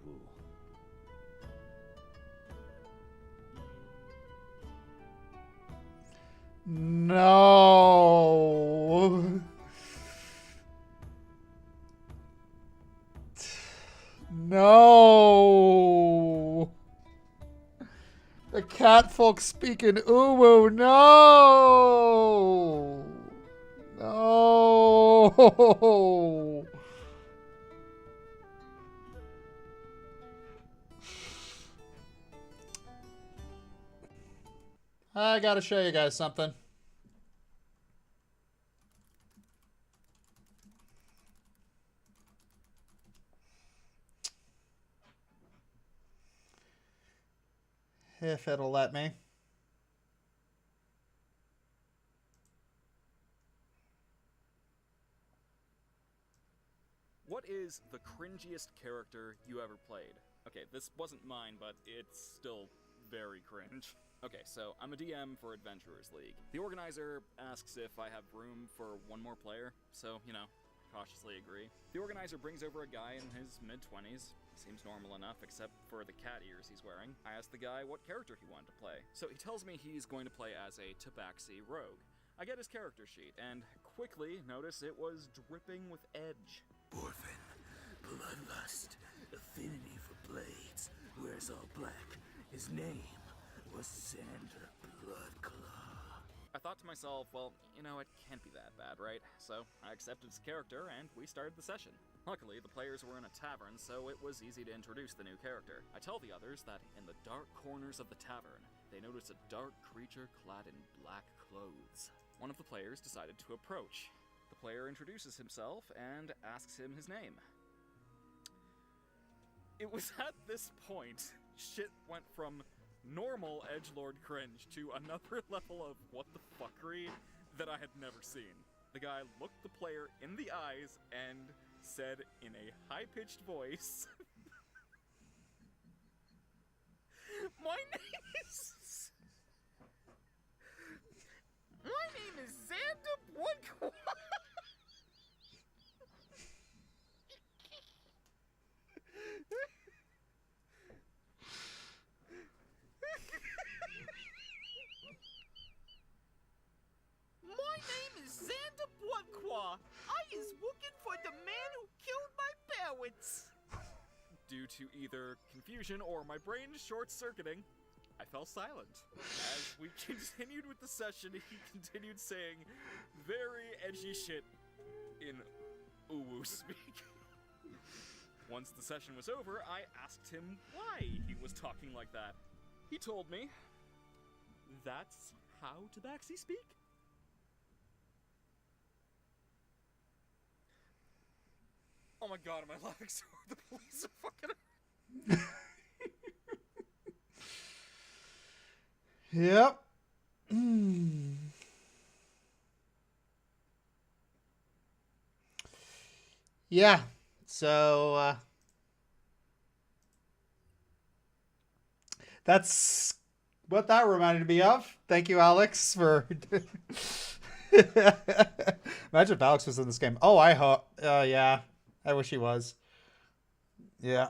No. No. The cat folk speaking uwu. No. No. I gotta show you guys something. If it'll let me. What is the cringiest character you ever played? Okay, this wasn't mine, but it's still very cringe. Okay, so I'm a DM for Adventurers League. The organizer asks if I have room for one more player, so, you know, cautiously agree. The organizer brings over a guy in his mid-20s. Seems normal enough, except for the cat ears he's wearing. I asked the guy what character he wanted to play. So he tells me he's going to play as a tabaxi rogue. I get his character sheet, and quickly notice it was dripping with edge. Orphan, bloodlust, affinity for blades, wears all black. His name was Sander Bloodclaw. I thought to myself, well, you know, it can't be that bad, right? So I accepted his character, and we started the session. Luckily, the players were in a tavern, so it was easy to introduce the new character. I tell the others that in the dark corners of the tavern, they notice a dark creature clad in black clothes. One of the players decided to approach. The player introduces himself and asks him his name. It was at this point, shit went from normal edgelord cringe to another level of what the fuckery that I had never seen. The guy looked the player in the eyes and said in a high-pitched voice, My name is Xander Bloodclaw. My name is Xander Bloodclaw. I is looking for the man who killed my parents. Due to either confusion or my brain short-circuiting, I fell silent. As we continued with the session, he continued saying very edgy shit in uwu speak. Once the session was over, I asked him why he was talking like that. He told me, that's how Tabaxi speak? Oh my god, am I laughing so hard? The police are fucking... Yep. Yeah. So, that's what that reminded me of. Thank you, Alex, for... Imagine if Alex was in this game. Oh, I hope... yeah. I wish he was. Yeah.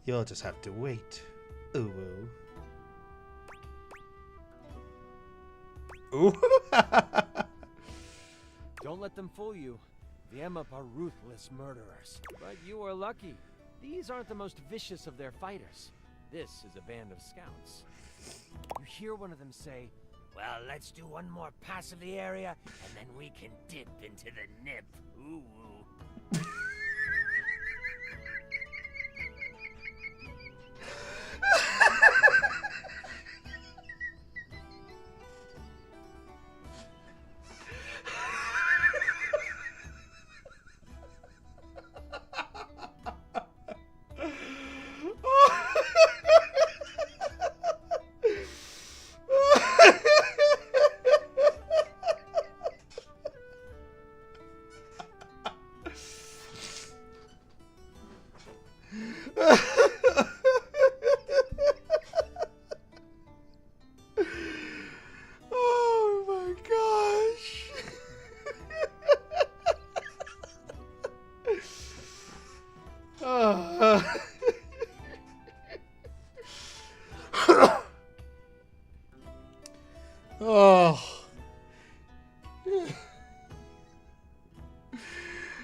You'll just have to wait. Ooh. Ooh. Don't let them fool you. The Emep are ruthless murderers. But you are lucky. These aren't the most vicious of their fighters. This is a band of scouts. You hear one of them say, Well, let's do one more pass of the area, and then we can dip into the nip. Ooh.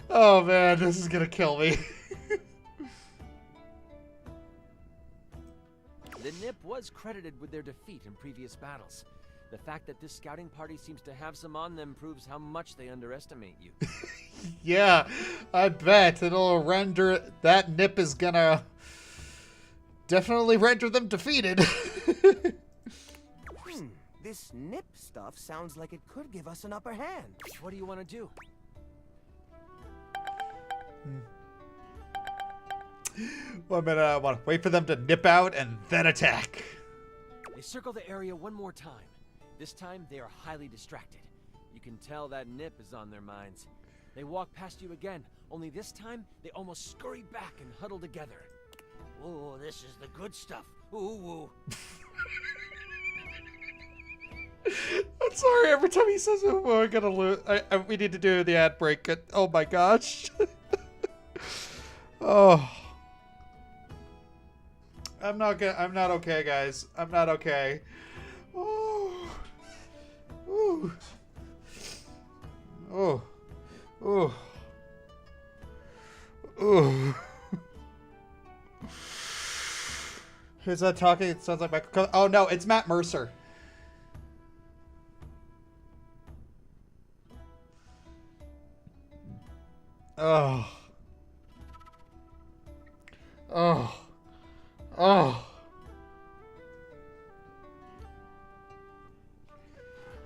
Oh man, this is gonna kill me. was credited with their defeat in previous battles. The fact that this scouting party seems to have some on them proves how much they underestimate you. Yeah, I bet it'll render... That nip is gonna definitely render them defeated. This nip stuff sounds like it could give us an upper hand. What do you want to do? One minute, I want to wait for them to nip out and then attack. They circle the area one more time. This time, they are highly distracted. You can tell that nip is on their minds. They walk past you again, only this time, they almost scurry back and huddle together. Ooh, this is the good stuff. Ooh. I'm sorry, every time he says, oh, we're gonna lose. We need to do the ad break. Oh my gosh. Oh. I'm not okay, guys. I'm not okay. Oh. Ooh. Oh. Oh. Oh. Who's that talking? It sounds like Michael. Oh no, it's Matt Mercer. Oh. Oh. Oh.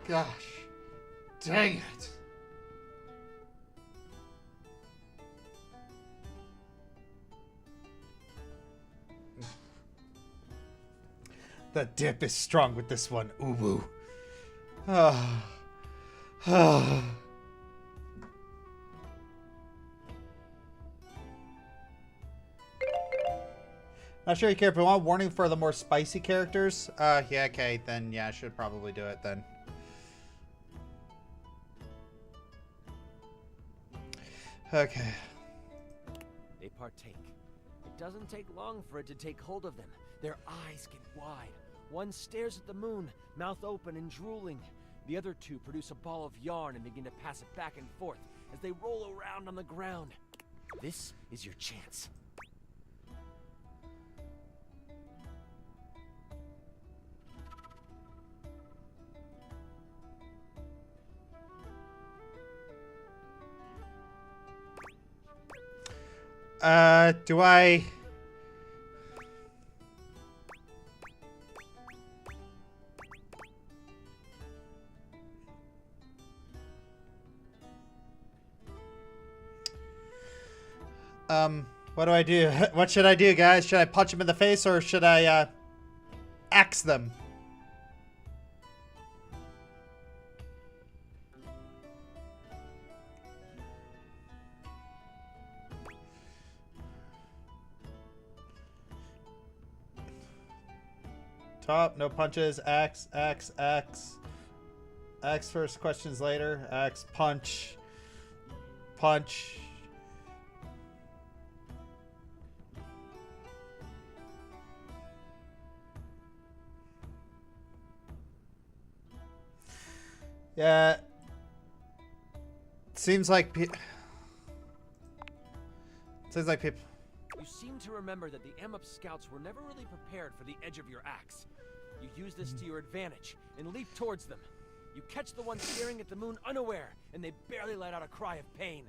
Gosh. Dang it. The dip is strong with this one. Ooh woo. Ah. Ah. Not sure you care, but I want warning for the more spicy characters. Yeah, okay, then yeah, I should probably do it then. Okay. They partake. It doesn't take long for it to take hold of them. Their eyes get wide. One stares at the moon, mouth open and drooling. The other two produce a ball of yarn and begin to pass it back and forth as they roll around on the ground. This is your chance. Do I... what do I do? What should I do, guys? Should I punch them in the face or should I, axe them? Top, no punches, axe, axe, axe. Axe first, questions later. Axe, punch. Punch. Yeah. Seems like people... You seem to remember that the Amup scouts were never really prepared for the edge of your axe. You use this to your advantage and leap towards them. You catch the one staring at the moon unaware, and they barely let out a cry of pain.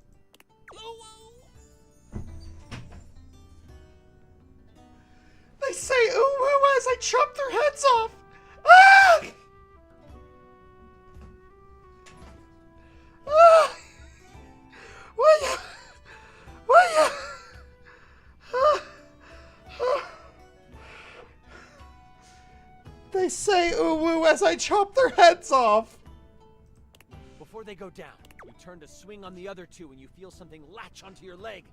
They say ooh woo as I chop their heads off. Ah! Ah! Will ya? Will ya? Ah! Ah! They say ooh woo as I chop their heads off. Before they go down, you turn to swing on the other two and you feel something latch onto your leg.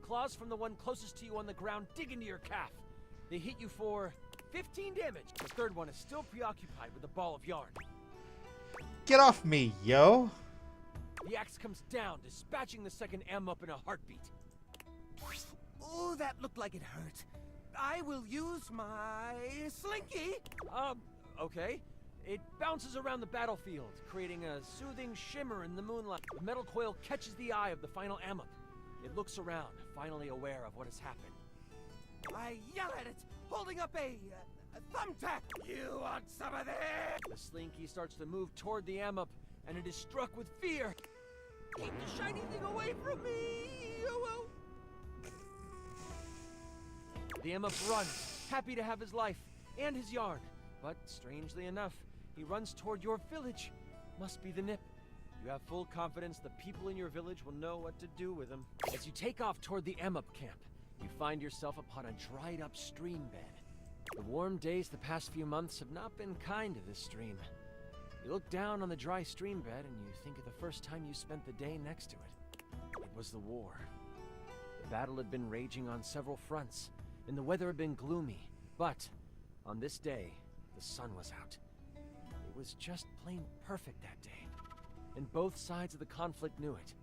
Claws from the one closest to you on the ground dig into your calf. They hit you for 15 damage. The third one is still preoccupied with a ball of yarn. Get off me, yo. The axe comes down, dispatching the second Amup in a heartbeat. Oh, that looked like it hurt. I will use my slinky. Okay. It bounces around the battlefield, creating a soothing shimmer in the moonlight. The metal coil catches the eye of the final Amup. It looks around, finally aware of what has happened. I yell at it, holding up a Thumbtack! You want some of this? The slinky starts to move toward the amup, and it is struck with fear. Keep the shiny thing away from me! Oh, The amup runs, happy to have his life and his yarn. But strangely enough, he runs toward your village. Must be the nip. You have full confidence the people in your village will know what to do with him. As you take off toward the amup camp, you find yourself upon a dried-up stream bed. The warm days the past few months have not been kind to this stream. You look down on the dry stream bed and you think of the first time you spent the day next to it. It was the war. The battle had been raging on several fronts, and the weather had been gloomy. But on this day, the sun was out. It was just plain perfect that day, and both sides of the conflict knew it.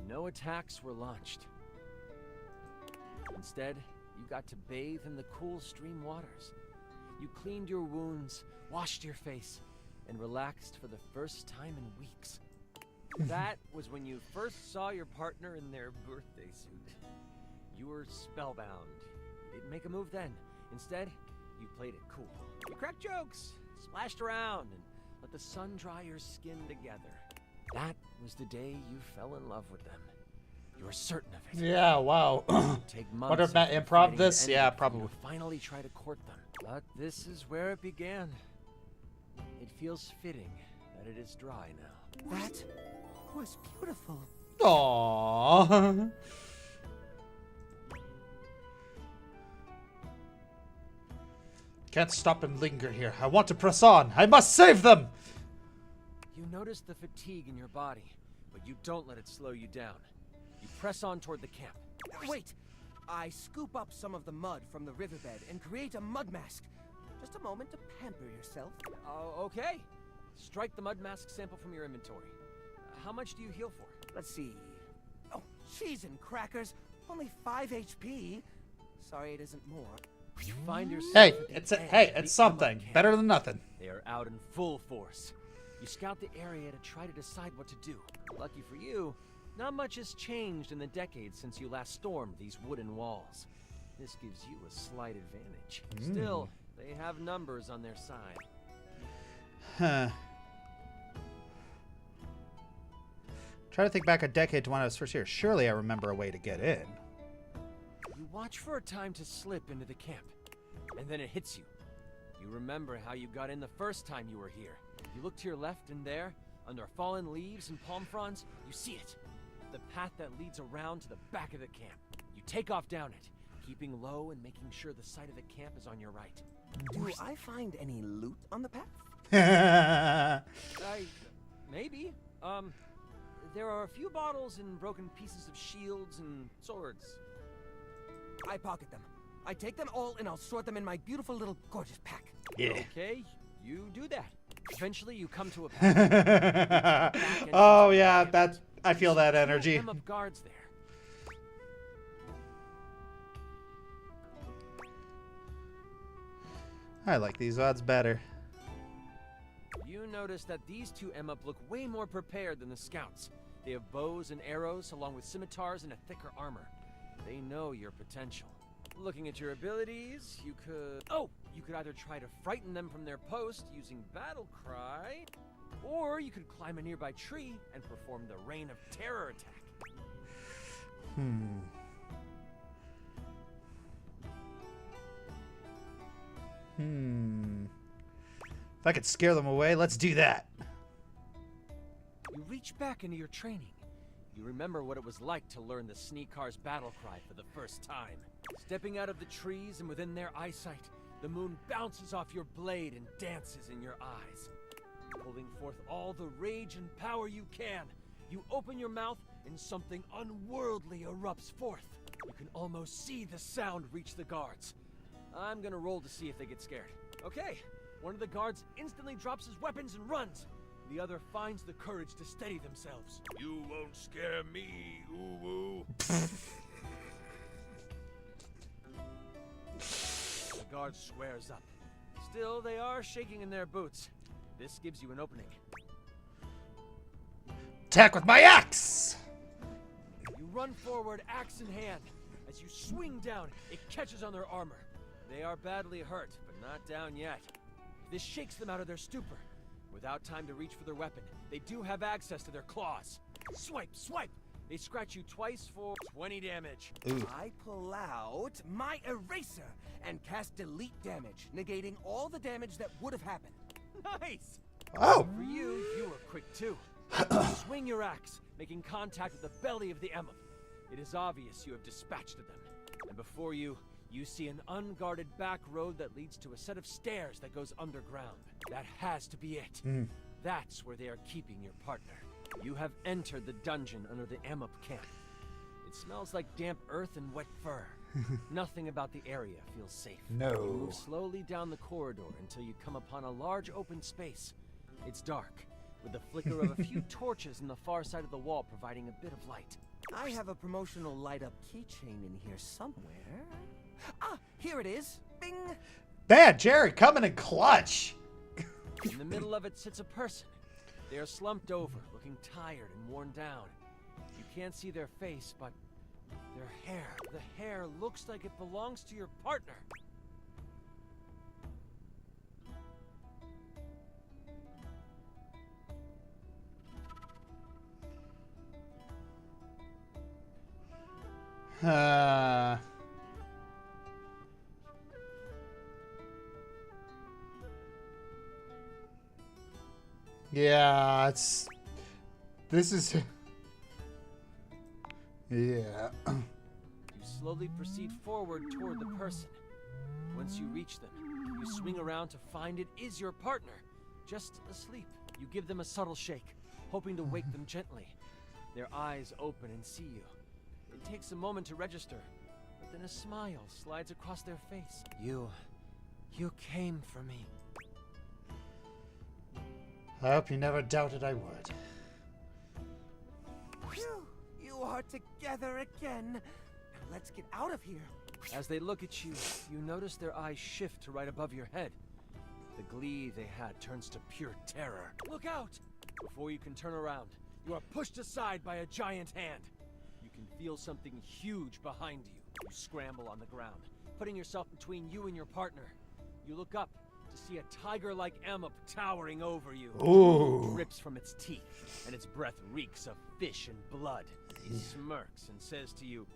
No attacks were launched. Instead, you got to bathe in the cool stream waters. You cleaned your wounds, washed your face, and relaxed for the first time in weeks. That was when you first saw your partner in their birthday suit. You were spellbound. You didn't make a move then. Instead, you played it cool. You cracked jokes, splashed around, and let the sun dry your skin together. That was the day you fell in love with them. You were certain of it. Yeah, wow. Wonder if Matt improv this? Yeah, probably. Finally try to court them. But this is where it began. It feels fitting that it is dry now. that was beautiful. Aww. Can't stop and linger here. I want to press on. I must save them! You notice the fatigue in your body, but you don't let it slow you down. You press on toward the camp. Wait! I scoop up some of the mud from the riverbed and create a mud mask. Just a moment to pamper yourself. Oh, okay. Strike the mud mask sample from your inventory. How much do you heal for? Let's see. Oh, cheese and crackers. Only 5 HP. Sorry it isn't more. You find yourself it's something. Better than nothing. They are out in full force. You scout the area to try to decide what to do. Lucky for you, not much has changed in the decades since you last stormed these wooden walls. This gives you a slight advantage. Still, they have numbers on their side. Huh. Try to think back a decade to when I was first here. Surely I remember a way to get in. You watch for a time to slip into the camp, and then it hits you. You remember how you got in the first time you were here. You look to your left, and there, under fallen leaves and palm fronds, you see it. The path that leads around to the back of the camp. You take off down it, keeping low and making sure the side of the camp is on your right. Do I find any loot on the path? Maybe. There are a few bottles and broken pieces of shields and swords. I pocket them. I take them all and I'll sort them in my beautiful little gorgeous pack. Yeah. Okay, you do that. Eventually you come to a path. Oh yeah, I feel that energy. Of guards there. I like these odds better. You notice that these two Emup look way more prepared than the scouts. They have bows and arrows along with scimitars and a thicker armor. They know your potential. Looking at your abilities, you could either try to frighten them from their post using battle cry, or you could climb a nearby tree and perform the Reign of Terror attack. If I could scare them away, let's do that. You reach back into your training. You remember what it was like to learn the Sneakar's battle cry for the first time. Stepping out of the trees and within their eyesight, the moon bounces off your blade and dances in your eyes. Pulling forth all the rage and power you can, you open your mouth and something unworldly erupts forth. You can almost see the sound reach the guards. I'm gonna roll to see if they get scared. Okay, one of the guards instantly drops his weapons and runs. The other finds the courage to steady themselves. You won't scare me, ooh-woo. The guard squares up. Still, they are shaking in their boots. This gives you an opening. Attack with my axe! You run forward, axe in hand. As you swing down, it catches on their armor. They are badly hurt, but Not down yet. This shakes them out of their stupor. Without time to reach for their weapon, they do have access to their claws. Swipe, swipe! They scratch you twice for 20 damage. Ooh. I pull out my eraser and cast delete damage, negating all the damage that would have happened. Nice! Oh! For you, you were quick too. Swing your axe, making contact with the belly of the Emma. It is obvious you have dispatched them. And before you, you see an unguarded back road that leads to a set of stairs that goes underground. That has to be it. That's where they are keeping your partner. You have entered the dungeon under the Emup camp. It smells like damp earth and wet fur. Nothing about the area feels safe. No. You move slowly down the corridor until you come upon a large open space. It's dark, with the flicker of a few torches in the far side of the wall providing a bit of light. I have a promotional light-up keychain in here somewhere. Ah, here it is. Bing! Man, Jerry, coming in clutch. In the middle of it sits a person. They are slumped over, looking tired and worn down. You can't see their face, but their hair. The hair looks like it belongs to your partner. Yeah, this is... Yeah. You slowly proceed forward toward the person. Once you reach them, you swing around to find it is your partner, just asleep. You give them a subtle shake, hoping to wake them gently. Their eyes open and see you. It takes a moment to register, but then a smile slides across their face. You came for me. I hope you never doubted I would. Phew, you are together again. Now let's get out of here. As they look at you, you notice their eyes shift to right above your head. The glee they had turns to pure terror. Look out! Before you can turn around, you are pushed aside by a giant hand. You can feel something huge behind you. You scramble on the ground, putting yourself between you and your partner. You look up to see a tiger-like Emup towering over you. Ooh. It drips from its teeth, and its breath reeks of fish and blood. He smirks and says to you,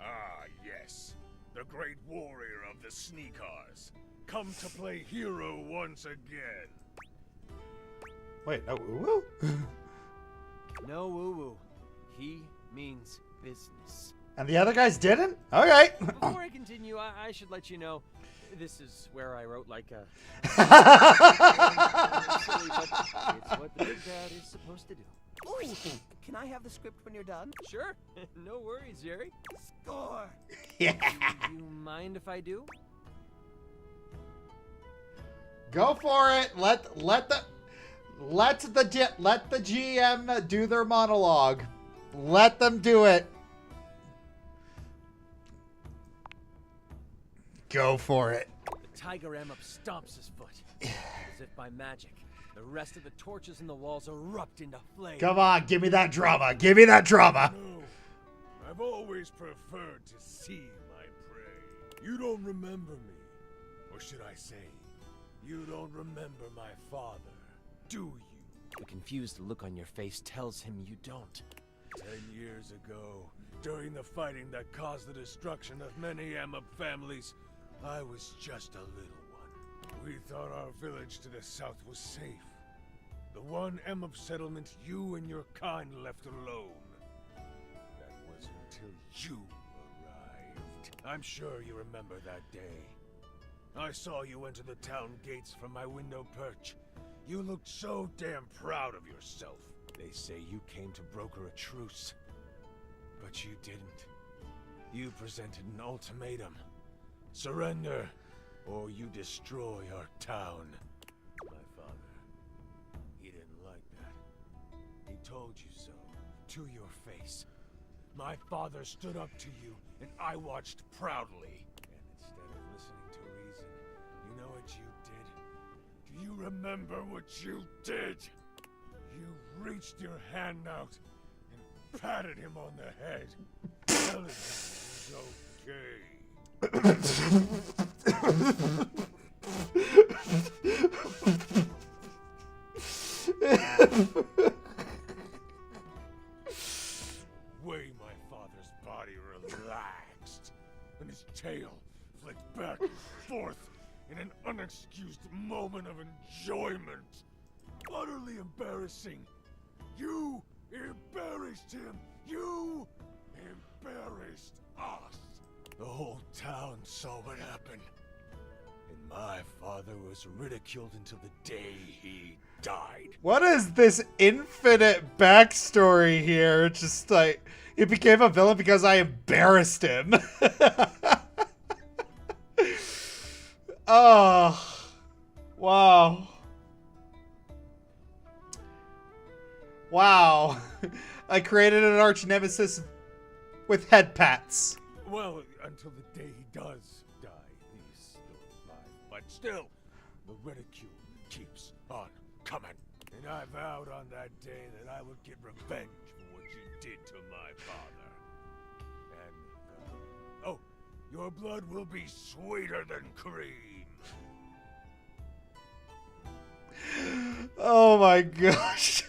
"Ah, yes. The great warrior of the Sneakers. Come to play hero once again." Wait, no woo-woo? No woo-woo. He means business. And the other guys didn't? Okay. Before I continue, I should let you know, this is where I wrote like a... silly, but it's what the big bad is supposed to do. Ooh, can I have the script when you're done? Sure. No worries, Jerry. Score! Yeah. Do you mind if I do? Go for it. Let the GM do their monologue. Let them do it. Go for it. The tiger Emup stomps his foot. As if by magic, the rest of the torches in the walls erupt into flame. Come on, give me that drama. Give me that drama. No, I've always preferred to see my prey. You don't remember me. Or should I say, you don't remember my father, do you? The confused look on your face tells him you don't. 10 years ago, during the fighting that caused the destruction of many Emup families, I was just a little one. We thought our village to the south was safe. The one Emup settlement you and your kind left alone. That was until you arrived. I'm sure you remember that day. I saw you enter the town gates from my window perch. You looked so damn proud of yourself. They say you came to broker a truce. But you didn't. You presented an ultimatum. Surrender, or you destroy our town. My father, he didn't like that. He told you so, to your face. My father stood up to you, and I watched proudly. And instead of listening to reason, you know what you did? Do you remember what you did? You reached your hand out and patted him on the head, telling him it was okay. Way my father's body relaxed, and his tail flicked back and forth in an unexcused moment of enjoyment. Utterly embarrassing. You embarrassed him. You embarrassed us. The whole town saw what happened. And my father was ridiculed until the day he died. What is this infinite backstory here? It's just like, he became a villain because I embarrassed him. Oh. Wow. Wow. I created an arch nemesis with head pats. Well, until the day he does die, he's still alive. But still, the ridicule keeps on coming. And I vowed on that day that I would get revenge for what you did to my father. And, oh, your blood will be sweeter than cream. Oh my gosh.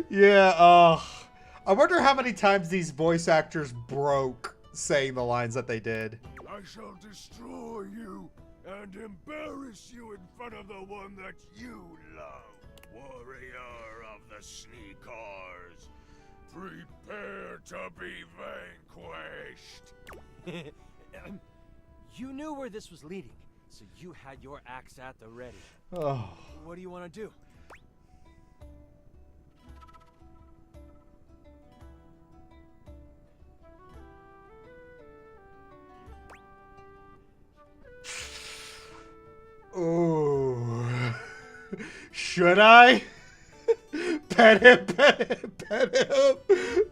Yeah, I wonder how many times these voice actors broke saying the lines that they did. I shall destroy you and embarrass you in front of the one that you love. Warrior of the Sneakers, prepare to be vanquished. You knew where this was leading, so you had your axe at the ready. Oh. What do you want to do? Ooh. Should I? Pet him, pet him, pet him,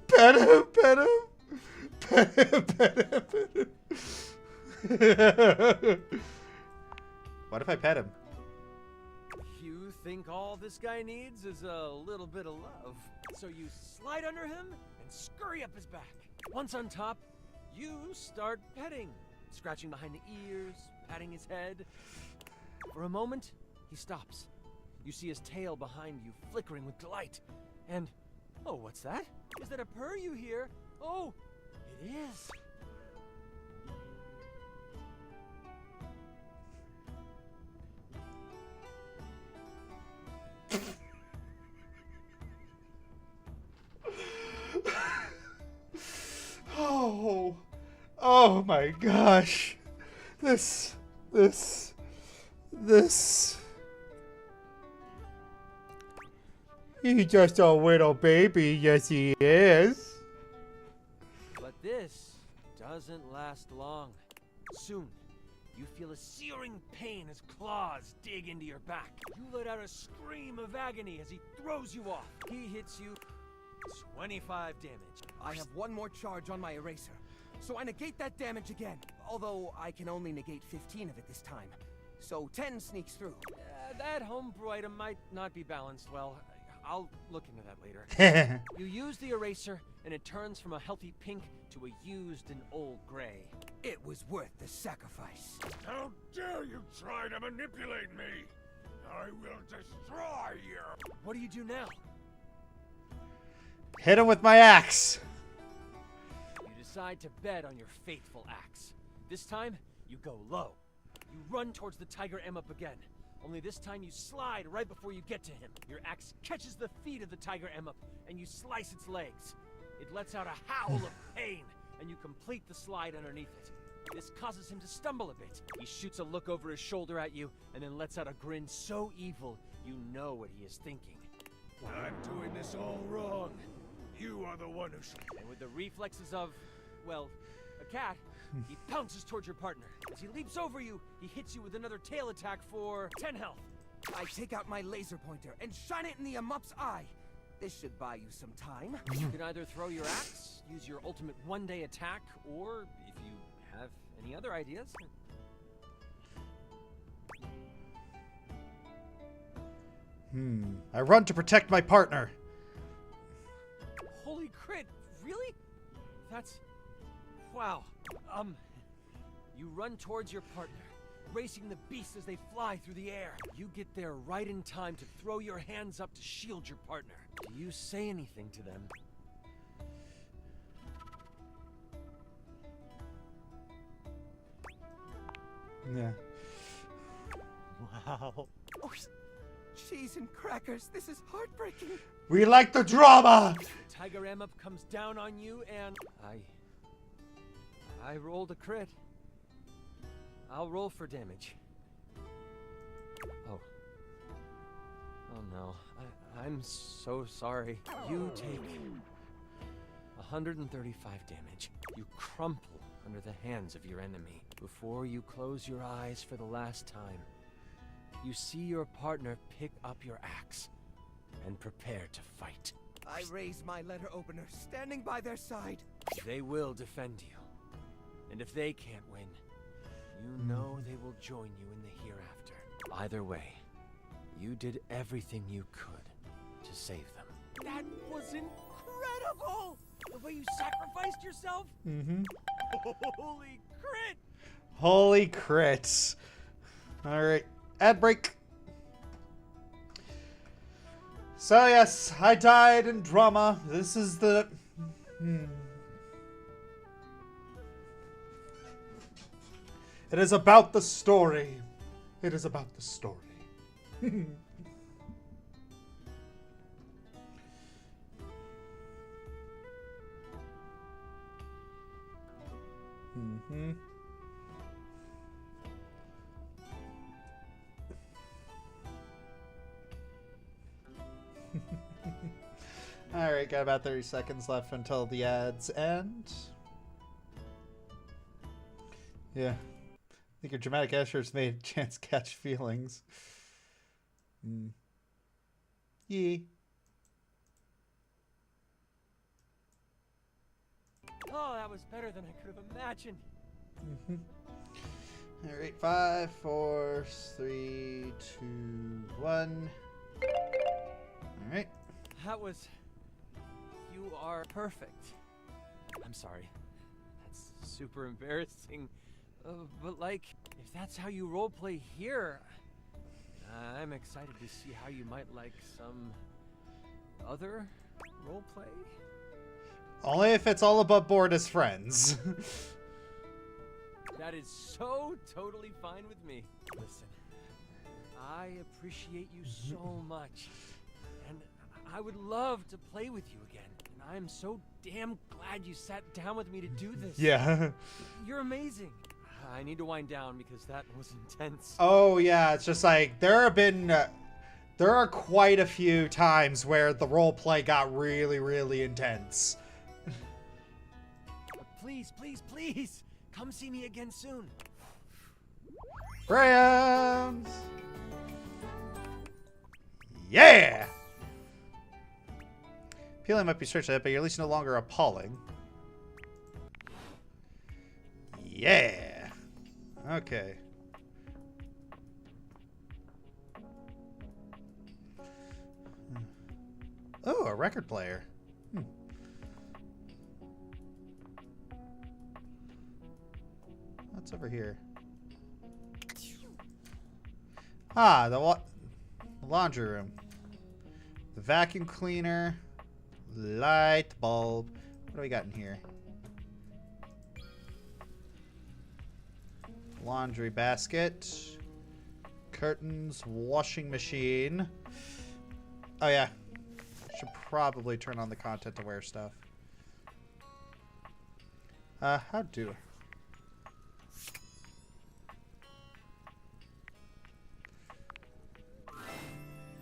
pet him, pet him, pet him, pet him, pet him. What if I pet him? You think all this guy needs is a little bit of love. So you slide under him and scurry up his back. Once on top, you start petting, scratching behind the ears, patting his head. For a moment, he stops. You see his tail behind you flickering with delight. And, oh, what's that? Is that a purr you hear? Oh, it is. Oh, oh my gosh. This. He's just a little baby, yes he is. But this doesn't last long. Soon, you feel a searing pain as claws dig into your back. You let out a scream of agony as he throws you off. He hits you 25 damage. I have one more charge on my eraser, so I negate that damage again. Although I can only negate 15 of it this time. So 10 sneaks through. That homebrew item might not be balanced well. I'll look into that later. You use the eraser, and it turns from a healthy pink to a used and old gray. It was worth the sacrifice. How dare you try to manipulate me? I will destroy you. What do you do now? Hit him with my axe. You decide to bet on your faithful axe. This time, you go low. You run towards the tiger M up again. Only this time you slide right before you get to him. Your axe catches the feet of the tiger M up, and you slice its legs. It lets out a howl of pain, and you complete the slide underneath it. This causes him to stumble a bit. He shoots a look over his shoulder at you, and then lets out a grin so evil, you know what he is thinking. I'm doing this all wrong. You are the one who should. And with the reflexes of, well, a cat, he pounces towards your partner. As he leaps over you, he hits you with another tail attack for 10 health. I take out my laser pointer and shine it in the Amup's eye. This should buy you some time. You can either throw your axe, use your ultimate one-day attack, or if you have any other ideas. I run to protect my partner. Holy crit, really? That's... wow. You run towards your partner. racing the beasts as they fly through the air. You get there right in time to throw your hands up to shield your partner. Do you say anything to them? Yeah. Wow. Oh, cheese and crackers. This is heartbreaking. We like the drama! Tiger Aramau comes down on you and... I rolled a crit. I'll roll for damage. Oh. Oh no. I'm so sorry. You take 135 damage. You crumple under the hands of your enemy. Before you close your eyes for the last time, you see your partner pick up your axe and prepare to fight. I raise my letter opener, standing by their side. They will defend you. And if they can't win, you know they will join you in the hereafter. Either way, you did everything you could to save them. That was incredible! The way you sacrificed yourself? Mm-hmm. Holy crit! Holy crits. Alright, ad break. So yes, I died in drama. This is the... It is about the story. It is about the story. Mm-hmm. Alright, got about 30 seconds left until the ads end. Yeah. I think your dramatic gestures made Chance catch feelings. Yeah. Oh, that was better than I could have imagined. Alright, 5, 4, 3, 2, 1. Alright. That was... You are perfect. I'm sorry. That's super embarrassing. But like, if that's how you roleplay here, I'm excited to see how you might like some other roleplay. Only if it's all above board as friends. That is so totally fine with me. Listen, I appreciate you so much. And I would love to play with you again. And I'm so damn glad you sat down with me to do this. Yeah. You're amazing. I need to wind down because that was intense. Oh yeah, it's just like there are quite a few times where the roleplay got really, really intense. Please, please, please, come see me again soon. Grams! Yeah! Peeling might be searching it, but you're at least no longer appalling. Yeah! Okay. Oh, a record player. What's over here? Ah, the laundry room. The vacuum cleaner. Light bulb. What do we got in here? Laundry basket. Curtains. Washing machine. Oh yeah. Should probably turn on the content aware stuff. How do...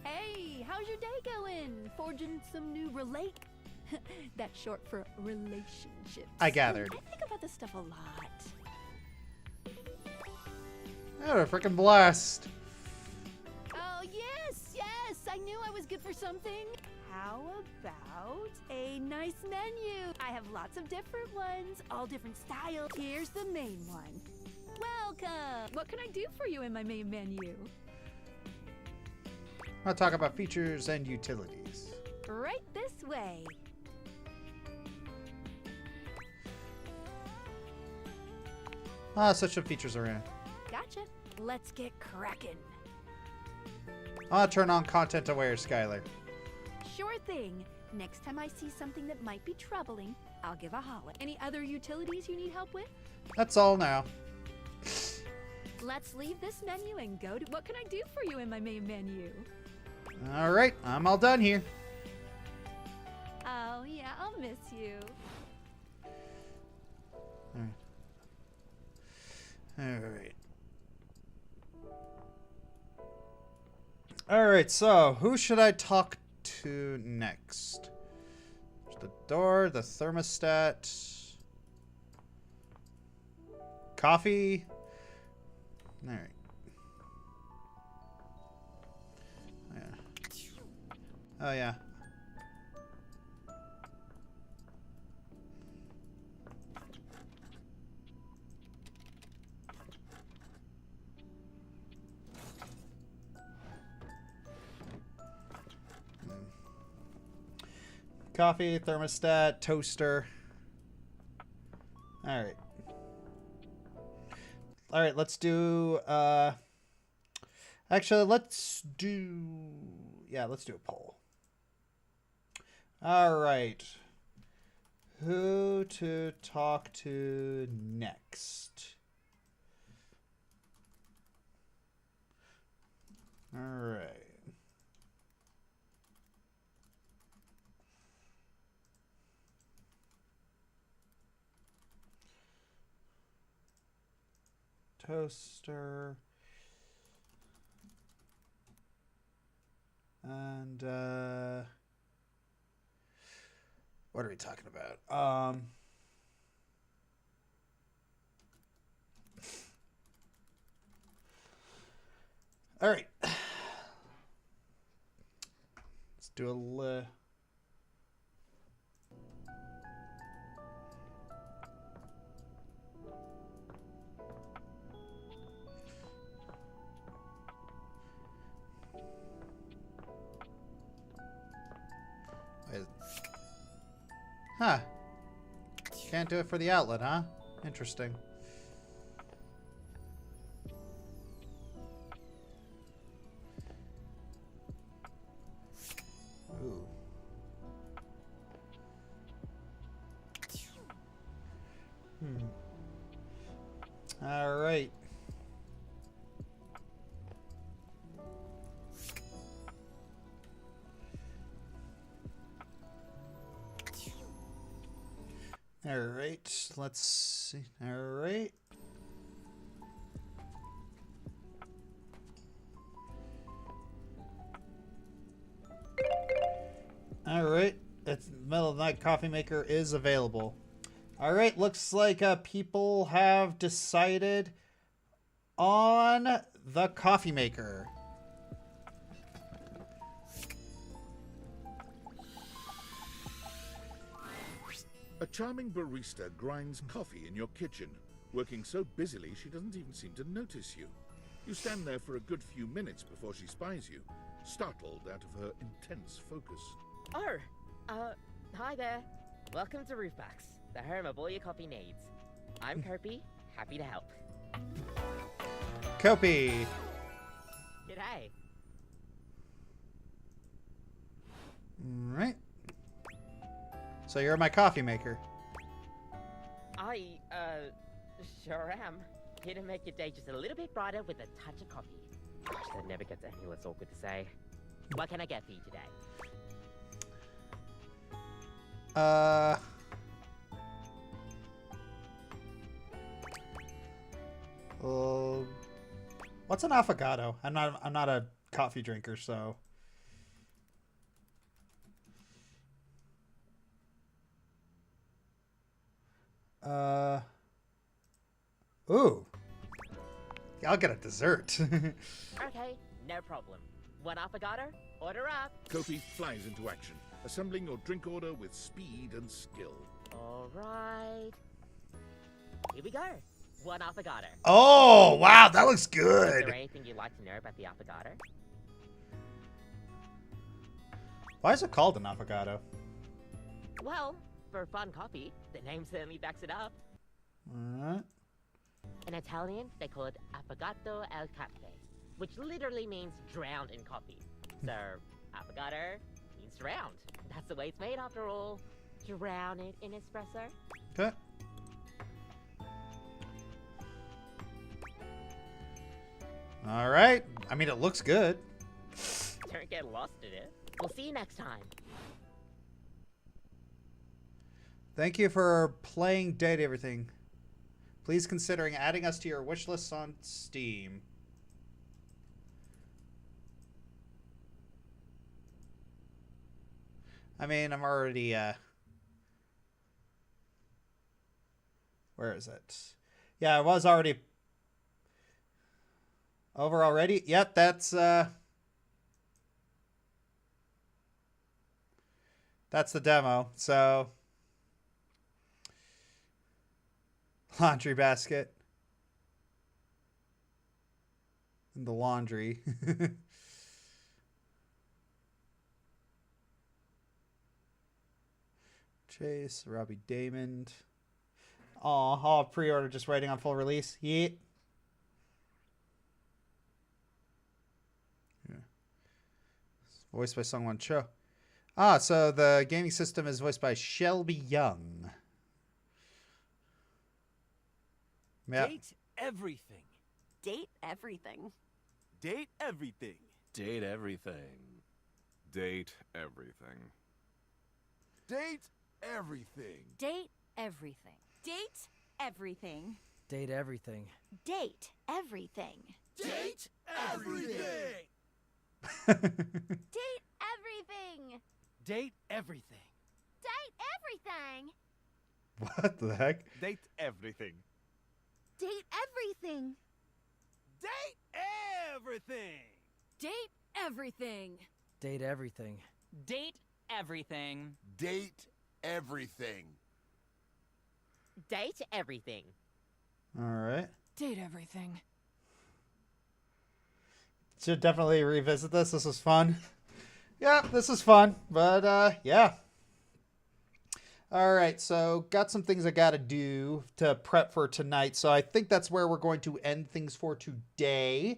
Hey, how's your day going? Forging some new That's short for relationships. I gathered. I think about this stuff a lot. Oh, a freaking blast. Oh, yes, yes! I knew I was good for something. How about a nice menu? I have lots of different ones, all different styles. Here's the main one. Welcome! What can I do for you in my main menu? I'll talk about features and utilities. Right this way. Such some features are in. Gotcha. Let's get cracking. I'll turn on content aware, Skylar. Sure thing. Next time I see something that might be troubling, I'll give a holler. Any other utilities you need help with? That's all now. Let's leave this menu and go to... What can I do for you in my main menu? Alright, I'm all done here. Oh, yeah, I'll miss you. Alright. Alright, so who should I talk to next? There's the door, the thermostat. Coffee. Alright. Oh yeah. Coffee, thermostat, toaster. Alright. Alright, let's do actually let's do let's do a poll. Alright. Who to talk to next? Alright. Toaster. And what are we talking about? All right. Let's do a Huh. Can't do it for the outlet, huh? Interesting. Ooh. All right. All right, let's see. All right. All right. It's middle of the night coffee maker is available. All right, looks like people have decided on the coffee maker. A charming barista grinds coffee in your kitchen, working so busily she doesn't even seem to notice you. You stand there for a good few minutes before she spies you, startled out of her intense focus. Oh, hi there. Welcome to Roofbacks, the home of all your coffee needs. I'm Kopi, happy to help. Kopi. G'day. All right. So you're my coffee maker. I, sure am. Here to make your day just a little bit brighter with a touch of coffee. Gosh, that never gets any less awkward to say. What can I get for you today? What's an affogato? I'm not a coffee drinker, so. Ooh. I'll get a dessert. Okay, no problem. One affogato? Order up. Kopi flies into action, assembling your drink order with speed and skill. All right. Here we go. One affogato. Oh, wow, that looks Is good. there anything you'd like to know about the affogato? Why is it called an affogato? Well, for fun coffee, the name certainly backs it up. Alright. In Italian, they call it affogato al caffè, which literally means drowned in coffee. So, affogato means drowned. That's the way it's made after all. Drown it in espresso. Okay. All right. I mean, it looks good. Don't get lost in it. We'll see you next time. Thank you for playing Date Everything. Please considering adding us to your wish list on Steam. I mean, I'm already, where is it? Yeah, I was already over already. Yep, that's the demo. So, laundry basket. And the laundry. Chase, Robbie Damon. Oh, pre-order just waiting on full release. Yeah. Voiced by Sungwon Cho. Ah, so the gaming system is voiced by Shelby Young. Yeah. Date everything. Date everything. Date everything. Date everything. Date everything. Date everything. Date everything. Date everything. Date everything. Date everything. Date everything. Date everything. Date everything. Date everything. What the heck? Date everything. Date everything. Date everything. Date everything. Date everything. Date everything. Date everything. Date everything. All right. Date everything. Should definitely revisit this. This was fun. Yeah, this is fun. But, yeah. All right, so got some things I got to do to prep for tonight. So I think that's where we're going to end things for today.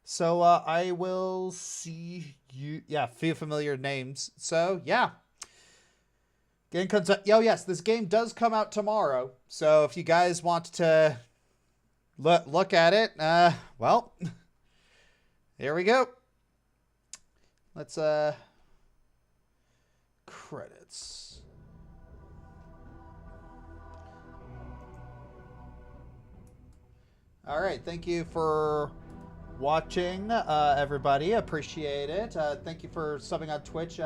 So I will see you. Yeah, few familiar names. So, yeah. Game comes out. Oh, yes, this game does come out tomorrow. So if you guys want to look at it, well... Here we go. Let's, credits. All right. Thank you for watching, everybody. Appreciate it. Thank you for subbing on Twitch,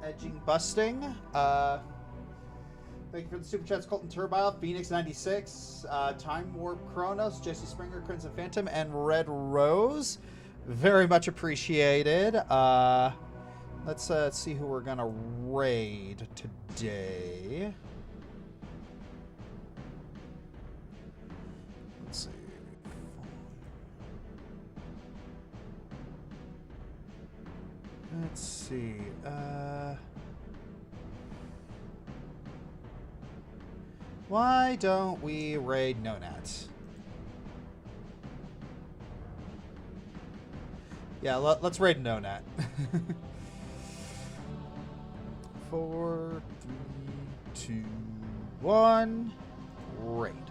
Edging Busting. Thank you for the super chats, Colton Turbile, Phoenix96, Time Warp Chronos, Jesse Springer, Crimson Phantom, and Red Rose. Very much appreciated. Let's see who we're gonna raid today. Let's see. Let's see. Why don't we raid Nonat? Yeah, let's raid Nonat. 4, 3, 2, 1, raid.